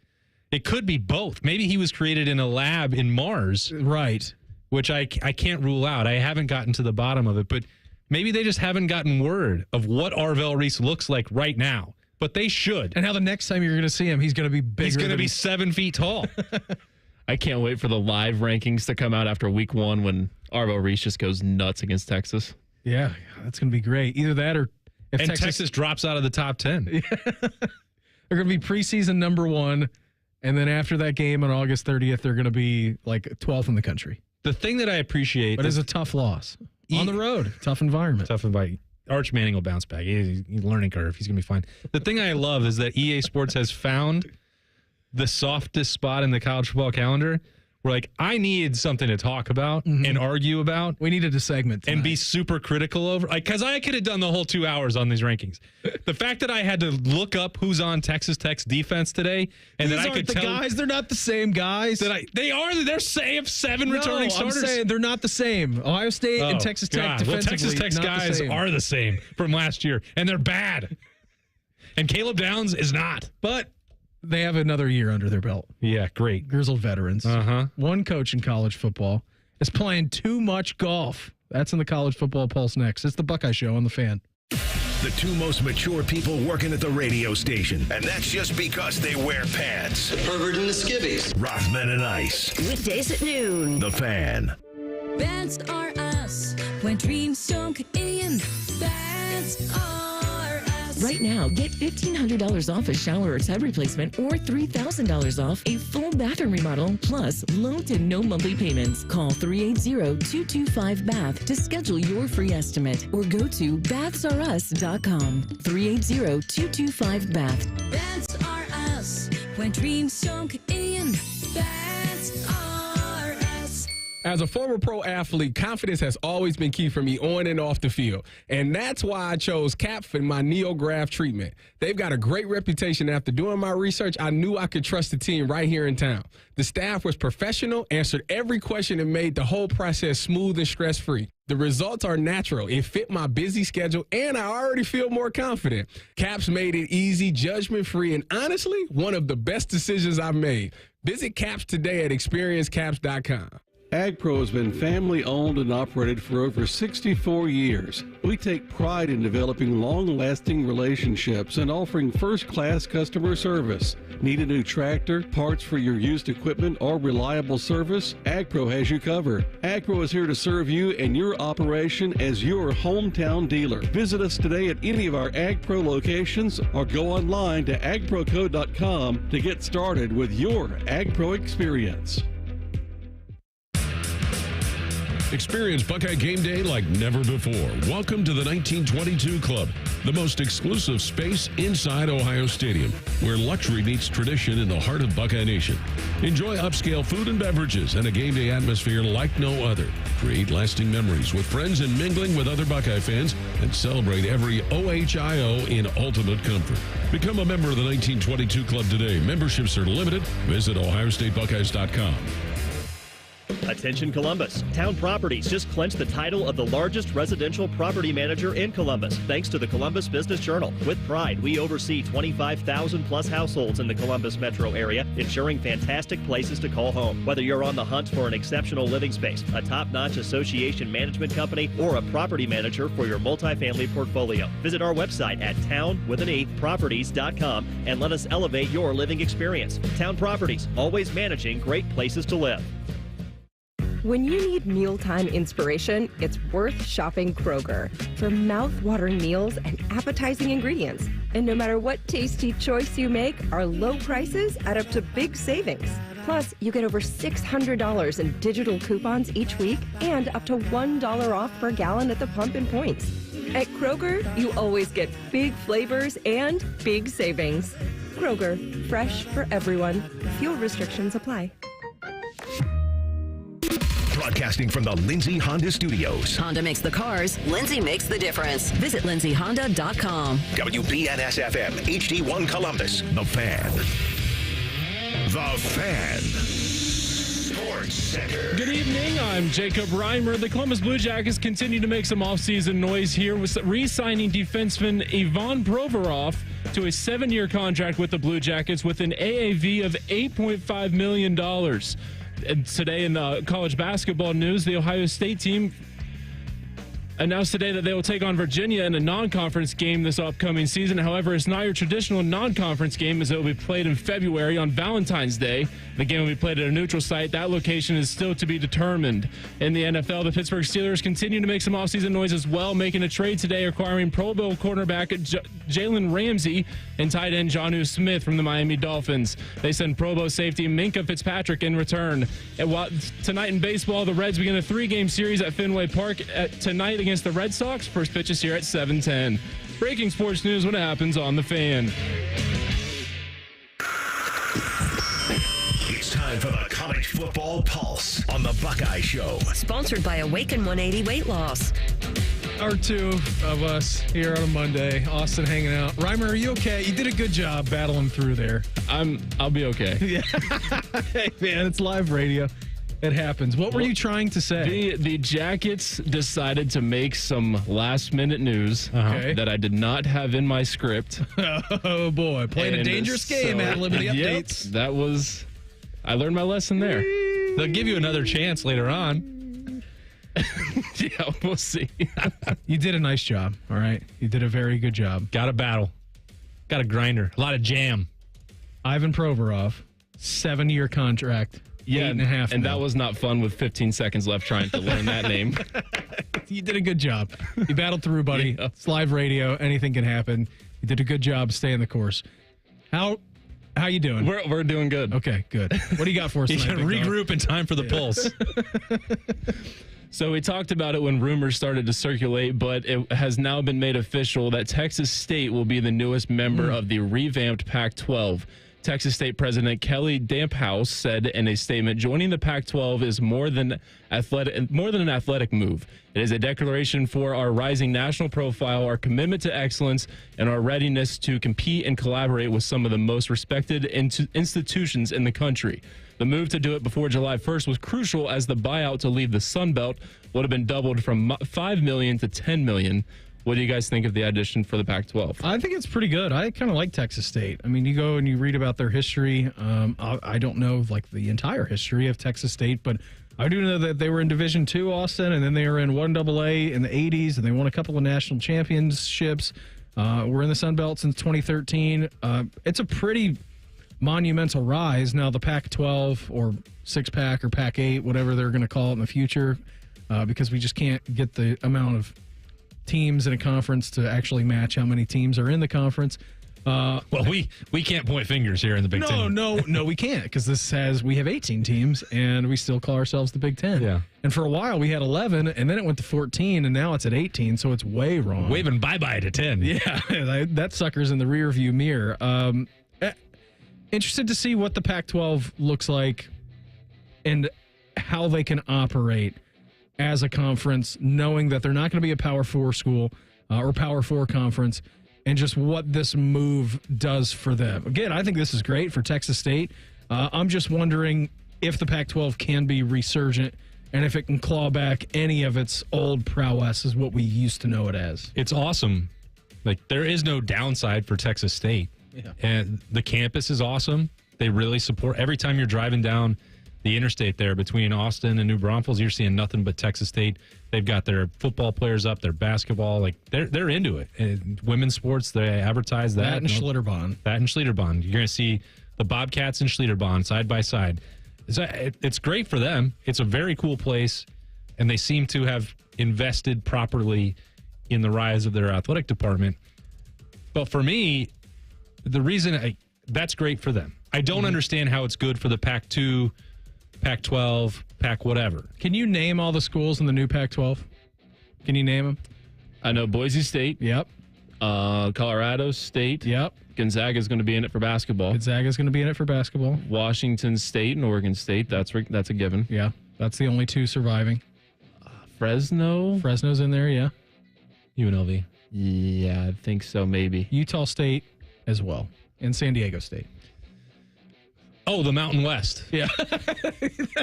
[SPEAKER 4] It could be both. Maybe he was created in a lab in Mars.
[SPEAKER 3] Right.
[SPEAKER 4] Which I can't rule out. I haven't gotten to the bottom of it, but maybe they just haven't gotten word of what Arvell Reese looks like right now. But they should.
[SPEAKER 3] And how the next time you're going to see him, he's going to be bigger.
[SPEAKER 4] He's going to be 7 feet tall.
[SPEAKER 10] I can't wait for the live rankings to come out after week 1 when Arvell Reese just goes nuts against Texas.
[SPEAKER 3] Yeah, that's going to be great. Either that or
[SPEAKER 4] if Texas drops out of the top 10.
[SPEAKER 3] They're going to be preseason number 1. And then after that game on August 30th, they're going to be like 12th in the country.
[SPEAKER 4] The thing that I appreciate.
[SPEAKER 3] But it's a tough loss. On the road. Tough environment.
[SPEAKER 4] Tough environment. Arch Manning will bounce back. He's learning curve. He's going to be fine. The thing I love is that EA Sports has found the softest spot in the college football calendar where, like, I need something to talk about and argue about.
[SPEAKER 3] We needed a segment tonight.
[SPEAKER 4] And be super critical over. Because I could have done the whole 2 hours on these rankings. The fact that I had to look up who's on Texas Tech's defense today, and
[SPEAKER 3] These
[SPEAKER 4] that I
[SPEAKER 3] aren't
[SPEAKER 4] could
[SPEAKER 3] the
[SPEAKER 4] tell
[SPEAKER 3] guys. They're not the same guys.
[SPEAKER 4] They are. They have 7 returning starters.
[SPEAKER 3] I'm saying they're not the same. Ohio State and Texas Tech defensively,
[SPEAKER 4] well, Texas Tech's
[SPEAKER 3] not
[SPEAKER 4] guys
[SPEAKER 3] the same.
[SPEAKER 4] are the same from last year, and they're bad. And Caleb Downs is not.
[SPEAKER 3] But they have another year under their belt.
[SPEAKER 4] Yeah, great.
[SPEAKER 3] Grizzled veterans. One coach in college football is playing too much golf. That's in the College Football Pulse next. It's the Buckeye Show on the Fan.
[SPEAKER 7] The 2 most mature people working at the radio station. And that's just because they wear pants. The pervert and the skivvies. Rothman and Ice.
[SPEAKER 12] Weekdays at noon.
[SPEAKER 7] The Fan.
[SPEAKER 11] Bands are us. When dreams don't get in, bands are us.
[SPEAKER 13] Right now, get $1,500 off a shower or tub replacement or $3,000 off a full bathroom remodel, plus low to no monthly payments. Call 380-225-BATH to schedule your free estimate or go to bathsareus.com. 380-225-BATH.
[SPEAKER 11] Bands are us. When dreams don't get in, bands are us.
[SPEAKER 14] As a former pro athlete, confidence has always been key for me on and off the field. And that's why I chose CAP for my NeoGraft treatment. They've got a great reputation. After doing my research, I knew I could trust the team right here in town. The staff was professional, answered every question, and made the whole process smooth and stress-free. The results are natural. It fit my busy schedule, and I already feel more confident. CAPS made it easy, judgment-free, and honestly, one of the best decisions I've made. Visit CAPS today at experiencecaps.com.
[SPEAKER 16] AgPro has been family-owned and operated for over 64 years. We take pride in developing long-lasting relationships and offering first-class customer service. Need a new tractor, parts for your used equipment, or reliable service? AgPro has you covered. AgPro is here to serve you and your operation as your hometown dealer. Visit us today at any of our AgPro locations or go online to agproco.com to get started with your AgPro experience.
[SPEAKER 1] Experience Buckeye Game Day like never before. Welcome to the 1922 Club, the most exclusive space inside Ohio Stadium, where luxury meets tradition in the heart of Buckeye Nation. Enjoy upscale food and beverages and a game day atmosphere like no other. Create lasting memories with friends and mingling with other Buckeye fans, and celebrate every OHIO in ultimate comfort. Become a member of the 1922 Club today. Memberships are limited. Visit OhioStateBuckeyes.com.
[SPEAKER 17] Attention Columbus. Town Properties just clinched the title of the largest residential property manager in Columbus, thanks to the Columbus Business Journal. With pride, we oversee 25,000 plus households in the Columbus metro area, ensuring fantastic places to call home. Whether you're on the hunt for an exceptional living space, a top-notch association management company, or a property manager for your multifamily portfolio, visit our website at town.properties.com and let us elevate your living experience. Town Properties, always managing great places to live.
[SPEAKER 22] When you need mealtime inspiration, it's worth shopping Kroger for mouth-watering meals and appetizing ingredients. And no matter what tasty choice you make, our low prices add up to big savings. Plus, you get over $600 in digital coupons each week and up to $1 off per gallon at the pump and points. At Kroger, you always get big flavors and big savings. Kroger, fresh for everyone. Fuel restrictions apply.
[SPEAKER 7] Broadcasting from the Lindsay Honda Studios.
[SPEAKER 12] Honda makes the cars. Lindsay makes the difference. Visit lindsayhonda.com.
[SPEAKER 7] WBNS-FM, HD1 Columbus. The Fan. The Fan. Sports Center.
[SPEAKER 10] Good evening. I'm Jacob Reimer. The Columbus Blue Jackets continue to make some offseason noise here with re-signing defenseman Ivan Provorov to a 7-year contract with the Blue Jackets with an AAV of $8.5 million. And today in college basketball news, the Ohio State team announced today that they will take on Virginia in a non-conference game this upcoming season. However, it's not your traditional non-conference game, as it will be played in February on Valentine's Day. The game will be played at a neutral site. That location is still to be determined. In the NFL, the Pittsburgh Steelers continue to make some offseason noise as well, making a trade today acquiring Pro Bowl cornerback Jalen Ramsey and tight end Jonnu Smith from the Miami Dolphins. They send Pro Bowl safety Minkah Fitzpatrick in return. And tonight in baseball, the Reds begin a 3-game series at Fenway Park tonight against the Red Sox. First pitch is here at 7:10. Breaking sports news when it happens on The Fan.
[SPEAKER 7] It's time for the College Football Pulse on the Buckeye Show.
[SPEAKER 12] Sponsored by Awaken 180 Weight Loss.
[SPEAKER 3] Our two of us here on a Monday. Austin hanging out. Reimer, are you okay? You did a good job battling through there.
[SPEAKER 10] I'll be okay.
[SPEAKER 3] Yeah. Hey, man, it's live radio. It happens. What were you trying to say?
[SPEAKER 10] The Jackets decided to make some last-minute news that I did not have in my script.
[SPEAKER 3] Oh, boy. Playing a dangerous game, ad-libbing the updates.
[SPEAKER 10] Yep, that was... I learned my lesson there.
[SPEAKER 4] They'll give you another chance later on.
[SPEAKER 10] Yeah, we'll see.
[SPEAKER 3] You did a nice job, all right? You did a very good job.
[SPEAKER 4] Got a battle. Got a grinder. A lot of jam.
[SPEAKER 3] Ivan Provorov, 7-year contract.
[SPEAKER 10] Yeah,
[SPEAKER 3] 8.5
[SPEAKER 10] and
[SPEAKER 3] mil.
[SPEAKER 10] that was not fun with 15 seconds left trying to learn that name.
[SPEAKER 3] You did a good job. You battled through, buddy. Yeah. It's live radio. Anything can happen. You did a good job staying the course. How you doing?
[SPEAKER 10] We're doing good.
[SPEAKER 3] Okay, good. What do you got for us
[SPEAKER 4] You
[SPEAKER 3] tonight?
[SPEAKER 4] can regroup in time for the pulse.
[SPEAKER 10] So we talked about it when rumors started to circulate, but it has now been made official that Texas State will be the newest member of the revamped Pac-12. Texas State President Kelly Damphouse said in a statement, joining the Pac-12 is more than an athletic move. It is a declaration for our rising national profile, our commitment to excellence, and our readiness to compete and collaborate with some of the most respected institutions in the country. The move to do it before July 1st was crucial, as the buyout to leave the Sun Belt would have been doubled from $5 million to $10 million. What do you guys think of the addition for the Pac-12?
[SPEAKER 3] I think it's pretty good. I kind of like Texas State. I mean, you go and you read about their history. I don't know like the entire history of Texas State, but I do know that they were in Division II, Austin, and then they were in 1AA in the 80s, and they won a couple of national championships. We're in the Sun Belt since 2013. It's a pretty monumental rise. Now the Pac-12 or six-pack or Pac-8, whatever they're going to call it in the future, because we just can't get the amount of teams in a conference to actually match how many teams are in the conference.
[SPEAKER 4] Well, we can't point fingers here in the Big Ten.
[SPEAKER 3] No, we can't, because we have 18 teams and we still call ourselves the Big Ten.
[SPEAKER 4] Yeah.
[SPEAKER 3] And for a while we had 11, and then it went to 14, and now it's at 18, so it's way wrong.
[SPEAKER 4] Waving bye-bye to 10.
[SPEAKER 3] Yeah, that sucker's in the rearview mirror. Interested to see what the Pac-12 looks like and how they can operate as a conference, knowing that they're not going to be a Power 4 school or Power 4 conference, and just what this move does for them. Again, I think this is great for Texas State. I'm just wondering if the Pac-12 can be resurgent and if it can claw back any of its old prowess as what we used to know it as.
[SPEAKER 4] It's awesome. Like, there is no downside for Texas State.
[SPEAKER 3] Yeah.
[SPEAKER 4] And the campus is awesome. They really support. Every time you're driving down the interstate there between Austin and New Braunfels, you're seeing nothing but Texas State. They've got their football players up, their basketball, like they're into it. And women's sports, they advertise that.
[SPEAKER 3] That and Schlitterbahn.
[SPEAKER 4] You're going to see the Bobcats and Schlitterbahn side by side. It's great for them. It's a very cool place, and they seem to have invested properly in the rise of their athletic department. But for me, the reason that's great for them. I don't understand how it's good for the Pac-2, Pac-12, Pac whatever.
[SPEAKER 3] Can you name all the schools in the new Pac-12? Can you name them?
[SPEAKER 10] I know Boise State.
[SPEAKER 3] Yep.
[SPEAKER 10] Colorado State.
[SPEAKER 3] Yep.
[SPEAKER 10] Gonzaga's going to be in it for basketball.
[SPEAKER 3] Gonzaga's going to be in it for basketball.
[SPEAKER 10] Washington State and Oregon State. That's a given.
[SPEAKER 3] Yeah. That's the only two surviving.
[SPEAKER 10] Fresno's
[SPEAKER 3] in there, yeah.
[SPEAKER 4] UNLV.
[SPEAKER 10] Yeah, I think so, maybe.
[SPEAKER 3] Utah State as well, and San Diego State.
[SPEAKER 4] Oh, the Mountain West.
[SPEAKER 3] Yeah.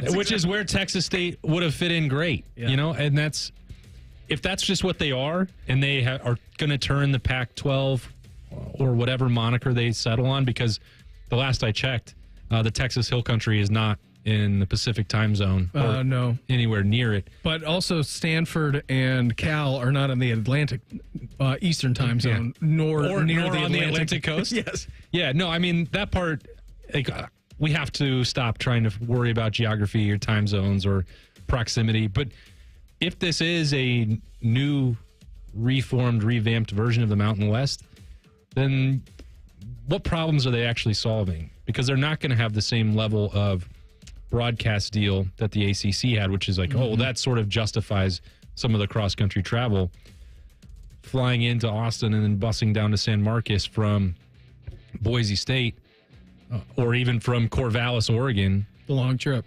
[SPEAKER 4] Which is where Texas State would have fit in great, you know? And if that's just what they are, and they are going to turn the Pac-12 or whatever moniker they settle on, because the last I checked, the Texas Hill Country is not in the Pacific time zone or
[SPEAKER 3] no.
[SPEAKER 4] anywhere near it.
[SPEAKER 3] But also Stanford and Cal are not in the Atlantic Eastern time zone, nor near
[SPEAKER 4] on the Atlantic coast.
[SPEAKER 3] Yes.
[SPEAKER 4] Yeah, no, I mean, that part, like, we have to stop trying to worry about geography or time zones or proximity. But if this is a new, reformed, revamped version of the Mountain West, then what problems are they actually solving? Because they're not going to have the same level of broadcast deal that the ACC had, which is like, oh, well, that sort of justifies some of the cross-country travel. Flying into Austin and then busing down to San Marcos from Boise State or even from Corvallis, Oregon.
[SPEAKER 3] The long trip.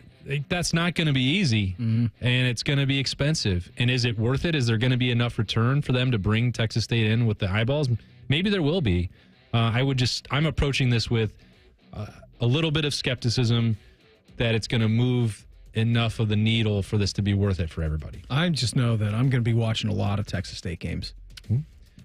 [SPEAKER 4] That's not going to be easy, and it's going to be expensive. And is it worth it? Is there going to be enough return for them to bring Texas State in with the eyeballs? Maybe there will be. I'm approaching this with a little bit of skepticism that it's going to move enough of the needle for this to be worth it for everybody.
[SPEAKER 3] I just know that I'm going to be watching a lot of Texas State games.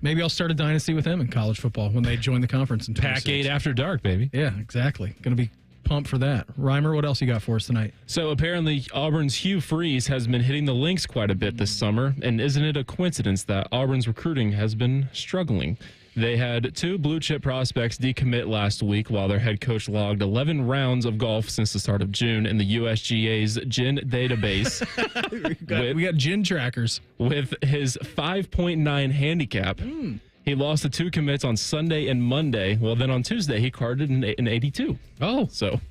[SPEAKER 3] Maybe I'll start a dynasty with them in college football when they join the conference in 26.
[SPEAKER 4] Pac 8 after dark, baby.
[SPEAKER 3] Yeah, exactly. Going to be pumped for that. Reimer, what else you got for us tonight?
[SPEAKER 10] So apparently Auburn's Hugh Freeze has been hitting the links quite a bit this summer, and isn't it a coincidence that Auburn's recruiting has been struggling? They had 2 blue-chip prospects decommit last week while their head coach logged 11 rounds of golf since the start of June in the USGA's GIN database.
[SPEAKER 3] we got GIN trackers.
[SPEAKER 10] With his 5.9 handicap. He lost the 2 commits on Sunday and Monday. Well, then on Tuesday, he carded an 82.
[SPEAKER 4] Oh.
[SPEAKER 10] So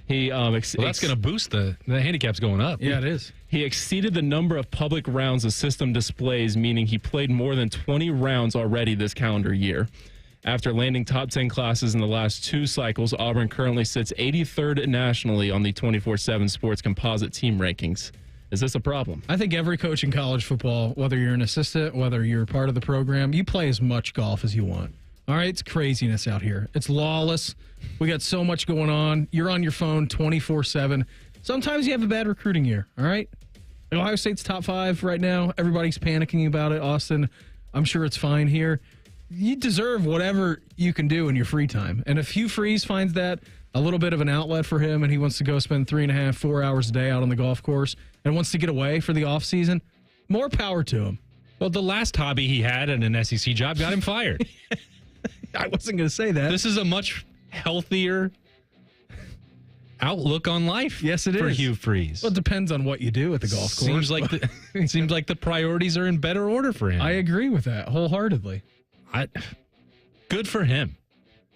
[SPEAKER 10] he...
[SPEAKER 4] that's going to boost the handicap's going up.
[SPEAKER 3] Yeah, it is.
[SPEAKER 10] He exceeded the number of public rounds the system displays, meaning he played more than 20 rounds already this calendar year. After landing top 10 classes in the last 2 cycles, Auburn currently sits 83rd nationally on the 24/7 Sports Composite Team rankings. Is this a problem?
[SPEAKER 3] I think every coach in college football, whether you're an assistant, whether you're part of the program, you play as much golf as you want. All right, it's craziness out here. It's lawless. We got so much going on. You're on your phone 24/7. Sometimes you have a bad recruiting year, all right? Ohio State's top 5 right now. Everybody's panicking about it. Austin, I'm sure it's fine here. You deserve whatever you can do in your free time. And if Hugh Freeze finds that a little bit of an outlet for him and he wants to go spend 3.5, 4 hours a day out on the golf course and wants to get away for the offseason, more power to him.
[SPEAKER 4] Well, the last hobby he had at an SEC job got him fired.
[SPEAKER 3] I wasn't going to say that.
[SPEAKER 4] This is a much healthier outlook on life.
[SPEAKER 3] Yes, it
[SPEAKER 4] for
[SPEAKER 3] is.
[SPEAKER 4] Hugh Freeze.
[SPEAKER 3] Well, it depends on what you do at the golf course.
[SPEAKER 4] Seems like the priorities are in better order for him.
[SPEAKER 3] I agree with that wholeheartedly.
[SPEAKER 4] Good for him.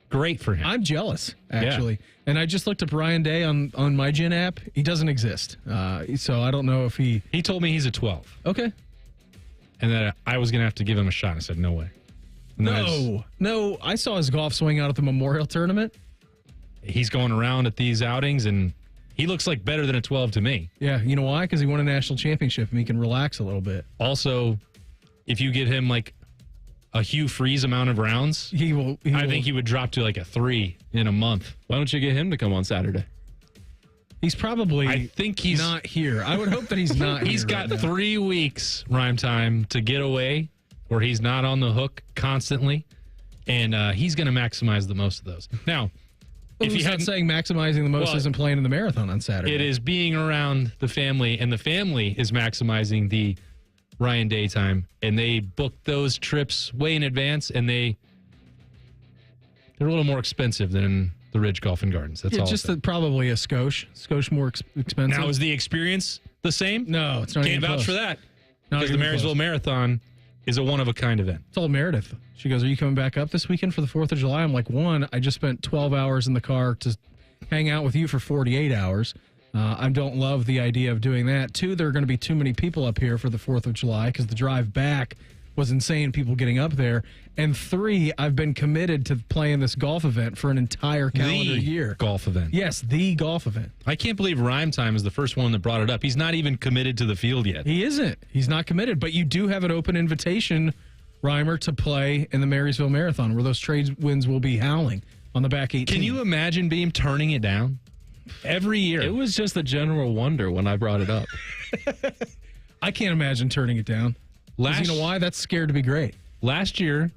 [SPEAKER 4] Great for him.
[SPEAKER 3] I'm jealous, actually. Yeah. And I just looked up Ryan Day on my Gin app. He doesn't exist. So I don't know if he...
[SPEAKER 4] He told me he's a 12.
[SPEAKER 3] Okay.
[SPEAKER 4] And that I was going to have to give him a shot. I said, no way.
[SPEAKER 3] No. I saw his golf swing out at the Memorial Tournament.
[SPEAKER 4] He's going around at these outings, and he looks like better than a 12 to me.
[SPEAKER 3] Yeah, you know why? Because he won a national championship, and he can relax a little bit.
[SPEAKER 4] Also, if you give him like a Hugh Freeze amount of rounds, I think he would drop to like a 3 in a month.
[SPEAKER 10] Why don't you get him to come on Saturday?
[SPEAKER 3] He's probably
[SPEAKER 4] he's
[SPEAKER 3] not here. I would hope that he's not here.
[SPEAKER 4] He's got 3 weeks rhyme time to get away where he's not on the hook constantly, and he's going to maximize the most of those. Now,
[SPEAKER 3] if you had saying maximizing the most isn't playing in the marathon on Saturday.
[SPEAKER 4] It is being around the family, and the family is maximizing the Ryan Day time, and they booked those trips way in advance, and they're a little more expensive than the Ridge Golf and Gardens. That's all.
[SPEAKER 3] Just probably a skosh more expensive.
[SPEAKER 4] Now, is the experience the same?
[SPEAKER 3] No, it's not.
[SPEAKER 4] Can't vouch for that. Because the Marysville Marathon is a one-of-a-kind event.
[SPEAKER 3] It's all Meredith. She goes, are you coming back up this weekend for the 4th of July? I'm like, 1, I just spent 12 hours in the car to hang out with you for 48 hours. I don't love the idea of doing that. 2, there are going to be too many people up here for the 4th of July because the drive back was insane, people getting up there. And 3, I've been committed to playing this golf event for an entire calendar year.
[SPEAKER 4] Golf event.
[SPEAKER 3] Yes, the golf event.
[SPEAKER 4] I can't believe Rhyme Time is the first one that brought it up. He's not even committed to the field yet.
[SPEAKER 3] He isn't. He's not committed. But you do have an open invitation, Reimer, to play in the Marysville Marathon, where those trade winds will be howling on the back 18.
[SPEAKER 4] Can you imagine Beam turning it down every year?
[SPEAKER 10] It was just a general wonder when I brought it up.
[SPEAKER 3] I can't imagine turning it down. You know why? That's scared to be great.
[SPEAKER 4] Last year,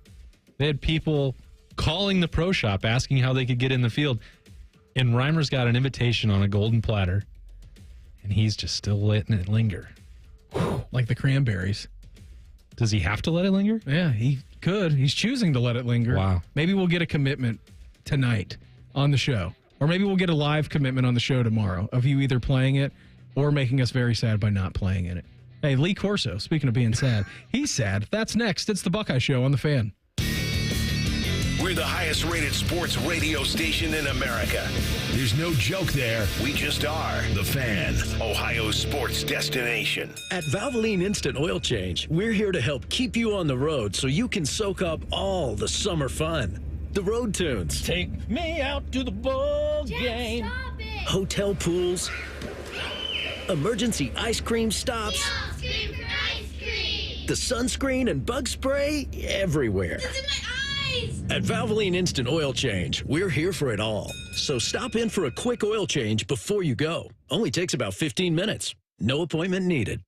[SPEAKER 4] they had people calling the pro shop asking how they could get in the field. And Reimer's got an invitation on a golden platter. And he's just still letting it linger.
[SPEAKER 3] Like the cranberries.
[SPEAKER 4] Does he have to let it linger?
[SPEAKER 3] Yeah, he could. He's choosing to let it linger.
[SPEAKER 4] Wow.
[SPEAKER 3] Maybe we'll get a commitment tonight on the show. Or maybe we'll get a live commitment on the show tomorrow of you either playing it or making us very sad by not playing in it. Hey, Lee Corso, speaking of being sad, he's sad. That's next. It's the Buckeye Show on The Fan.
[SPEAKER 7] We're the highest rated sports radio station in America. There's no joke there. We just are. The Fan, Ohio's sports destination.
[SPEAKER 2] At Valvoline Instant Oil Change, we're here to help keep you on the road so you can soak up all the summer fun. The road tunes.
[SPEAKER 18] Take me out to the ball game.
[SPEAKER 2] Hotel pools. Emergency ice cream stops. The sunscreen and bug spray everywhere.
[SPEAKER 11] It's in my eyes.
[SPEAKER 2] At Valvoline Instant Oil Change, we're here for it all. So stop in for a quick oil change before you go. Only takes about 15 minutes. No appointment needed.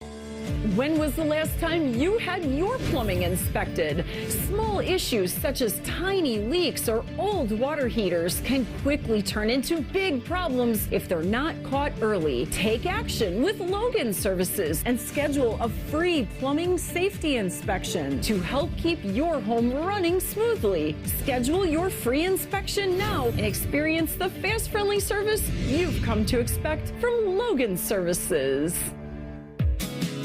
[SPEAKER 19] When was the last time you had your plumbing inspected? Small issues such as tiny leaks or old water heaters can quickly turn into big problems if they're not caught early. Take action with Logan Services and schedule a free plumbing safety inspection to help keep your home running smoothly. Schedule your free inspection now and experience the fast, friendly service you've come to expect from Logan Services.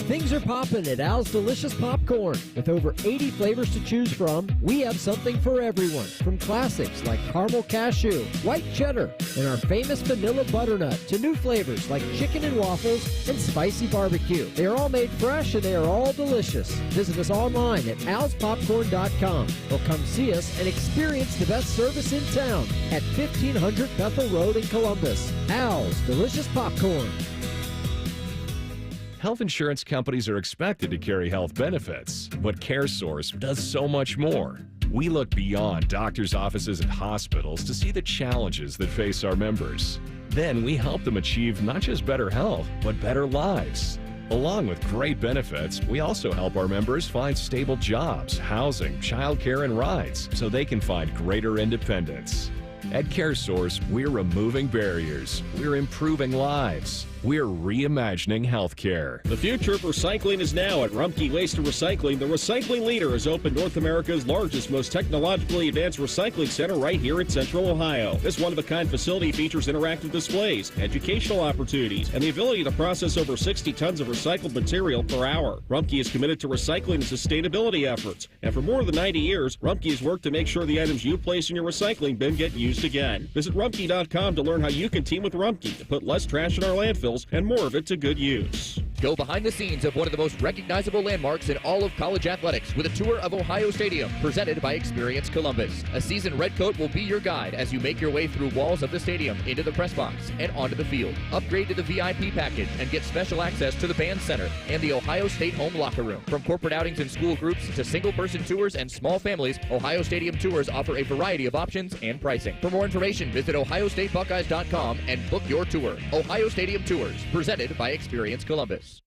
[SPEAKER 20] Things are popping at Al's Delicious Popcorn. With over 80 flavors to choose from, we have something for everyone. From classics like caramel cashew, white cheddar, and our famous vanilla butternut to new flavors like chicken and waffles and spicy barbecue. They are all made fresh and they are all delicious. Visit us online at alspopcorn.com or come see us and experience the best service in town at 1500 Bethel Road in Columbus. Al's Delicious Popcorn.
[SPEAKER 21] Health insurance companies are expected to carry health benefits, but CareSource does so much more. We look beyond doctors' offices and hospitals to see the challenges that face our members. Then we help them achieve not just better health, but better lives. Along with great benefits, we also help our members find stable jobs, housing, childcare, and rides so they can find greater independence. At CareSource, we're removing barriers. We're improving lives. We're reimagining healthcare.
[SPEAKER 17] The future of recycling is now at Rumpke Waste and Recycling. The recycling leader has opened North America's largest, most technologically advanced recycling center right here in Central Ohio. This one-of-a-kind facility features interactive displays, educational opportunities, and the ability to process over 60 tons of recycled material per hour. Rumpke is committed to recycling and sustainability efforts. And for more than 90 years, Rumpke has worked to make sure the items you place in your recycling bin get used again. Visit Rumpke.com to learn how you can team with Rumpke to put less trash in our landfills and more of it to good use.
[SPEAKER 6] Go behind the scenes of one of the most recognizable landmarks in all of college athletics with a tour of Ohio Stadium presented by Experience Columbus. A seasoned redcoat will be your guide as you make your way through walls of the stadium, into the press box, and onto the field. Upgrade to the VIP package and get special access to the band center and the Ohio State home locker room. From corporate outings and school groups to single-person tours and small families, Ohio Stadium tours offer a variety of options and pricing. For more information, visit ohiostatebuckeyes.com and book your tour. Ohio Stadium Tours, presented by Experience Columbus.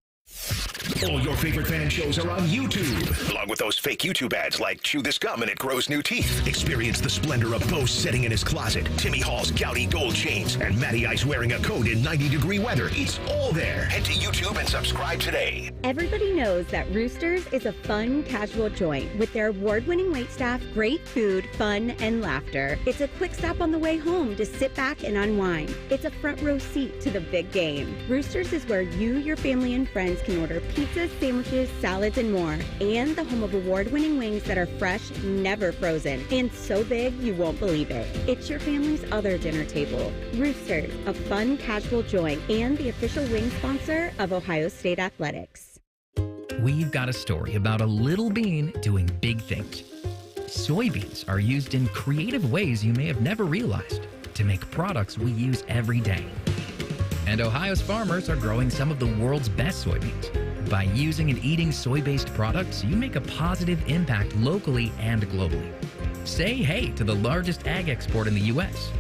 [SPEAKER 7] All your favorite fan shows are on YouTube, along with those fake YouTube ads like Chew This Gum and It Grows New Teeth. Experience the splendor of Bo sitting in his closet, Timmy Hall's gouty gold chains, and Matty Ice wearing a coat in 90-degree weather. It's all there. Head to YouTube and subscribe today.
[SPEAKER 23] Everybody knows that Roosters is a fun, casual joint with their award-winning waitstaff, great food, fun, and laughter. It's a quick stop on the way home to sit back and unwind. It's a front row seat to the big game. Roosters is where you, your family, and friends can order pizzas, sandwiches, salads, and more. And the home of award-winning wings that are fresh, never frozen, and so big you won't believe it. It's your family's other dinner table. Roosters, a fun, casual joint, and the official wing sponsor of Ohio State Athletics.
[SPEAKER 5] we've got a story about a little bean doing big things. Soybeans are used in creative ways you may have never realized to make products we use every day. And Ohio's farmers are growing some of the world's best soybeans. By using and eating soy-based products, you make a positive impact locally and globally. Say hey to the largest ag export in the U.S.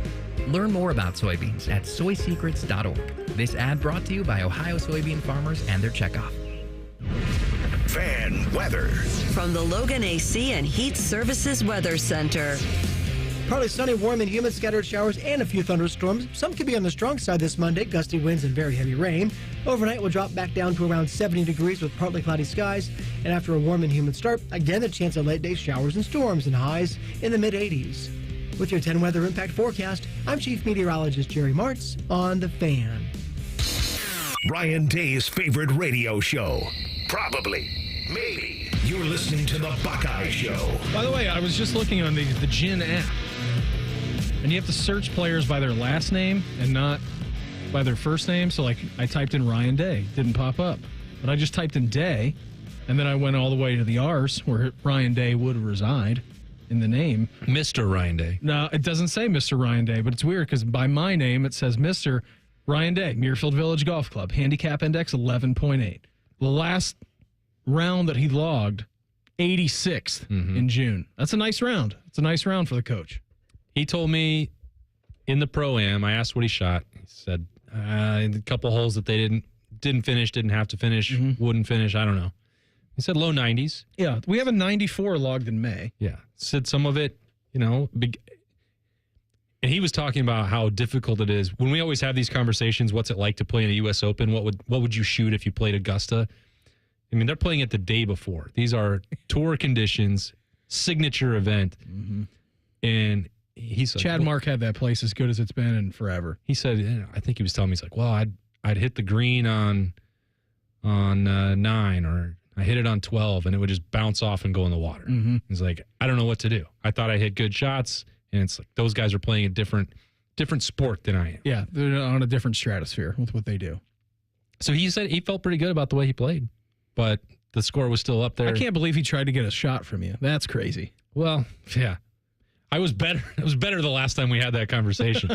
[SPEAKER 5] Learn more about soybeans at soysecrets.org. This ad brought to you by Ohio soybean farmers and their checkoff.
[SPEAKER 7] Fan weather.
[SPEAKER 12] From the Logan AC and Heat Services Weather Center.
[SPEAKER 8] Partly sunny, warm, and humid, scattered showers and a few thunderstorms. Some could be on the strong side this Monday, gusty winds and very heavy rain. Overnight, we'll drop back down to around 70 degrees with partly cloudy skies. And after a warm and humid start, again, the chance of late-day showers and storms and highs in the mid-80s. With your 10 weather impact forecast, I'm Chief Meteorologist Jerry Martz on The Fan.
[SPEAKER 7] Ryan Day's favorite radio show. Probably. Maybe. You're listening to The Buckeye Show.
[SPEAKER 3] By the way, I was just looking on the Gin app. And you have to search players by their last name and not by their first name. So, like, I typed in Ryan Day. Didn't pop up. But I just typed in Day. And then I went all the way to the R's where Ryan Day would reside in the name.
[SPEAKER 4] Mr. Ryan Day.
[SPEAKER 3] No, it doesn't say Mr. Ryan Day. But it's weird because by my name, it says Mr. Ryan Day, Muirfield Village Golf Club. Handicap index 11.8. The last round that he logged, 86th in June. That's a nice round. It's a nice round for the coach.
[SPEAKER 4] He told me in the Pro-Am, I asked what he shot. He said a couple holes that they didn't finish, didn't have to finish, wouldn't finish. I don't know. He said low 90s.
[SPEAKER 3] Yeah, we have a 94 logged in May.
[SPEAKER 4] Yeah. Said some of it, big. And he was talking about how difficult it is. When we always have these conversations, what's it like to play in a U.S. Open? What would you shoot if you played Augusta? I mean, they're playing it the day before. These are tour conditions, signature event. And he said,
[SPEAKER 3] Chad Mark had that place as good as it's been in forever.
[SPEAKER 4] He said, I think he was telling me, he's like, well, I'd hit the green on 9, or I hit it on 12, and it would just bounce off and go in the water. He's like, I don't know what to do. I thought I hit good shots, and it's like those guys are playing a different sport than I am.
[SPEAKER 3] Yeah, they're on a different stratosphere with what they do.
[SPEAKER 4] So he said he felt pretty good about the way he played, but the score was still up there.
[SPEAKER 3] I can't believe he tried to get a shot from you. That's crazy.
[SPEAKER 4] Well, yeah. I was better. It was better the last time we had that conversation.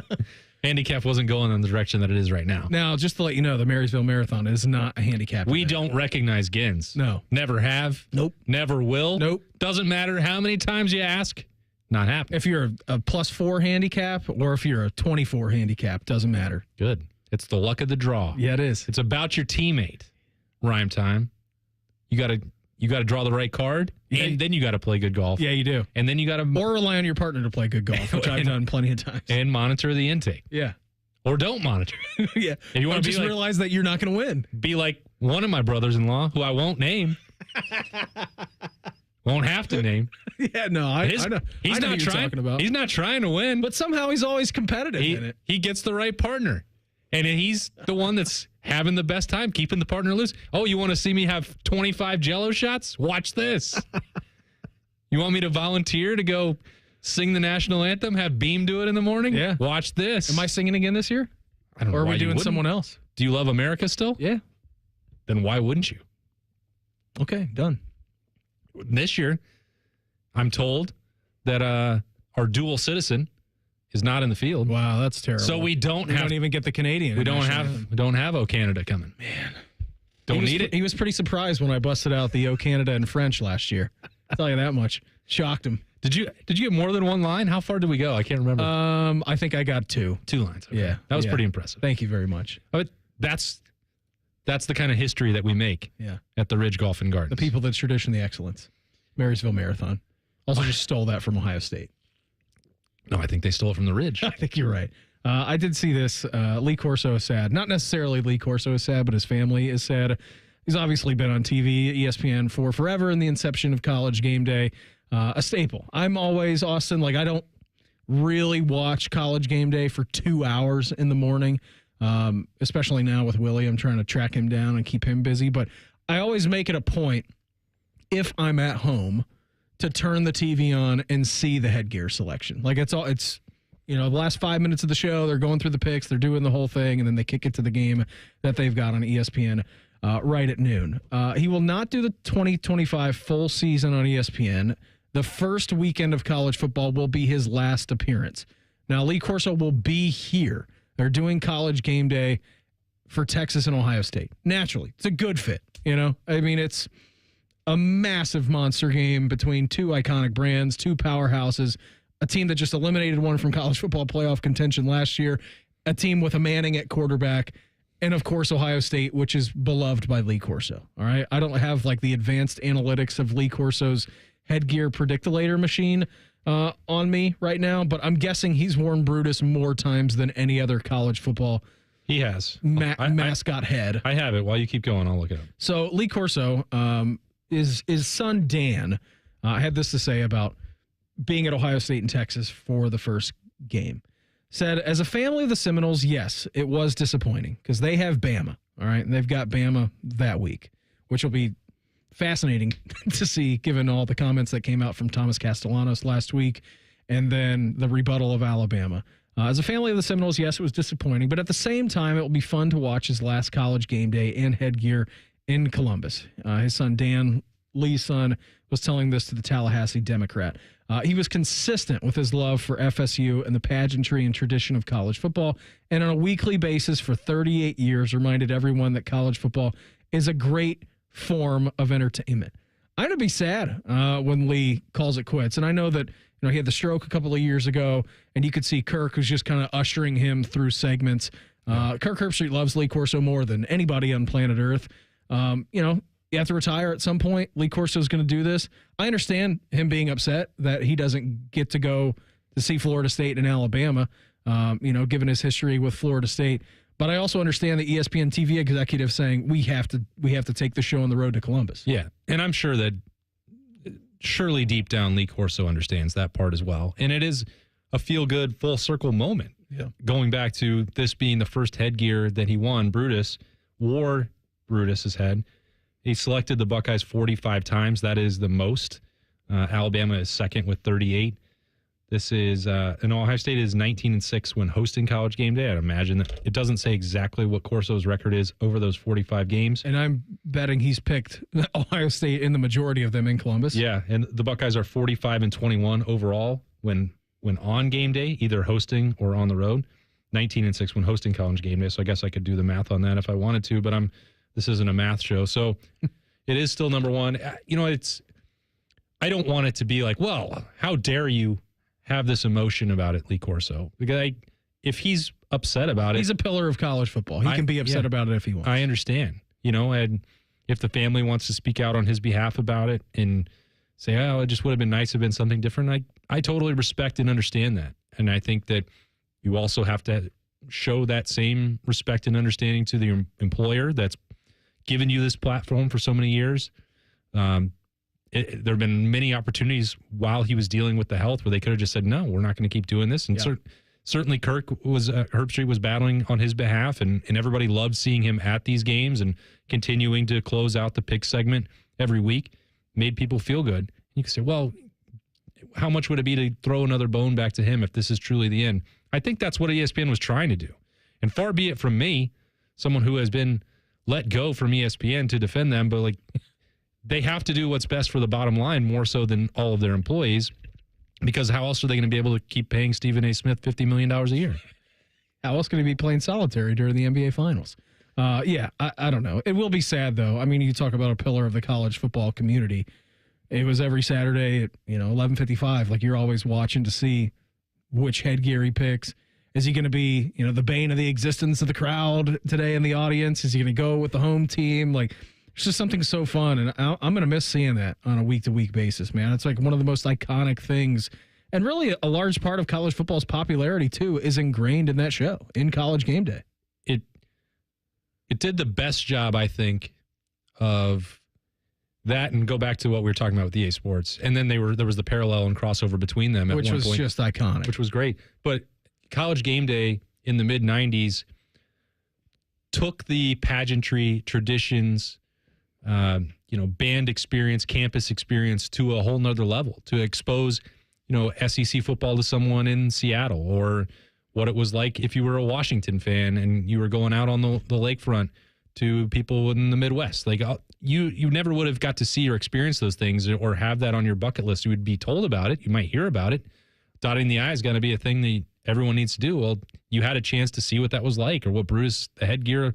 [SPEAKER 4] Handicap wasn't going in the direction that it is right now.
[SPEAKER 3] Now, just to let you know, the Marysville Marathon is not a handicap
[SPEAKER 4] We
[SPEAKER 3] event.
[SPEAKER 4] don't recognize GINs.
[SPEAKER 3] No.
[SPEAKER 4] Never have.
[SPEAKER 3] Nope.
[SPEAKER 4] Never will.
[SPEAKER 3] Nope.
[SPEAKER 4] Doesn't matter how many times you ask. Not happening.
[SPEAKER 3] If you're a +4 handicap or if you're a 24 handicap, doesn't matter.
[SPEAKER 4] Good. It's the luck of the draw.
[SPEAKER 3] Yeah, it is.
[SPEAKER 4] It's about your teammate. Rhyme time. You got to draw the right card, and then you got to play good golf.
[SPEAKER 3] Yeah, you do.
[SPEAKER 4] And then you got to
[SPEAKER 3] or rely on your partner to play good golf, which I've done plenty of times.
[SPEAKER 4] And monitor the intake.
[SPEAKER 3] Yeah.
[SPEAKER 4] Or don't monitor.
[SPEAKER 3] Yeah.
[SPEAKER 4] If you want to
[SPEAKER 3] just realize that you're not going to win.
[SPEAKER 4] Be like one of my brothers-in-law, who I won't name. Won't have to name.
[SPEAKER 3] Yeah, no, I know.
[SPEAKER 4] He's not trying. He's not trying to win,
[SPEAKER 3] but somehow he's always competitive in it.
[SPEAKER 4] He gets the right partner, and he's the one that's having the best time, keeping the partner loose. Oh, you want to see me have 25 Jello shots? Watch this. You want me to volunteer to go sing the national anthem? Have Beam do it in the morning?
[SPEAKER 3] Yeah.
[SPEAKER 4] Watch this.
[SPEAKER 3] Am I singing again this year?
[SPEAKER 4] I don't know.
[SPEAKER 3] Or are
[SPEAKER 4] why
[SPEAKER 3] we doing someone else?
[SPEAKER 4] Do you love America still?
[SPEAKER 3] Yeah.
[SPEAKER 4] Then why wouldn't you?
[SPEAKER 3] Okay, done.
[SPEAKER 4] This year, I'm told that our dual citizen is not in the field.
[SPEAKER 3] Wow, that's terrible.
[SPEAKER 4] So we don't
[SPEAKER 3] even get the Canadian.
[SPEAKER 4] We don't have O Canada coming.
[SPEAKER 3] Man,
[SPEAKER 4] don't need it.
[SPEAKER 3] He was pretty surprised when I busted out the O Canada in French last year. I'll tell you that much. Shocked him.
[SPEAKER 4] Did you get more than one line? How far did we go? I can't remember.
[SPEAKER 3] I think I got 2.
[SPEAKER 4] 2 lines. Okay.
[SPEAKER 3] Yeah,
[SPEAKER 4] that was pretty impressive.
[SPEAKER 3] Thank you very much.
[SPEAKER 4] But that's the kind of history that we make.
[SPEAKER 3] Yeah.
[SPEAKER 4] At the Ridge Golf and Gardens.
[SPEAKER 3] The people that tradition the excellence. Marysville Marathon. Also just stole that from Ohio State.
[SPEAKER 4] No, I think they stole it from the Ridge.
[SPEAKER 3] I think you're right. I did see this. Lee Corso is sad. Not necessarily Lee Corso is sad, but his family is sad. He's obviously been on TV, ESPN for forever, in the inception of College Game Day. A staple. I'm always, Austin, I don't really watch College Game Day for 2 hours in the morning, especially now with Willie. I'm trying to track him down and keep him busy. But I always make it a point, if I'm at home, to turn the TV on and see the headgear selection. It's the last 5 minutes of the show, they're going through the picks, they're doing the whole thing, and then they kick it to the game that they've got on ESPN. right at noon. He will not do the 2025 full season on ESPN. The first weekend of college football will be his last appearance. Now, Lee Corso will be here. They're doing College Game Day for Texas and Ohio State. Naturally, it's a good fit, you know? I mean, it's a massive monster game between two iconic brands, two powerhouses, a team that just eliminated one from college football playoff contention last year, a team with a Manning at quarterback, and, of course, Ohio State, which is beloved by Lee Corso, all right? I don't have, like, the advanced analytics of Lee Corso's headgear predictilator machine on me right now, but I'm guessing he's worn Brutus more times than any other college football.
[SPEAKER 4] He has.
[SPEAKER 3] Mascot head.
[SPEAKER 4] I have it. While you keep going, I'll look it up.
[SPEAKER 3] So Lee Corso, his son Dan had this to say about being at Ohio State and Texas for the first game. Said, as a family of the Seminoles, yes, it was disappointing because they have Bama, all right? And they've got Bama that week, which will be fascinating to see given all the comments that came out from Thomas Castellanos last week and then the rebuttal of Alabama. As a family of the Seminoles, yes, it was disappointing, but at the same time, it will be fun to watch his last College Game Day in headgear in Columbus. His son, Dan, Lee's son, was telling this to the Tallahassee Democrat. He was consistent with his love for FSU and the pageantry and tradition of college football, and on a weekly basis for 38 years reminded everyone that college football is a great form of entertainment. I'm going to be sad when Lee calls it quits, and I know that he had the stroke a couple of years ago, and you could see Kirk who's just kind of ushering him through segments. Kirk Herbstreit loves Lee Corso more than anybody on planet Earth. You have to retire at some point. Lee Corso is going to do this. I understand him being upset that he doesn't get to go to see Florida State and Alabama, given his history with Florida State. But I also understand the ESPN TV executive saying we have to take the show on the road to Columbus.
[SPEAKER 4] Yeah, and I'm sure that surely deep down Lee Corso understands that part as well. And it is a feel-good, full-circle moment.
[SPEAKER 3] Yeah.
[SPEAKER 4] Going back to this being the first headgear that he won, wore Brutus's head. He selected the Buckeyes 45 times. That is the most. Alabama is second with 38. This is, and Ohio State is 19-6 when hosting College Game Day. I'd imagine that it doesn't say exactly what Corso's record is over those 45 games.
[SPEAKER 3] And I'm betting he's picked Ohio State in the majority of them in Columbus.
[SPEAKER 4] Yeah, and the Buckeyes are 45-21 overall when on game day, either hosting or on the road. 19-6 when hosting College Game Day. So I guess I could do the math on that if I wanted to, but this isn't a math show. So it is still number one. I don't want it to be like, well, how dare you have this emotion about it, Lee Corso? Because if he's upset about it.
[SPEAKER 3] He's a pillar of college football. He can be upset about it if he wants.
[SPEAKER 4] I understand. And if the family wants to speak out on his behalf about it and say, oh, it just would have been nice to have been something different, I totally respect and understand that. And I think that you also have to show that same respect and understanding to the employer that's given you this platform for so many years. There have been many opportunities while he was dealing with the health where they could have just said, no, we're not going to keep doing this. And certainly Herbstreit was battling on his behalf, and everybody loved seeing him at these games and continuing to close out the pick segment every week. Made people feel good. You can say, well, how much would it be to throw another bone back to him if this is truly the end? I think that's what ESPN was trying to do. And far be it from me, someone who has been let go from ESPN to defend them, but they have to do what's best for the bottom line more so than all of their employees, because how else are they going to be able to keep paying Stephen A. Smith $50 million a year?
[SPEAKER 3] How else can he be playing solitary during the NBA Finals? I don't know. It will be sad, though. I mean, you talk about a pillar of the college football community. It was every Saturday at 11:55. Like, you're always watching to see which headgear he picks. Is he going to be, the bane of the existence of the crowd today in the audience? Is he going to go with the home team? Like, it's just something so fun, and I'm going to miss seeing that on a week-to-week basis, man. It's like one of the most iconic things, and really a large part of college football's popularity, too, is ingrained in that show, in College Game Day.
[SPEAKER 4] It did the best job, I think, of that, and go back to what we were talking about with EA Sports. And then there was the parallel and crossover between them at one point.
[SPEAKER 3] Which was just iconic.
[SPEAKER 4] Which was great. But College Game Day in the mid-'90s took the pageantry, traditions, band experience, campus experience to a whole nother level to expose, SEC football to someone in Seattle, or what it was like if you were a Washington fan and you were going out on the lakefront to people in the Midwest. Like you never would have got to see or experience those things or have that on your bucket list. You would be told about it. You might hear about it. Dotting the I is going to be a thing that everyone needs to do. Well, you had a chance to see what that was like, or what Brutus, the headgear,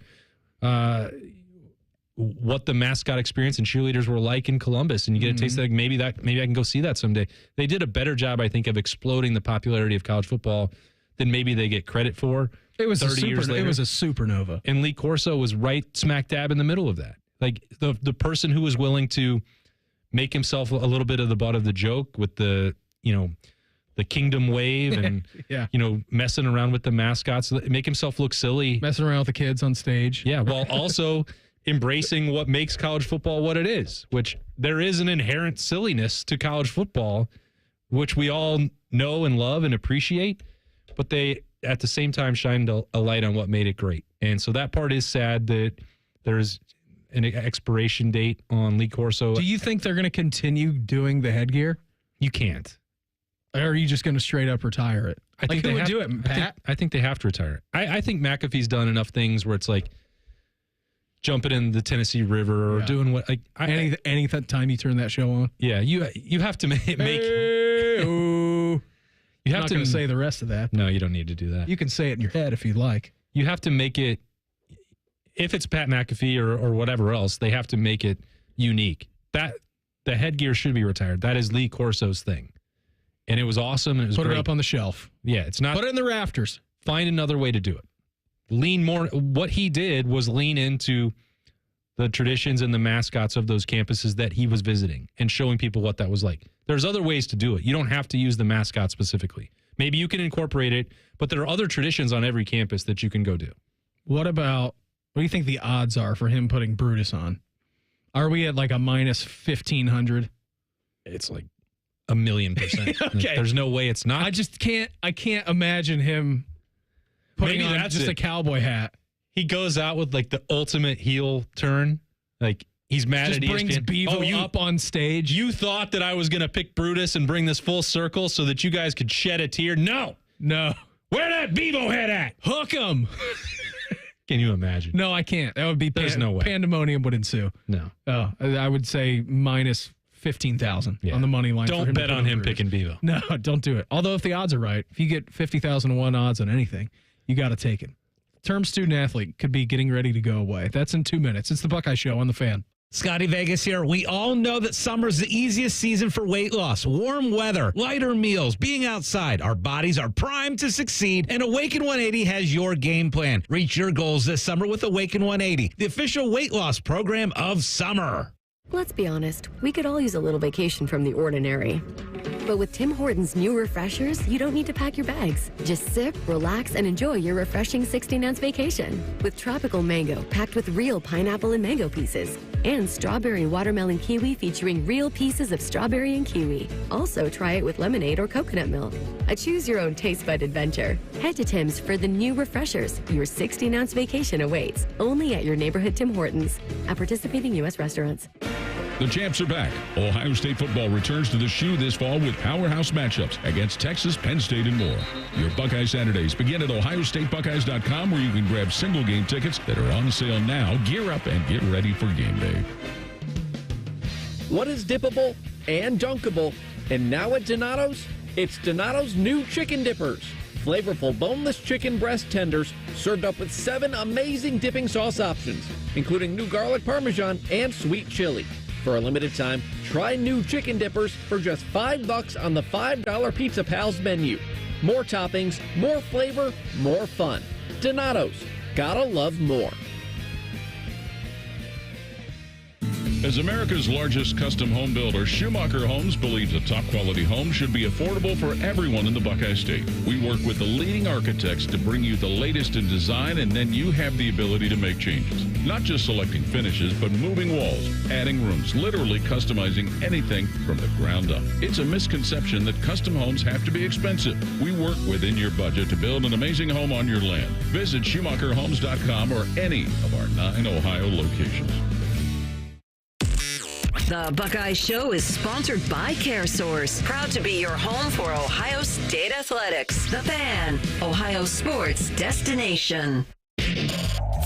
[SPEAKER 4] what the mascot experience and cheerleaders were like in Columbus, and you get a taste of like maybe I can go see that someday. They did a better job, I think, of exploding the popularity of college football than maybe they get credit for.
[SPEAKER 3] It was
[SPEAKER 4] 30 years later.
[SPEAKER 3] It was a supernova,
[SPEAKER 4] and Lee Corso was right smack dab in the middle of that. Like the person who was willing to make himself a little bit of the butt of the joke with the Kingdom Wave and messing around with the mascots, make himself look silly,
[SPEAKER 3] messing around with the kids on stage.
[SPEAKER 4] Yeah, while also embracing what makes college football what it is, which there is an inherent silliness to college football, which we all know and love and appreciate, but they at the same time shined a light on what made it great. And so that part is sad that there's an expiration date on Lee Corso.
[SPEAKER 3] Do you think they're going to continue doing the headgear?
[SPEAKER 4] You can't.
[SPEAKER 3] Or are you just going to straight up retire it?
[SPEAKER 4] I think
[SPEAKER 3] who would do it, Pat?
[SPEAKER 4] I think they have to retire it. I think McAfee's done enough things where it's like jumping in the Tennessee River or doing what like
[SPEAKER 3] any time you turn that show on.
[SPEAKER 4] Yeah, you have to make.
[SPEAKER 3] You have to say the rest of that.
[SPEAKER 4] No, you don't need to do that.
[SPEAKER 3] You can say it in your head if you'd like.
[SPEAKER 4] You have to make it. If it's Pat McAfee or whatever else, they have to make it unique. That the headgear should be retired. That is Lee Corso's thing. And it was awesome. And it was
[SPEAKER 3] Put
[SPEAKER 4] great.
[SPEAKER 3] it up on the shelf.
[SPEAKER 4] Yeah, it's not.
[SPEAKER 3] Put it in the rafters.
[SPEAKER 4] Find another way to do it. Lean more. What he did was lean into the traditions and the mascots of those campuses that he was visiting and showing people what that was like. There's other ways to do it. You don't have to use the mascot specifically. Maybe you can incorporate it, but there are other traditions on every campus that you can go do.
[SPEAKER 3] What do you think the odds are for him putting Brutus on? Are we at like a minus 1,500?
[SPEAKER 4] It's like 1,000,000%.
[SPEAKER 3] Okay.
[SPEAKER 4] There's no way it's not.
[SPEAKER 3] I can't imagine him putting on just a cowboy hat.
[SPEAKER 4] He goes out with like the ultimate heel turn. Like he's mad
[SPEAKER 3] just
[SPEAKER 4] at ESPN.
[SPEAKER 3] Brings Bevo up on stage.
[SPEAKER 4] You thought that I was going to pick Brutus and bring this full circle so that you guys could shed a tear? No. Where that Bevo head at?
[SPEAKER 3] Hook him.
[SPEAKER 4] Can you imagine?
[SPEAKER 3] No, I can't. That would be
[SPEAKER 4] There's no way.
[SPEAKER 3] Pandemonium would ensue.
[SPEAKER 4] No.
[SPEAKER 3] I would say minus 15,000 on the money line.
[SPEAKER 4] Don't bet on him picking Bevo.
[SPEAKER 3] No, don't do it. Although if the odds are right, if you get 50,000 to 1 odds on anything, you got to take it. Term student athlete could be getting ready to go away. That's in 2 minutes. It's the Buckeye Show on the Fan.
[SPEAKER 9] Scotty Vegas here. We all know that summer's the easiest season for weight loss. Warm weather, lighter meals, being outside. Our bodies are primed to succeed, and Awaken 180 has your game plan. Reach your goals this summer with Awaken 180, the official weight loss program of summer.
[SPEAKER 13] Let's be honest, we could all use a little vacation from the ordinary. But with Tim Hortons' new refreshers, you don't need to pack your bags. Just sip, relax, and enjoy your refreshing 16-ounce vacation. With tropical mango packed with real pineapple and mango pieces. And strawberry watermelon kiwi featuring real pieces of strawberry and kiwi. Also, try it with lemonade or coconut milk. A choose-your-own taste bud adventure. Head to Tim's for the new refreshers. Your 16-ounce vacation awaits. Only at your neighborhood Tim Hortons. At participating U.S. restaurants.
[SPEAKER 1] The champs are back. Ohio State football returns to the Shoe this fall with powerhouse matchups against Texas, Penn State, and more. Your Buckeye Saturdays begin at ohiostatebuckeyes.com, where you can grab single game tickets that are on sale now. Gear up and get ready for game day.
[SPEAKER 6] What is dippable and dunkable? And now at Donato's, it's Donato's new chicken dippers. Flavorful boneless chicken breast tenders served up with 7 amazing dipping sauce options, including new garlic parmesan and sweet chili. For a limited time, try new chicken dippers for just $5 on the $5 Pizza Pals menu. More toppings, more flavor, more fun. Donato's. Gotta love more.
[SPEAKER 1] As America's largest custom home builder, Schumacher Homes believes a top-quality home should be affordable for everyone in the Buckeye State. We work with the leading architects to bring you the latest in design, and then you have the ability to make changes. Not just selecting finishes, but moving walls, adding rooms, literally customizing anything from the ground up. It's a misconception that custom homes have to be expensive. We work within your budget to build an amazing home on your land. Visit SchumacherHomes.com or any of our 9 Ohio locations.
[SPEAKER 12] The Buckeye Show is sponsored by CareSource, proud to be your home for Ohio State athletics. The Fan, Ohio sports destination.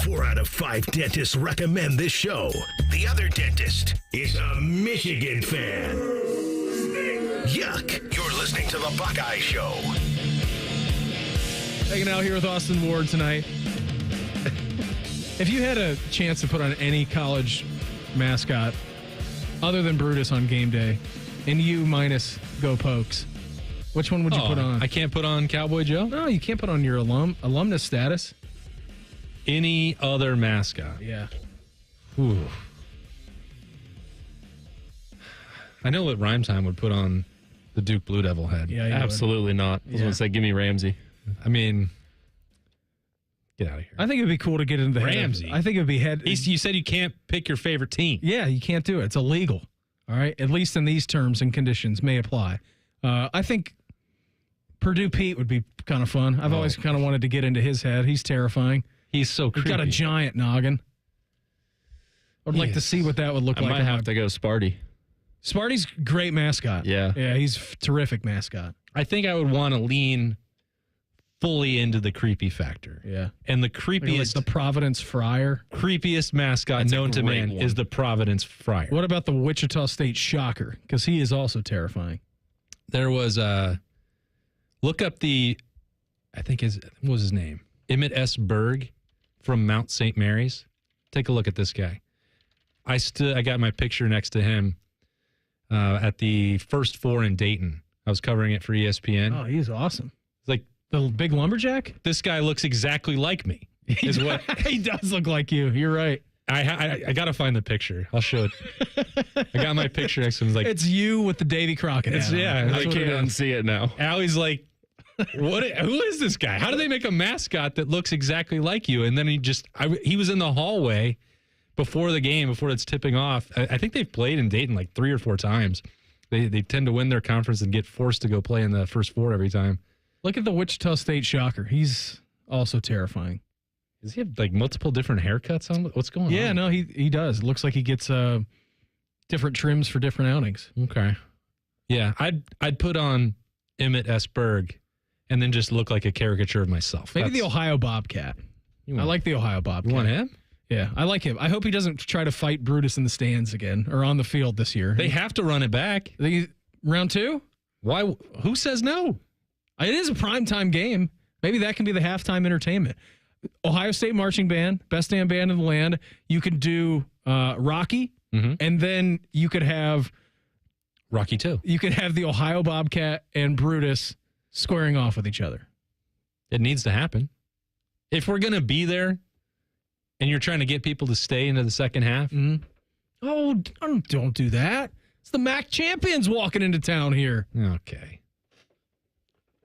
[SPEAKER 7] 4 out of 5 dentists recommend this show. The other dentist is a Michigan fan. Yuck. You're listening to The Buckeye Show.
[SPEAKER 3] Hanging out here with Austin Ward tonight. If you had a chance to put on any college mascot other than Brutus on game day, and you minus Go Pokes, which one would you put on?
[SPEAKER 4] I can't put on Cowboy Joe?
[SPEAKER 3] No, you can't put on your alumnus status.
[SPEAKER 4] Any other mascot?
[SPEAKER 3] Yeah.
[SPEAKER 4] Ooh. I know what Rhyme Time would put on the Duke Blue Devil head.
[SPEAKER 3] Yeah,
[SPEAKER 10] absolutely not. I was going to say, give me Ramsey.
[SPEAKER 4] I mean, get out of here.
[SPEAKER 3] I think it'd be cool to get into the
[SPEAKER 4] Ramsey.
[SPEAKER 3] I think it'd be
[SPEAKER 4] You said you can't pick your favorite team.
[SPEAKER 3] Yeah, you can't do it. It's illegal. All right, at least in these terms and conditions may apply. I think Purdue Pete would be kind of fun. I've always kind of wanted to get into his head. He's terrifying.
[SPEAKER 4] He's so creepy.
[SPEAKER 3] He's got a giant noggin. I'd like to see what that would look like.
[SPEAKER 10] I might have to go Sparty.
[SPEAKER 3] Sparty's great mascot.
[SPEAKER 10] Yeah.
[SPEAKER 3] Yeah, he's terrific mascot.
[SPEAKER 4] I think I would want to lean fully into the creepy factor.
[SPEAKER 3] Yeah.
[SPEAKER 4] And the
[SPEAKER 3] Like
[SPEAKER 4] creepiest,
[SPEAKER 3] the Providence Friar.
[SPEAKER 4] creepiest mascot known to man is the Providence Friar.
[SPEAKER 3] What about the Wichita State Shocker? Because he is also terrifying.
[SPEAKER 4] There was look up what was his name? Emmett S. Berg from Mount St. Mary's. Take a look at this guy. I got my picture next to him at the First Four in Dayton. I was covering it for ESPN.
[SPEAKER 3] Oh, he's awesome.
[SPEAKER 4] It's like
[SPEAKER 3] the big lumberjack?
[SPEAKER 4] This guy looks exactly like me.
[SPEAKER 3] He does look like you. You're right.
[SPEAKER 4] I got to find the picture. I'll show it. I got my picture next to him. Like,
[SPEAKER 3] it's you with the Davy Crockett.
[SPEAKER 10] I can't unsee it now.
[SPEAKER 4] Allie's like, who is this guy? How do they make a mascot that looks exactly like you? And then he was in the hallway before the game, before it's tipping off. I think they've played in Dayton like 3 or 4 times. They tend to win their conference and get forced to go play in the First Four every time.
[SPEAKER 3] Look at the Wichita State Shocker. He's also terrifying.
[SPEAKER 4] Does he have like multiple different haircuts on? What's going on?
[SPEAKER 3] Yeah, no, he does. Looks like he gets different trims for different outings.
[SPEAKER 4] Okay. Yeah, I'd put on Emmett S. Berg and then just look like a caricature of myself.
[SPEAKER 3] Maybe the Ohio Bobcat. I like the Ohio Bobcat.
[SPEAKER 4] You want him?
[SPEAKER 3] Yeah, I like him. I hope he doesn't try to fight Brutus in the stands again or on the field this year.
[SPEAKER 4] They have to run it back.
[SPEAKER 3] Round 2?
[SPEAKER 4] Why? Who says no?
[SPEAKER 3] It is a primetime game. Maybe that can be the halftime entertainment. Ohio State Marching Band, best damn band in the land. You could do Rocky, and then you could have
[SPEAKER 4] Rocky 2.
[SPEAKER 3] You could have the Ohio Bobcat and Brutus squaring off with each other.
[SPEAKER 4] It needs to happen. If we're going to be there and you're trying to get people to stay into the second half.
[SPEAKER 3] Oh, don't do that. It's the MAC champions walking into town here.
[SPEAKER 4] Okay.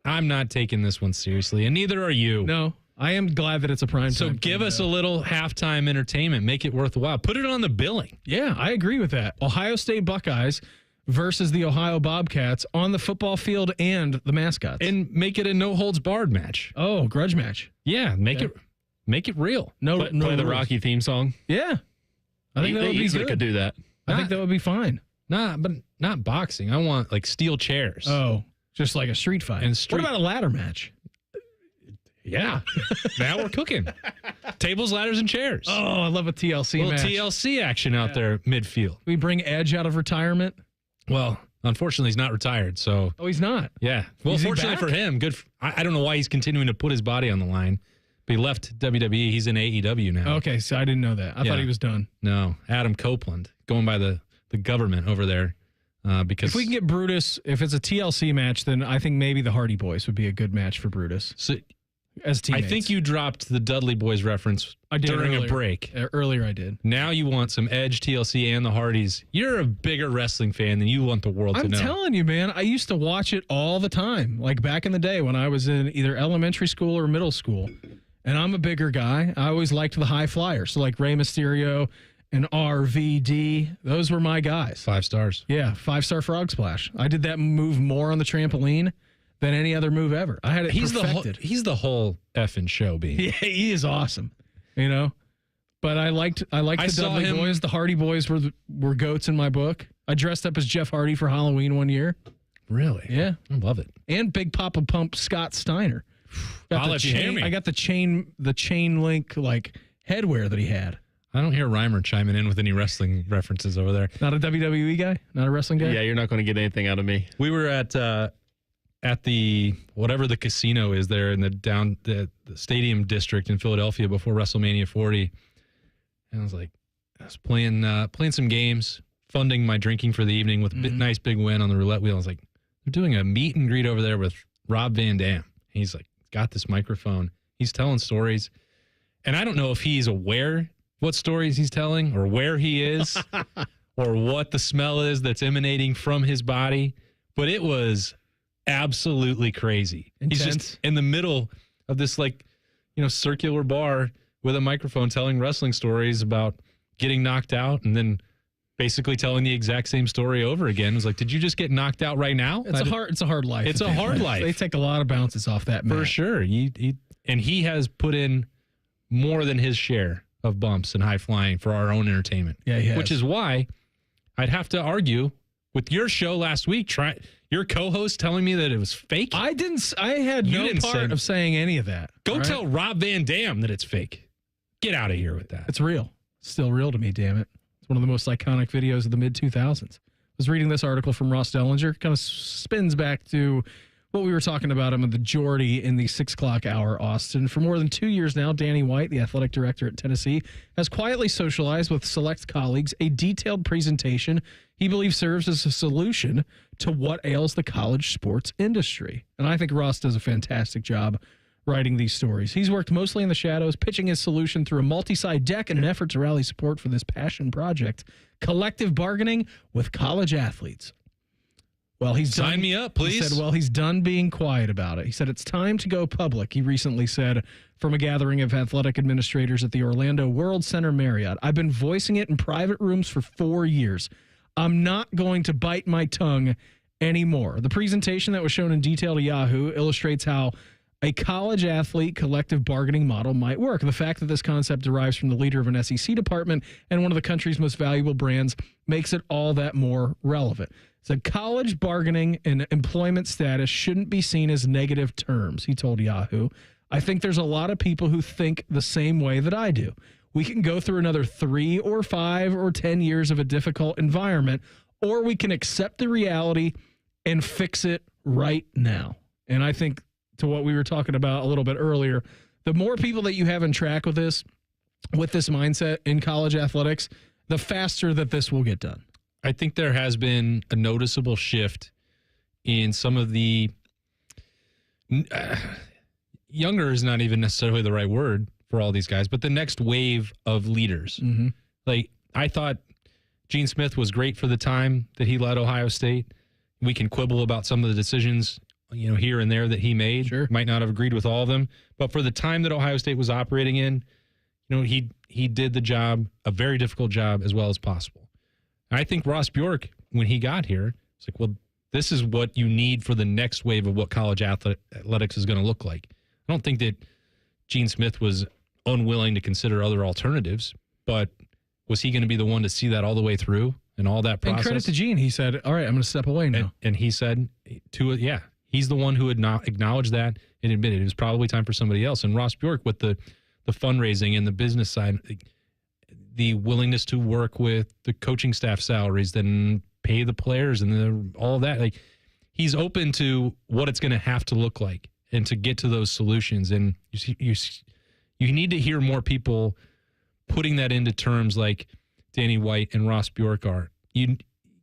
[SPEAKER 4] I'm not taking this one seriously, and neither are you.
[SPEAKER 3] No, I am glad that it's a prime
[SPEAKER 4] So
[SPEAKER 3] time
[SPEAKER 4] give us a little halftime entertainment. Make it worthwhile. Put it on the billing.
[SPEAKER 3] Yeah, I agree with that. Ohio State Buckeyes versus the Ohio Bobcats on the football field and the mascots.
[SPEAKER 4] And make it a no-holds-barred match.
[SPEAKER 3] Oh, grudge match.
[SPEAKER 4] Yeah, make it real.
[SPEAKER 10] Play the Rocky theme song.
[SPEAKER 3] Yeah. I think that would be
[SPEAKER 10] easily
[SPEAKER 3] good.
[SPEAKER 10] could do that.
[SPEAKER 3] I think that would be fine.
[SPEAKER 4] But not boxing. I want like steel chairs.
[SPEAKER 3] Oh, just like a street fight. What about a ladder match?
[SPEAKER 4] Yeah. Now we're cooking. Tables, ladders, and chairs.
[SPEAKER 3] Oh, I love a TLC match.
[SPEAKER 4] TLC action out there midfield.
[SPEAKER 3] We bring Edge out of retirement.
[SPEAKER 4] Well, unfortunately, he's not retired. So.
[SPEAKER 3] Oh, he's not.
[SPEAKER 4] Yeah. Well, fortunately for him, good. I don't know why he's continuing to put his body on the line. But he left WWE. He's in AEW now.
[SPEAKER 3] Okay, so I didn't know that. I thought he was done.
[SPEAKER 4] No, Adam Copeland going by the government over there. Because
[SPEAKER 3] if we can get Brutus, if it's a TLC match, then I think maybe the Hardy Boys would be a good match for Brutus.
[SPEAKER 4] So,
[SPEAKER 3] as teammates.
[SPEAKER 4] I think you dropped the Dudley Boys reference during a break.
[SPEAKER 3] Earlier I did.
[SPEAKER 4] Now you want some Edge, TLC, and the Hardys. You're a bigger wrestling fan than you want the world to know.
[SPEAKER 3] I'm telling you, man, I used to watch it all the time. Like back in the day when I was in either elementary school or middle school. And I'm a bigger guy. I always liked the high flyers. So like Rey Mysterio and RVD, those were my guys.
[SPEAKER 4] 5 stars.
[SPEAKER 3] Yeah, 5-star frog splash. I did that move more on the trampoline than any other move ever. I had it perfected.
[SPEAKER 4] He's the whole effing show being.
[SPEAKER 3] Yeah, he is awesome. You know? But I liked the Dudley Boys. The Hardy Boys were goats in my book. I dressed up as Jeff Hardy for Halloween one year.
[SPEAKER 4] Really?
[SPEAKER 3] Yeah.
[SPEAKER 4] I love it.
[SPEAKER 3] And Big Papa Pump Scott Steiner.
[SPEAKER 4] I'll let you hear me.
[SPEAKER 3] I got the chain link like headwear that he had.
[SPEAKER 4] I don't hear Reimer chiming in with any wrestling references over there.
[SPEAKER 3] Not a WWE guy? Not a wrestling guy?
[SPEAKER 14] Yeah, you're not going to get anything out of me.
[SPEAKER 4] We were at the whatever the casino is there in the stadium district in Philadelphia before WrestleMania 40, and I was playing some games, funding my drinking for the evening with a nice big win on the roulette wheel. I was like, they're doing a meet and greet over there with Rob Van Dam. He's like got this microphone. He's telling stories, and I don't know if he's aware what stories he's telling or where he is or what the smell is that's emanating from his body, but it was absolutely crazy.
[SPEAKER 3] Intense.
[SPEAKER 4] He's just in the middle of this circular bar with a microphone telling wrestling stories about getting knocked out and then basically telling the exact same story over again. It was like, did you just get knocked out right now?
[SPEAKER 3] It's a hard life.
[SPEAKER 4] It's a hard life.
[SPEAKER 3] They take a lot of bounces off that mat.
[SPEAKER 4] For sure. And he has put in more than his share of bumps and high flying for our own entertainment.
[SPEAKER 3] Yeah, he has.
[SPEAKER 4] Which is why I'd have to argue with your show last week. Your co-host telling me that it was fake.
[SPEAKER 3] I had no part of saying any of that.
[SPEAKER 4] Go tell Rob Van Dam that it's fake. Get out of here with that.
[SPEAKER 3] It's real. It's still real to me, damn it. It's one of the most iconic videos of the mid-2000s. I was reading this article from Ross Dellinger. Kind of spins back to what we were talking about him in the Jordy in the 6 o'clock hour, Austin. For more than 2 years now, Danny White, the athletic director at Tennessee, has quietly socialized with select colleagues a detailed presentation he believes serves as a solution to what ails the college sports industry. And I think Ross does a fantastic job writing these stories. He's worked mostly in the shadows, pitching his solution through a multi-side deck in an effort to rally support for this passion project, collective bargaining with college athletes. Well,
[SPEAKER 4] Sign me up, please.
[SPEAKER 3] He said, he's done being quiet about it. He said, it's time to go public, he recently said from a gathering of athletic administrators at the Orlando World Center Marriott. I've been voicing it in private rooms for 4 years. I'm not going to bite my tongue anymore. The presentation that was shown in detail to Yahoo illustrates how a college athlete collective bargaining model might work. The fact that this concept derives from the leader of an SEC department and one of the country's most valuable brands makes it all that more relevant. So college bargaining and employment status shouldn't be seen as negative terms, he told Yahoo. I think there's a lot of people who think the same way that I do. We can go through another 3 or 5 or 10 years of a difficult environment, or we can accept the reality and fix it right now. And I think, to what we were talking about a little bit earlier, the more people that you have in track with this mindset in college athletics, the faster that this will get done.
[SPEAKER 4] I think there has been a noticeable shift in some of the younger is not even necessarily the right word for all these guys, but the next wave of leaders.
[SPEAKER 3] Mm-hmm.
[SPEAKER 4] Like, I thought Gene Smith was great for the time that he led Ohio State. We can quibble about some of the decisions, here and there that he made.
[SPEAKER 3] Sure.
[SPEAKER 4] Might not have agreed with all of them, but for the time that Ohio State was operating in, he did the job, a very difficult job, as well as possible. I think Ross Bjork, when he got here, it's like, well, this is what you need for the next wave of what college athletics is going to look like. I don't think that Gene Smith was unwilling to consider other alternatives, but was he going to be the one to see that all the way through and all that process?
[SPEAKER 3] And credit to Gene. He said, all right, I'm going to step away now.
[SPEAKER 4] And he said, he's the one who had not acknowledged that and admitted it was probably time for somebody else. And Ross Bjork, with the fundraising and the business side, the willingness to work with the coaching staff salaries, then pay the players and all of that. Like, he's open to what it's going to have to look like and to get to those solutions. And you need to hear more people putting that into terms like Danny White and Ross Bjork are. You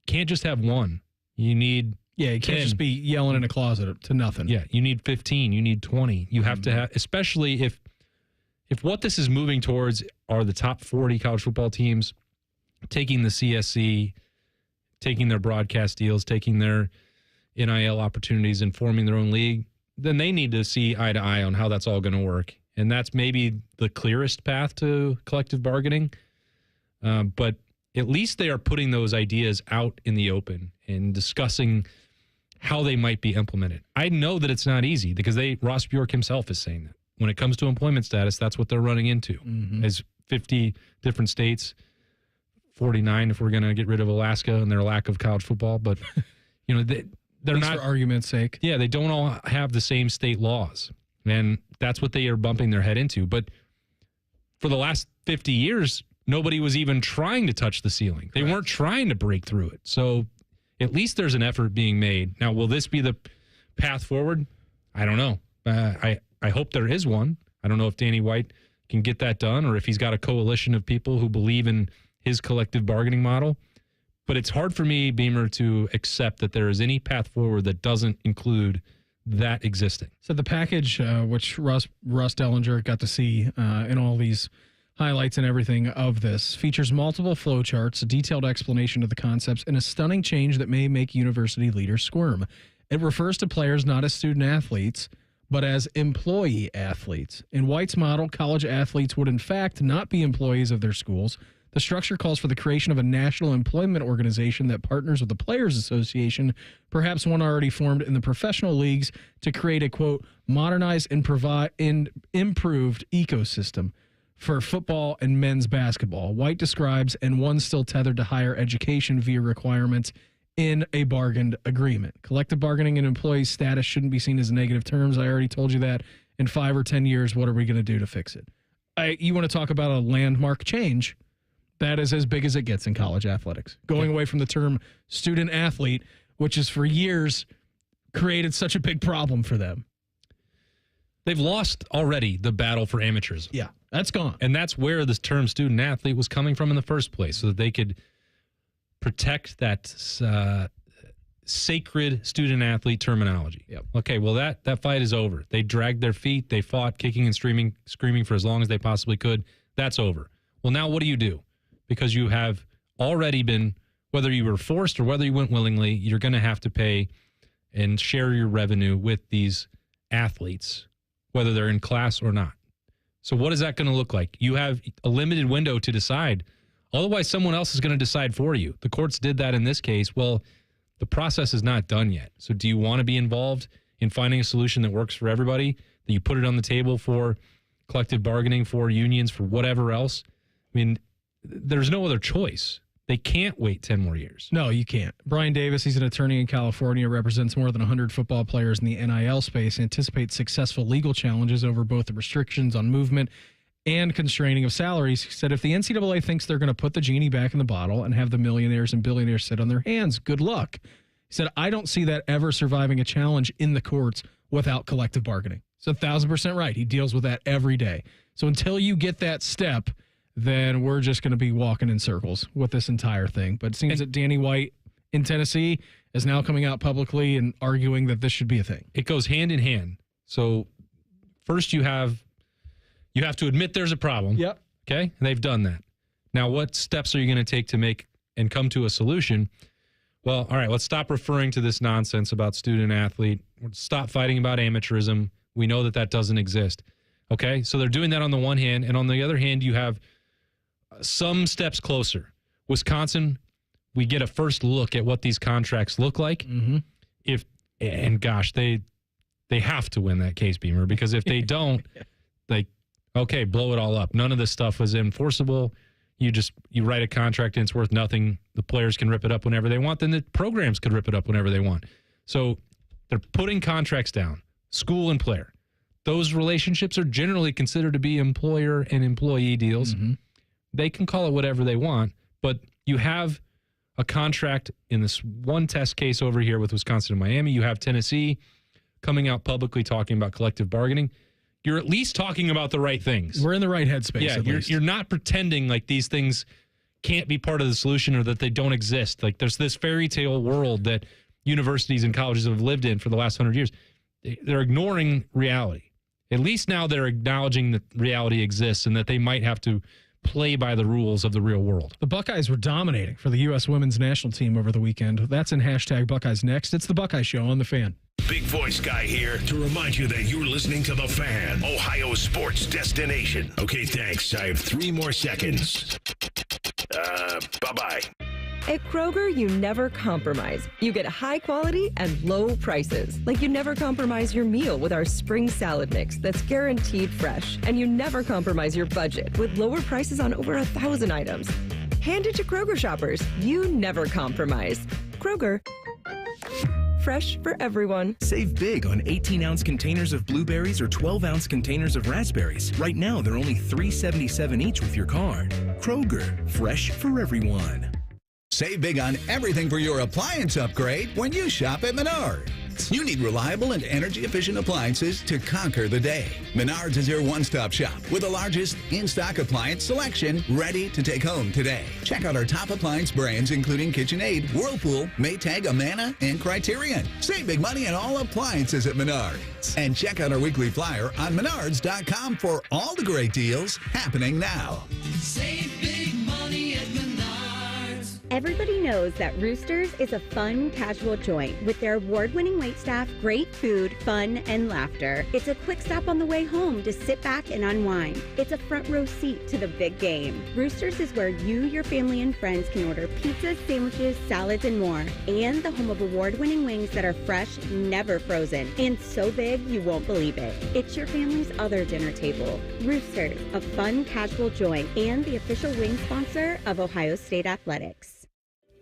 [SPEAKER 4] can't just have one. You need
[SPEAKER 3] you can't
[SPEAKER 4] 10.
[SPEAKER 3] just be yelling in a closet to nothing.
[SPEAKER 4] Yeah, you need 15. You need 20. You have to have, especially if what this is moving towards are the top 40 college football teams taking the CSC, taking their broadcast deals, taking their NIL opportunities and forming their own league, then they need to see eye to eye on how that's all going to work. And that's maybe the clearest path to collective bargaining. But at least they are putting those ideas out in the open and discussing how they might be implemented. I know that it's not easy because Ross Bjork himself is saying that. When it comes to employment status, that's what they're running into. As 50 different states, 49 if we're going to get rid of Alaska and their lack of college football. But, they're not,
[SPEAKER 3] for argument's sake.
[SPEAKER 4] Yeah, they don't all have the same state laws. And that's what they are bumping their head into. But for the last 50 years, nobody was even trying to touch the ceiling. They weren't trying to break through it. So at least there's an effort being made. Now, will this be the path forward? I don't know. I hope there is one. I don't know if Danny White can get that done or if he's got a coalition of people who believe in his collective bargaining model. But it's hard for me, Beamer, to accept that there is any path forward that doesn't include that existing.
[SPEAKER 3] So the package, which Russ Dellinger got to see in all these highlights and everything of this, features multiple flowcharts, a detailed explanation of the concepts, and a stunning change that may make university leaders squirm. It refers to players not as student athletes, but as employee athletes. In White's model, college athletes would in fact not be employees of their schools. The structure calls for the creation of a national employment organization that partners with the Players Association, perhaps one already formed in the professional leagues, to create a, quote, modernized and improved ecosystem for football and men's basketball. White describes, and one still tethered to higher education via requirements in a bargained agreement. Collective bargaining and employee status shouldn't be seen as negative terms. I already told you that. In 5 or 10 years, what are we going to do to fix it? You want to talk about a landmark change? That is as big as it gets in college athletics. Going away from the term student athlete, which has for years created such a big problem for them.
[SPEAKER 4] They've lost already the battle for amateurism.
[SPEAKER 3] Yeah, that's gone.
[SPEAKER 4] And that's where this term student athlete was coming from in the first place, so that they could protect that sacred student athlete terminology.
[SPEAKER 3] Yep.
[SPEAKER 4] Okay, well, that fight is over. They dragged their feet. They fought, kicking and screaming for as long as they possibly could. That's over. Well, now what do? Because you have already been, whether you were forced or whether you went willingly, you're going to have to pay and share your revenue with these athletes, whether they're in class or not. So what is that going to look like? You have a limited window to decide. Otherwise, someone else is going to decide for you. The courts did that in this case. Well, the process is not done yet. So do you want to be involved in finding a solution that works for everybody, that you put it on the table for collective bargaining, for unions, for whatever else? I mean, there's no other choice. They can't wait 10 more years.
[SPEAKER 3] No, you can't. Brian Davis, he's an attorney in California, represents more than 100 football players in the NIL space, anticipates successful legal challenges over both the restrictions on movement and constraining of salaries. He said if the NCAA thinks they're going to put the genie back in the bottle and have the millionaires and billionaires sit on their hands, good luck. He said, I don't see that ever surviving a challenge in the courts without collective bargaining. So 1,000% right. He deals with that every day. So until you get that step, then we're just going to be walking in circles with this entire thing. But it seems that Danny White in Tennessee is now coming out publicly and arguing that this should be a thing.
[SPEAKER 4] It goes hand in hand. So first you have to admit there's a problem.
[SPEAKER 3] Yep.
[SPEAKER 4] Okay? And they've done that. Now, what steps are you going to take to make and come to a solution? Well, all right, let's stop referring to this nonsense about student athlete. Stop fighting about amateurism. We know that doesn't exist. Okay? So they're doing that on the one hand. And on the other hand, you have some steps closer. Wisconsin, we get a first look at what these contracts look like.
[SPEAKER 3] Mm-hmm.
[SPEAKER 4] They have to win that case, Beamer, because if they don't, okay, blow it all up. None of this stuff was enforceable. You write a contract and it's worth nothing. The players can rip it up whenever they want. Then the programs could rip it up whenever they want. So they're putting contracts down, school and player. Those relationships are generally considered to be employer and employee deals.
[SPEAKER 3] Mm-hmm.
[SPEAKER 4] They can call it whatever they want, but you have a contract in this one test case over here with Wisconsin and Miami. You have Tennessee coming out publicly talking about collective bargaining. You're at least talking about the right things.
[SPEAKER 3] We're in the right headspace.
[SPEAKER 4] Yeah, you're not pretending like these things can't be part of the solution or that they don't exist. Like there's this fairy tale world that universities and colleges have lived in for the last 100 years. They're ignoring reality. At least now they're acknowledging that reality exists and that they might have to play by the rules of the real world.
[SPEAKER 3] The Buckeyes were dominating for the U.S. women's national team over the weekend. That's in hashtag Buckeyes Next. It's the Buckeye Show on The Fan.
[SPEAKER 7] Big voice guy here to remind you that you're listening to The Fan, Ohio sports destination. Okay, thanks. I have 3 more seconds. Bye-bye.
[SPEAKER 22] At Kroger, you never compromise. You get high quality and low prices. Like you never compromise your meal with our spring salad mix that's guaranteed fresh. And you never compromise your budget with lower prices on over 1,000 items. Hand it to Kroger shoppers. You never compromise. Kroger. fresh for everyone.
[SPEAKER 14] Save big on 18-ounce containers of blueberries or 12-ounce containers of raspberries. Right now, they're only $3.77 each with your card. Kroger, fresh for everyone.
[SPEAKER 15] Save big on everything for your appliance upgrade when you shop at Menards. You need reliable and energy-efficient appliances to conquer the day. Menards is your one-stop shop with the largest in-stock appliance selection ready to take home today. Check out our top appliance brands including KitchenAid, Whirlpool, Maytag, Amana, and Criterion. Save big money on all appliances at Menards. And check out our weekly flyer on menards.com for all the great deals happening now.
[SPEAKER 11] Save big money at Menards.
[SPEAKER 23] Everybody knows that Roosters is a fun, casual joint with their award-winning waitstaff, great food, fun, and laughter. It's a quick stop on the way home to sit back and unwind. It's a front row seat to the big game. Roosters is where you, your family, and friends can order pizzas, sandwiches, salads, and more. And the home of award-winning wings that are fresh, never frozen, and so big you won't believe it. It's your family's other dinner table. Roosters, a fun, casual joint, and the official wing sponsor of Ohio State Athletics.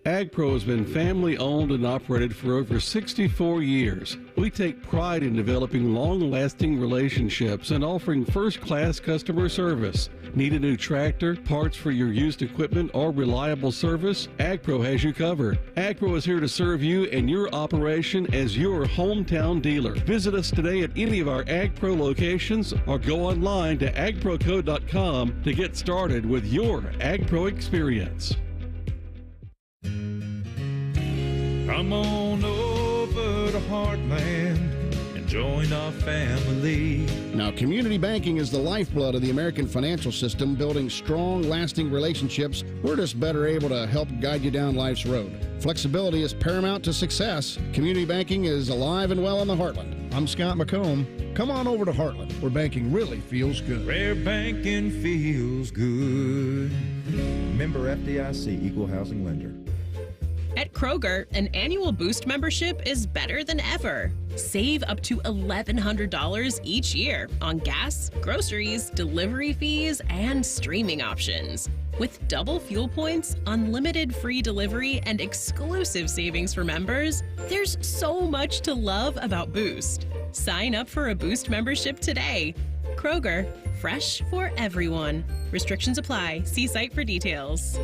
[SPEAKER 16] AgPro has been family owned and operated for over 64 years. We take pride in developing long-lasting relationships and offering first-class customer service. Need a new tractor, parts for your used equipment, or reliable service? AgPro has you covered. AgPro is here to serve you and your operation as your hometown dealer. Visit us today at any of our AgPro locations or go online to agproco.com to get started with your AgPro experience.
[SPEAKER 24] Come on over to Heartland and join our family.
[SPEAKER 25] Now, community banking is the lifeblood of the American financial system, building strong, lasting relationships. We're just better able to help guide you down life's road. Flexibility is paramount to success. Community banking is alive and well in the Heartland. I'm Scott McComb. Come on over to Heartland, where banking really feels good.
[SPEAKER 24] Where banking feels good.
[SPEAKER 26] Member FDIC, Equal Housing Lender.
[SPEAKER 27] At Kroger, an annual Boost membership is better than ever. Save up to $1,100 each year on gas, groceries, delivery fees, and streaming options. With double fuel points, unlimited free delivery, and exclusive savings for members, there's so much to love about Boost. Sign up for a Boost membership today. Kroger, fresh for everyone. Restrictions apply. See site for details.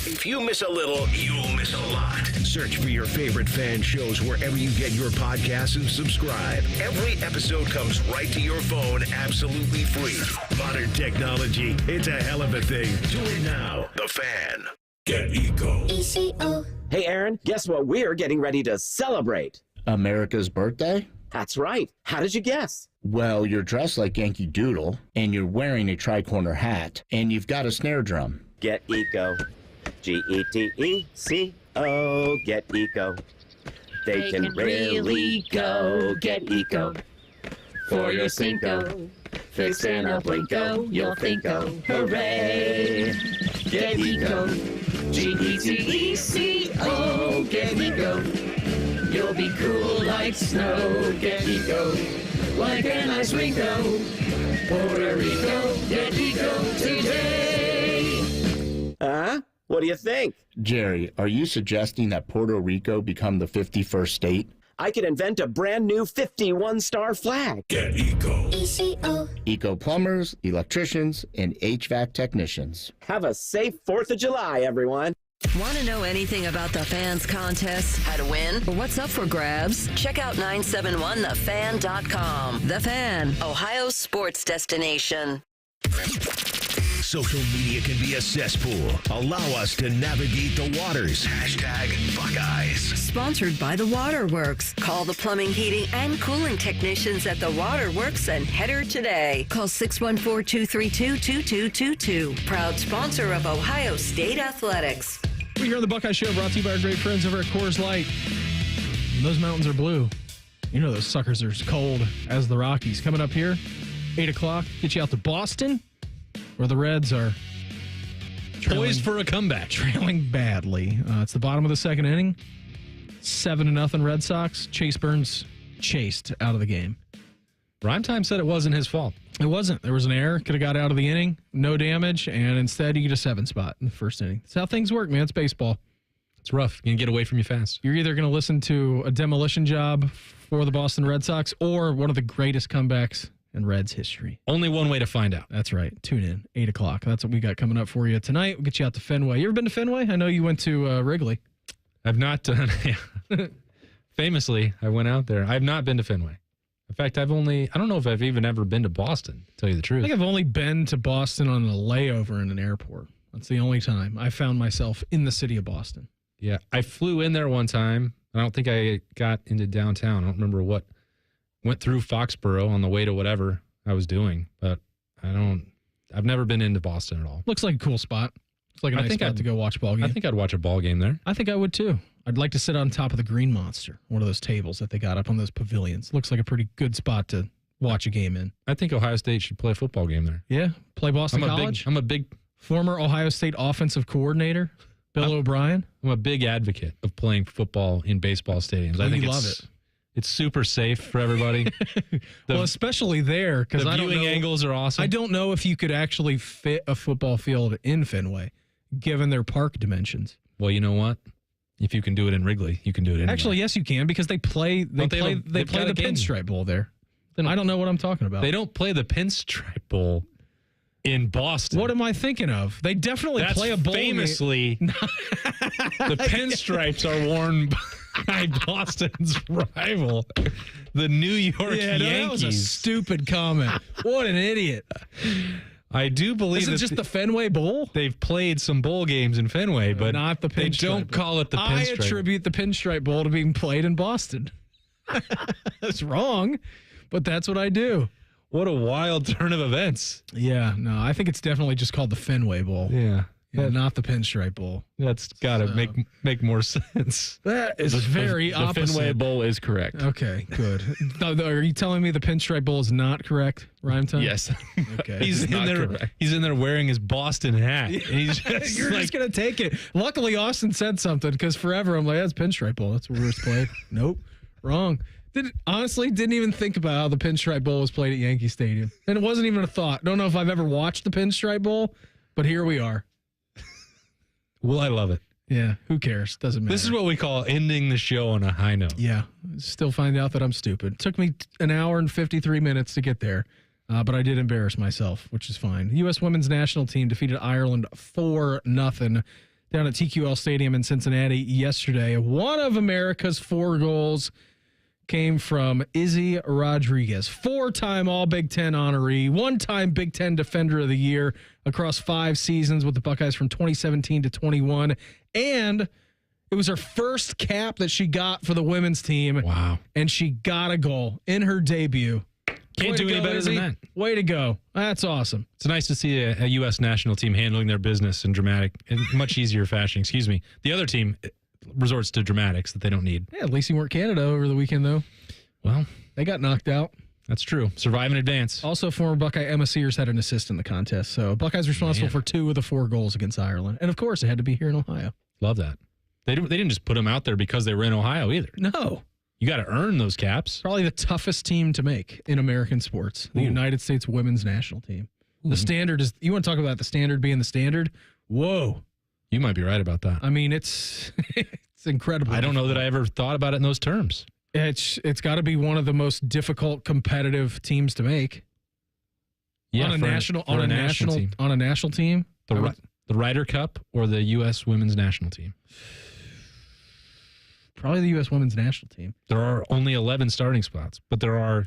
[SPEAKER 7] If you miss a little, you'll miss a lot. Search for your favorite fan shows wherever you get your podcasts and subscribe. Every episode comes right to your phone absolutely free. Modern technology, it's a hell of a thing. Do it now. The Fan.
[SPEAKER 28] Get Eco.
[SPEAKER 29] ECO. Hey, Aaron, guess what we're getting ready to celebrate?
[SPEAKER 30] America's birthday?
[SPEAKER 29] That's right. How did you guess?
[SPEAKER 30] Well, you're dressed like Yankee Doodle, and you're wearing a tri-corner hat, and you've got a snare drum.
[SPEAKER 29] Get Eco. G-E-T-E-C-O, get Eco. They can really go, get Eco. For your Cinco, fix and a Blinko, you'll think-o, hooray! Get Eco, G-E-T-E-C-O, get Eco. You'll be cool like snow, get Eco. Like an ice Ringo, Puerto Rico, get Eco today. Huh? What do you think?
[SPEAKER 30] Jerry, are you suggesting that Puerto Rico become the 51st state?
[SPEAKER 29] I could invent a brand new 51-star flag.
[SPEAKER 28] Get Eco.
[SPEAKER 29] ECO.
[SPEAKER 30] Eco plumbers, electricians, and HVAC technicians.
[SPEAKER 29] Have a safe 4th of July, everyone.
[SPEAKER 12] Want to know anything about the Fans contest, how to win, or what's up for grabs? Check out 971thefan.com. The Fan, Ohio's sports destination.
[SPEAKER 7] Social media can be a cesspool. Allow us to navigate the waters. #Buckeyes.
[SPEAKER 12] Sponsored by The Waterworks. Call the plumbing, heating, and cooling technicians at The Waterworks and header today. Call 614-232-2222. Proud sponsor of Ohio State Athletics.
[SPEAKER 3] We're here on the Buckeye Show, brought to you by our great friends over at Coors Light. And those mountains are blue. You know those suckers are as cold as the Rockies. Coming up here, 8 o'clock, get you out to Boston, where the Reds are
[SPEAKER 4] poised for a comeback.
[SPEAKER 3] Trailing badly. It's the bottom of the second inning. 7-0 Red Sox. Chase Burns chased out of the game.
[SPEAKER 4] Primetime said it wasn't his fault.
[SPEAKER 3] It wasn't. There was an error. Could have got out of the inning. No damage. And instead, you get a 7 spot in the first inning. That's how things work, man. It's baseball.
[SPEAKER 4] It's rough. You can get away from you fast.
[SPEAKER 3] You're either going to listen to a demolition job for the Boston Red Sox or one of the greatest comebacks in Reds history.
[SPEAKER 4] Only one way to find out.
[SPEAKER 3] That's right. Tune in, 8 o'clock. That's what we got coming up for you tonight. We'll get you out to Fenway. You ever been to Fenway? I know you went to Wrigley.
[SPEAKER 4] I've not done. Famously, I went out there. I've not been to Fenway. In fact, I don't know if I've even ever been to Boston, to tell you the truth.
[SPEAKER 3] I think I've only been to Boston on a layover in an airport. That's the only time I found myself in the city of Boston.
[SPEAKER 4] Yeah, I flew in there one time. I don't think I got into downtown. I don't remember what. Went through Foxborough on the way to whatever I was doing, but I've never been into Boston at all.
[SPEAKER 3] Looks like a cool spot. It's like a nice spot to go watch a ball game.
[SPEAKER 4] I think I'd watch a ball game there.
[SPEAKER 3] I think I would too. I'd like to sit on top of the Green Monster, one of those tables that they got up on those pavilions. Looks like a pretty good spot to watch a game in.
[SPEAKER 4] I think Ohio State should play a football game there.
[SPEAKER 3] Yeah, play Boston College.
[SPEAKER 4] I'm a big
[SPEAKER 3] former Ohio State offensive coordinator, Bill O'Brien.
[SPEAKER 4] I'm a big advocate of playing football in baseball stadiums. I think
[SPEAKER 3] love it.
[SPEAKER 4] It's super safe for everybody.
[SPEAKER 3] Well, especially there, because
[SPEAKER 4] the viewing angles are awesome.
[SPEAKER 3] I don't know if you could actually fit a football field in Fenway, given their park dimensions.
[SPEAKER 4] Well, you know what? If you can do it in Wrigley, you can do it anywhere.
[SPEAKER 3] Actually, yes, you can, because they play the Pinstripe Bowl there. Then I don't know what I'm talking about.
[SPEAKER 4] They don't play the Pinstripe Bowl in Boston.
[SPEAKER 3] What am I thinking of? They definitely play a bowl.
[SPEAKER 4] Famously, the pinstripes are worn by Boston's rival, the New York Yankees.
[SPEAKER 3] That was a stupid comment. What an idiot.
[SPEAKER 4] I do believe
[SPEAKER 3] Is it just the Fenway Bowl?
[SPEAKER 4] They've played some bowl games in Fenway, but
[SPEAKER 3] not the Pinstripe.
[SPEAKER 4] They don't call it the Pinstripe.
[SPEAKER 3] I attribute the Pinstripe Bowl to being played in Boston. That's wrong, but that's what I do.
[SPEAKER 4] What a wild turn of events.
[SPEAKER 3] Yeah, no, I think it's definitely just called the Fenway Bowl.
[SPEAKER 4] Yeah.
[SPEAKER 3] Not the Pinstripe Bowl.
[SPEAKER 4] That's got to make more sense.
[SPEAKER 3] That is very opposite.
[SPEAKER 2] The Fenway Bowl is correct.
[SPEAKER 3] Okay, good. Are you telling me the Pinstripe Bowl is not correct, Rhyme Time?
[SPEAKER 2] Yes.
[SPEAKER 3] Okay.
[SPEAKER 4] He's in there wearing his Boston hat. He's just
[SPEAKER 3] You're just going to take it. Luckily, Austin said something, because forever I'm like, that's Pinstripe Bowl. That's where it's played. Nope. Wrong. Honestly, didn't even think about how the Pinstripe Bowl was played at Yankee Stadium. And it wasn't even a thought. Don't know if I've ever watched the Pinstripe Bowl, but here we are.
[SPEAKER 4] Well, I love it.
[SPEAKER 3] Yeah, who cares? Doesn't matter.
[SPEAKER 4] This is what we call ending the show on a high note.
[SPEAKER 3] Yeah, still find out that I'm stupid. It took me an hour and 53 minutes to get there, but I did embarrass myself, which is fine. The U.S. women's national team defeated Ireland 4-0 down at TQL Stadium in Cincinnati yesterday. One of America's 4 goals came from Izzy Rodriguez, 4-time All-Big Ten honoree, 1-time Big Ten Defender of the Year across 5 seasons with the Buckeyes from 2017 to 21. And it was her first cap that she got for the women's team.
[SPEAKER 4] Wow.
[SPEAKER 3] And she got a goal in her debut.
[SPEAKER 4] Can't do any better than that.
[SPEAKER 3] Way to go. That's awesome.
[SPEAKER 4] It's nice to see a U.S. national team handling their business in dramatic and much easier fashion. Excuse me. The other team resorts to dramatics that they don't need.
[SPEAKER 3] Yeah, at least you weren't Canada over the weekend, though.
[SPEAKER 4] Well,
[SPEAKER 3] they got knocked out.
[SPEAKER 4] That's true. Survive in advance.
[SPEAKER 3] Also, former Buckeye Emma Sears had an assist in the contest. So Buckeyes responsible for 2 of the 4 goals against Ireland. And, of course, it had to be here in Ohio.
[SPEAKER 4] Love that. They didn't just put them out there because they were in Ohio either.
[SPEAKER 3] No.
[SPEAKER 4] You got to earn those caps.
[SPEAKER 3] Probably the toughest team to make in American sports, the United States women's national team. The standard is, you want to talk about the standard being the standard? Whoa.
[SPEAKER 4] You might be right about that.
[SPEAKER 3] I mean, it's incredible.
[SPEAKER 4] I don't know that I ever thought about it in those terms.
[SPEAKER 3] It's got to be one of the most difficult competitive teams to make.
[SPEAKER 4] Yeah,
[SPEAKER 3] on a national team.
[SPEAKER 4] The Ryder Cup or the U.S. Women's National Team?
[SPEAKER 3] Probably the U.S. Women's National Team.
[SPEAKER 4] There are only 11 starting spots, but there are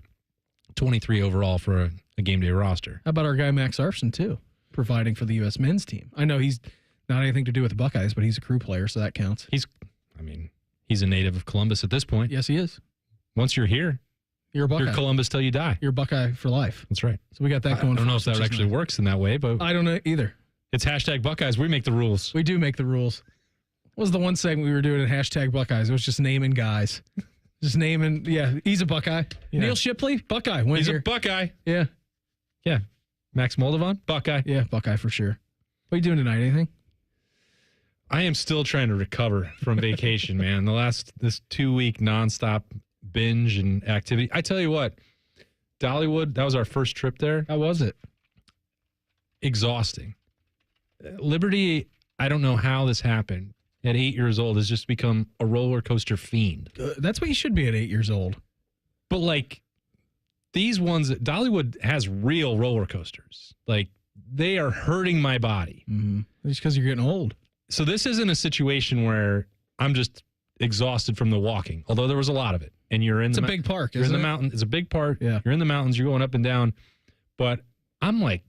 [SPEAKER 4] 23 overall for a game day roster.
[SPEAKER 3] How about our guy Max Arfson, too, providing for the U.S. men's team? I know he's not anything to do with the Buckeyes, but he's a crew player, so that counts.
[SPEAKER 4] He's a native of Columbus at this point.
[SPEAKER 3] Yes, he is.
[SPEAKER 4] Once you're here,
[SPEAKER 3] you're a Buckeye.
[SPEAKER 4] You're Columbus till you die.
[SPEAKER 3] You're a Buckeye for life.
[SPEAKER 4] That's right.
[SPEAKER 3] So we got that going.
[SPEAKER 4] I don't know if that actually works in that way, but
[SPEAKER 3] I don't know either.
[SPEAKER 4] It's hashtag Buckeyes. We make the rules.
[SPEAKER 3] We do make the rules. What was the one segment we were doing at hashtag Buckeyes? It was just naming guys. Just naming, yeah, he's a Buckeye. Yeah. Neil Shipley, Buckeye.
[SPEAKER 4] He's a Buckeye.
[SPEAKER 3] Yeah.
[SPEAKER 4] Yeah. Max Moldovan, Buckeye.
[SPEAKER 3] Yeah, Buckeye for sure. What are you doing tonight? Anything?
[SPEAKER 4] I am still trying to recover from vacation, man. This 2-week nonstop binge and activity. I tell you what, Dollywood, that was our first trip there.
[SPEAKER 3] How was it?
[SPEAKER 4] Exhausting. Liberty, I don't know how this happened. at 8 years old has just become a roller coaster fiend.
[SPEAKER 3] That's what you should be at 8 years old.
[SPEAKER 4] But like these ones, Dollywood has real roller coasters. Like they are hurting my body.
[SPEAKER 3] Mm-hmm. Just because you're getting old.
[SPEAKER 4] So this isn't a situation where I'm just exhausted from the walking, although there was a lot of it. And you're in
[SPEAKER 3] it's a big park.
[SPEAKER 4] You're in the
[SPEAKER 3] it?
[SPEAKER 4] mountain. It's a big park.
[SPEAKER 3] Yeah.
[SPEAKER 4] You're in the mountains. You're going up and down. But I'm like,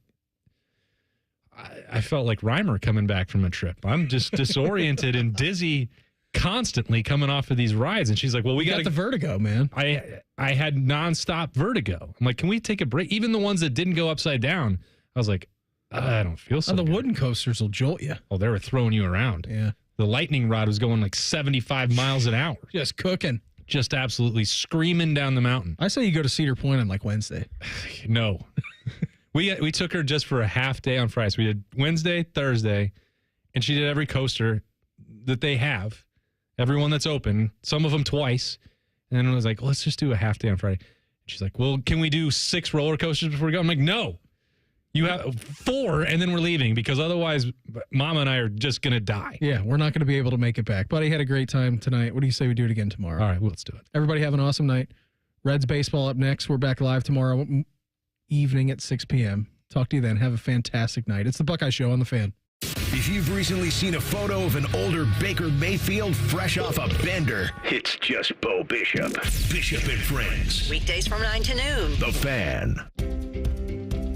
[SPEAKER 4] I felt like Reimer coming back from a trip. I'm just disoriented and dizzy constantly coming off of these rides. And she's like, well, we got
[SPEAKER 3] the vertigo, man.
[SPEAKER 4] I had nonstop vertigo. I'm like, can we take a break? Even the ones that didn't go upside down, I was like, I don't feel so
[SPEAKER 3] the
[SPEAKER 4] good.
[SPEAKER 3] wooden coasters will jolt you.
[SPEAKER 4] Oh, they were throwing you around.
[SPEAKER 3] Yeah.
[SPEAKER 4] The lightning rod was going like 75 miles an hour.
[SPEAKER 3] Just cooking.
[SPEAKER 4] Just absolutely screaming down the mountain.
[SPEAKER 3] I say you go to Cedar Point on like Wednesday.
[SPEAKER 4] No. We took her just for a half day on Friday. So we did Wednesday, Thursday, and she did every coaster that they have, everyone that's open, some of them twice. And then I was like, let's just do a half day on Friday. She's like, well, can we do 6 roller coasters before we go? I'm like, no. You have 4, and then we're leaving because otherwise Mama and I are just going to die.
[SPEAKER 3] Yeah, we're not going to be able to make it back. Buddy had a great time tonight. What do you say we do it again tomorrow?
[SPEAKER 4] All right, well, let's do it.
[SPEAKER 3] Everybody have an awesome night. Reds baseball up next. We're back live tomorrow evening at 6 p.m. Talk to you then. Have a fantastic night. It's the Buckeye Show on The Fan.
[SPEAKER 7] If you've recently seen a photo of an older Baker Mayfield fresh off a bender, it's just Bo Bishop. Bishop and Friends.
[SPEAKER 12] Weekdays from 9 to noon.
[SPEAKER 7] The Fan.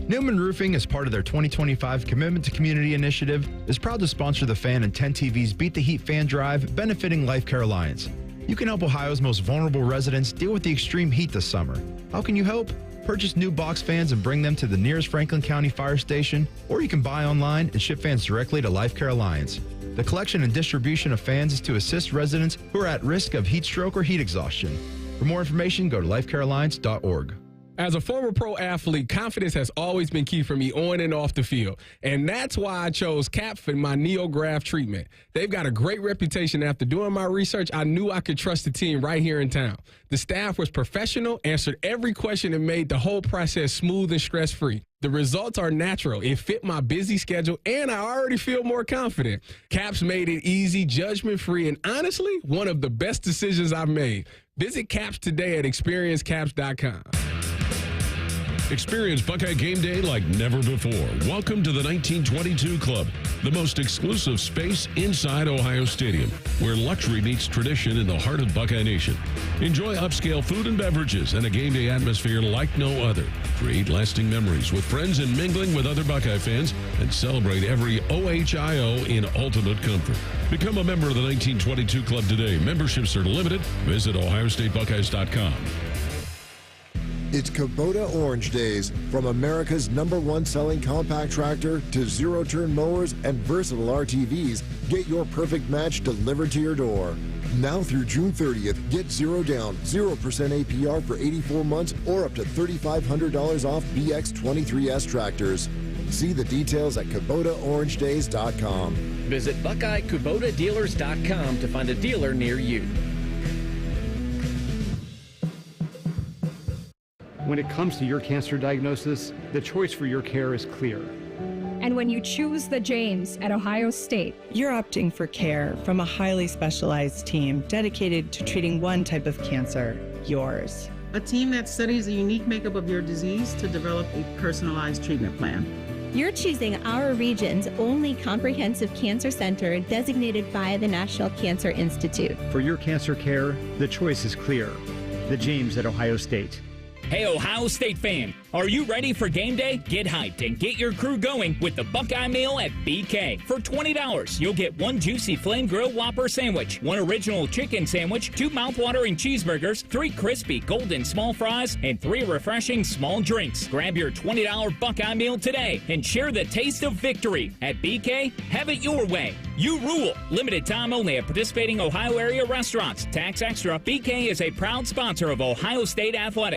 [SPEAKER 2] Newman Roofing, as part of their 2025 Commitment to Community initiative, is proud to sponsor The Fan and 10 TV's Beat the Heat fan drive, benefiting Life Care Alliance. You can help Ohio's most vulnerable residents deal with the extreme heat this summer. How can you help? Purchase new box fans and bring them to the nearest Franklin County Fire Station, or you can buy online and ship fans directly to Life Care Alliance. The collection and distribution of fans is to assist residents who are at risk of heat stroke or heat exhaustion. For more information, go to lifecarealliance.org.
[SPEAKER 5] As a former pro athlete, confidence has always been key for me on and off the field. And that's why I chose CAP for my NeoGraft treatment. They've got a great reputation. After doing my research, I knew I could trust the team right here in town. The staff was professional, answered every question, and made the whole process smooth and stress-free. The results are natural. It fit my busy schedule, and I already feel more confident. CAPS made it easy, judgment-free, and honestly, one of the best decisions I've made. Visit CAPS today at experiencecaps.com.
[SPEAKER 1] Experience Buckeye Game Day like never before. Welcome to the 1922 Club, the most exclusive space inside Ohio Stadium, where luxury meets tradition in the heart of Buckeye Nation. Enjoy upscale food and beverages and a game day atmosphere like no other. Create lasting memories with friends and mingling with other Buckeye fans, and celebrate every OHIO in ultimate comfort. Become a member of the 1922 Club today. Memberships are limited. Visit OhioStateBuckeyes.com.
[SPEAKER 8] It's Kubota Orange Days. From America's #1 selling compact tractor to zero-turn mowers and versatile RTVs, get your perfect match delivered to your door. Now through June 30th, get 0 down, 0% APR for 84 months or up to $3,500 off BX23S tractors. See the details at KubotaOrangeDays.com.
[SPEAKER 6] Visit BuckeyeKubotaDealers.com to find a dealer near you.
[SPEAKER 9] When it comes to your cancer diagnosis, the choice for your care is clear.
[SPEAKER 13] And when you choose the James at Ohio State,
[SPEAKER 17] you're opting for care from a highly specialized team dedicated to treating one type of cancer, yours.
[SPEAKER 18] A team that studies the unique makeup of your disease to develop a personalized treatment plan.
[SPEAKER 23] You're choosing our region's only comprehensive cancer center designated by the National Cancer Institute.
[SPEAKER 9] For your cancer care, the choice is clear. The James at Ohio State.
[SPEAKER 19] Hey, Ohio State fan, are you ready for game day? Get hyped and get your crew going with the Buckeye Meal at BK. For $20, you'll get 1 juicy flame grill Whopper sandwich, 1 original chicken sandwich, 2 mouthwatering cheeseburgers, 3 crispy golden small fries, and 3 refreshing small drinks. Grab your $20 Buckeye Meal today and share the taste of victory. At BK, have it your way. You rule. Limited time only at participating Ohio area restaurants. Tax extra. BK is a proud sponsor of Ohio State Athletics.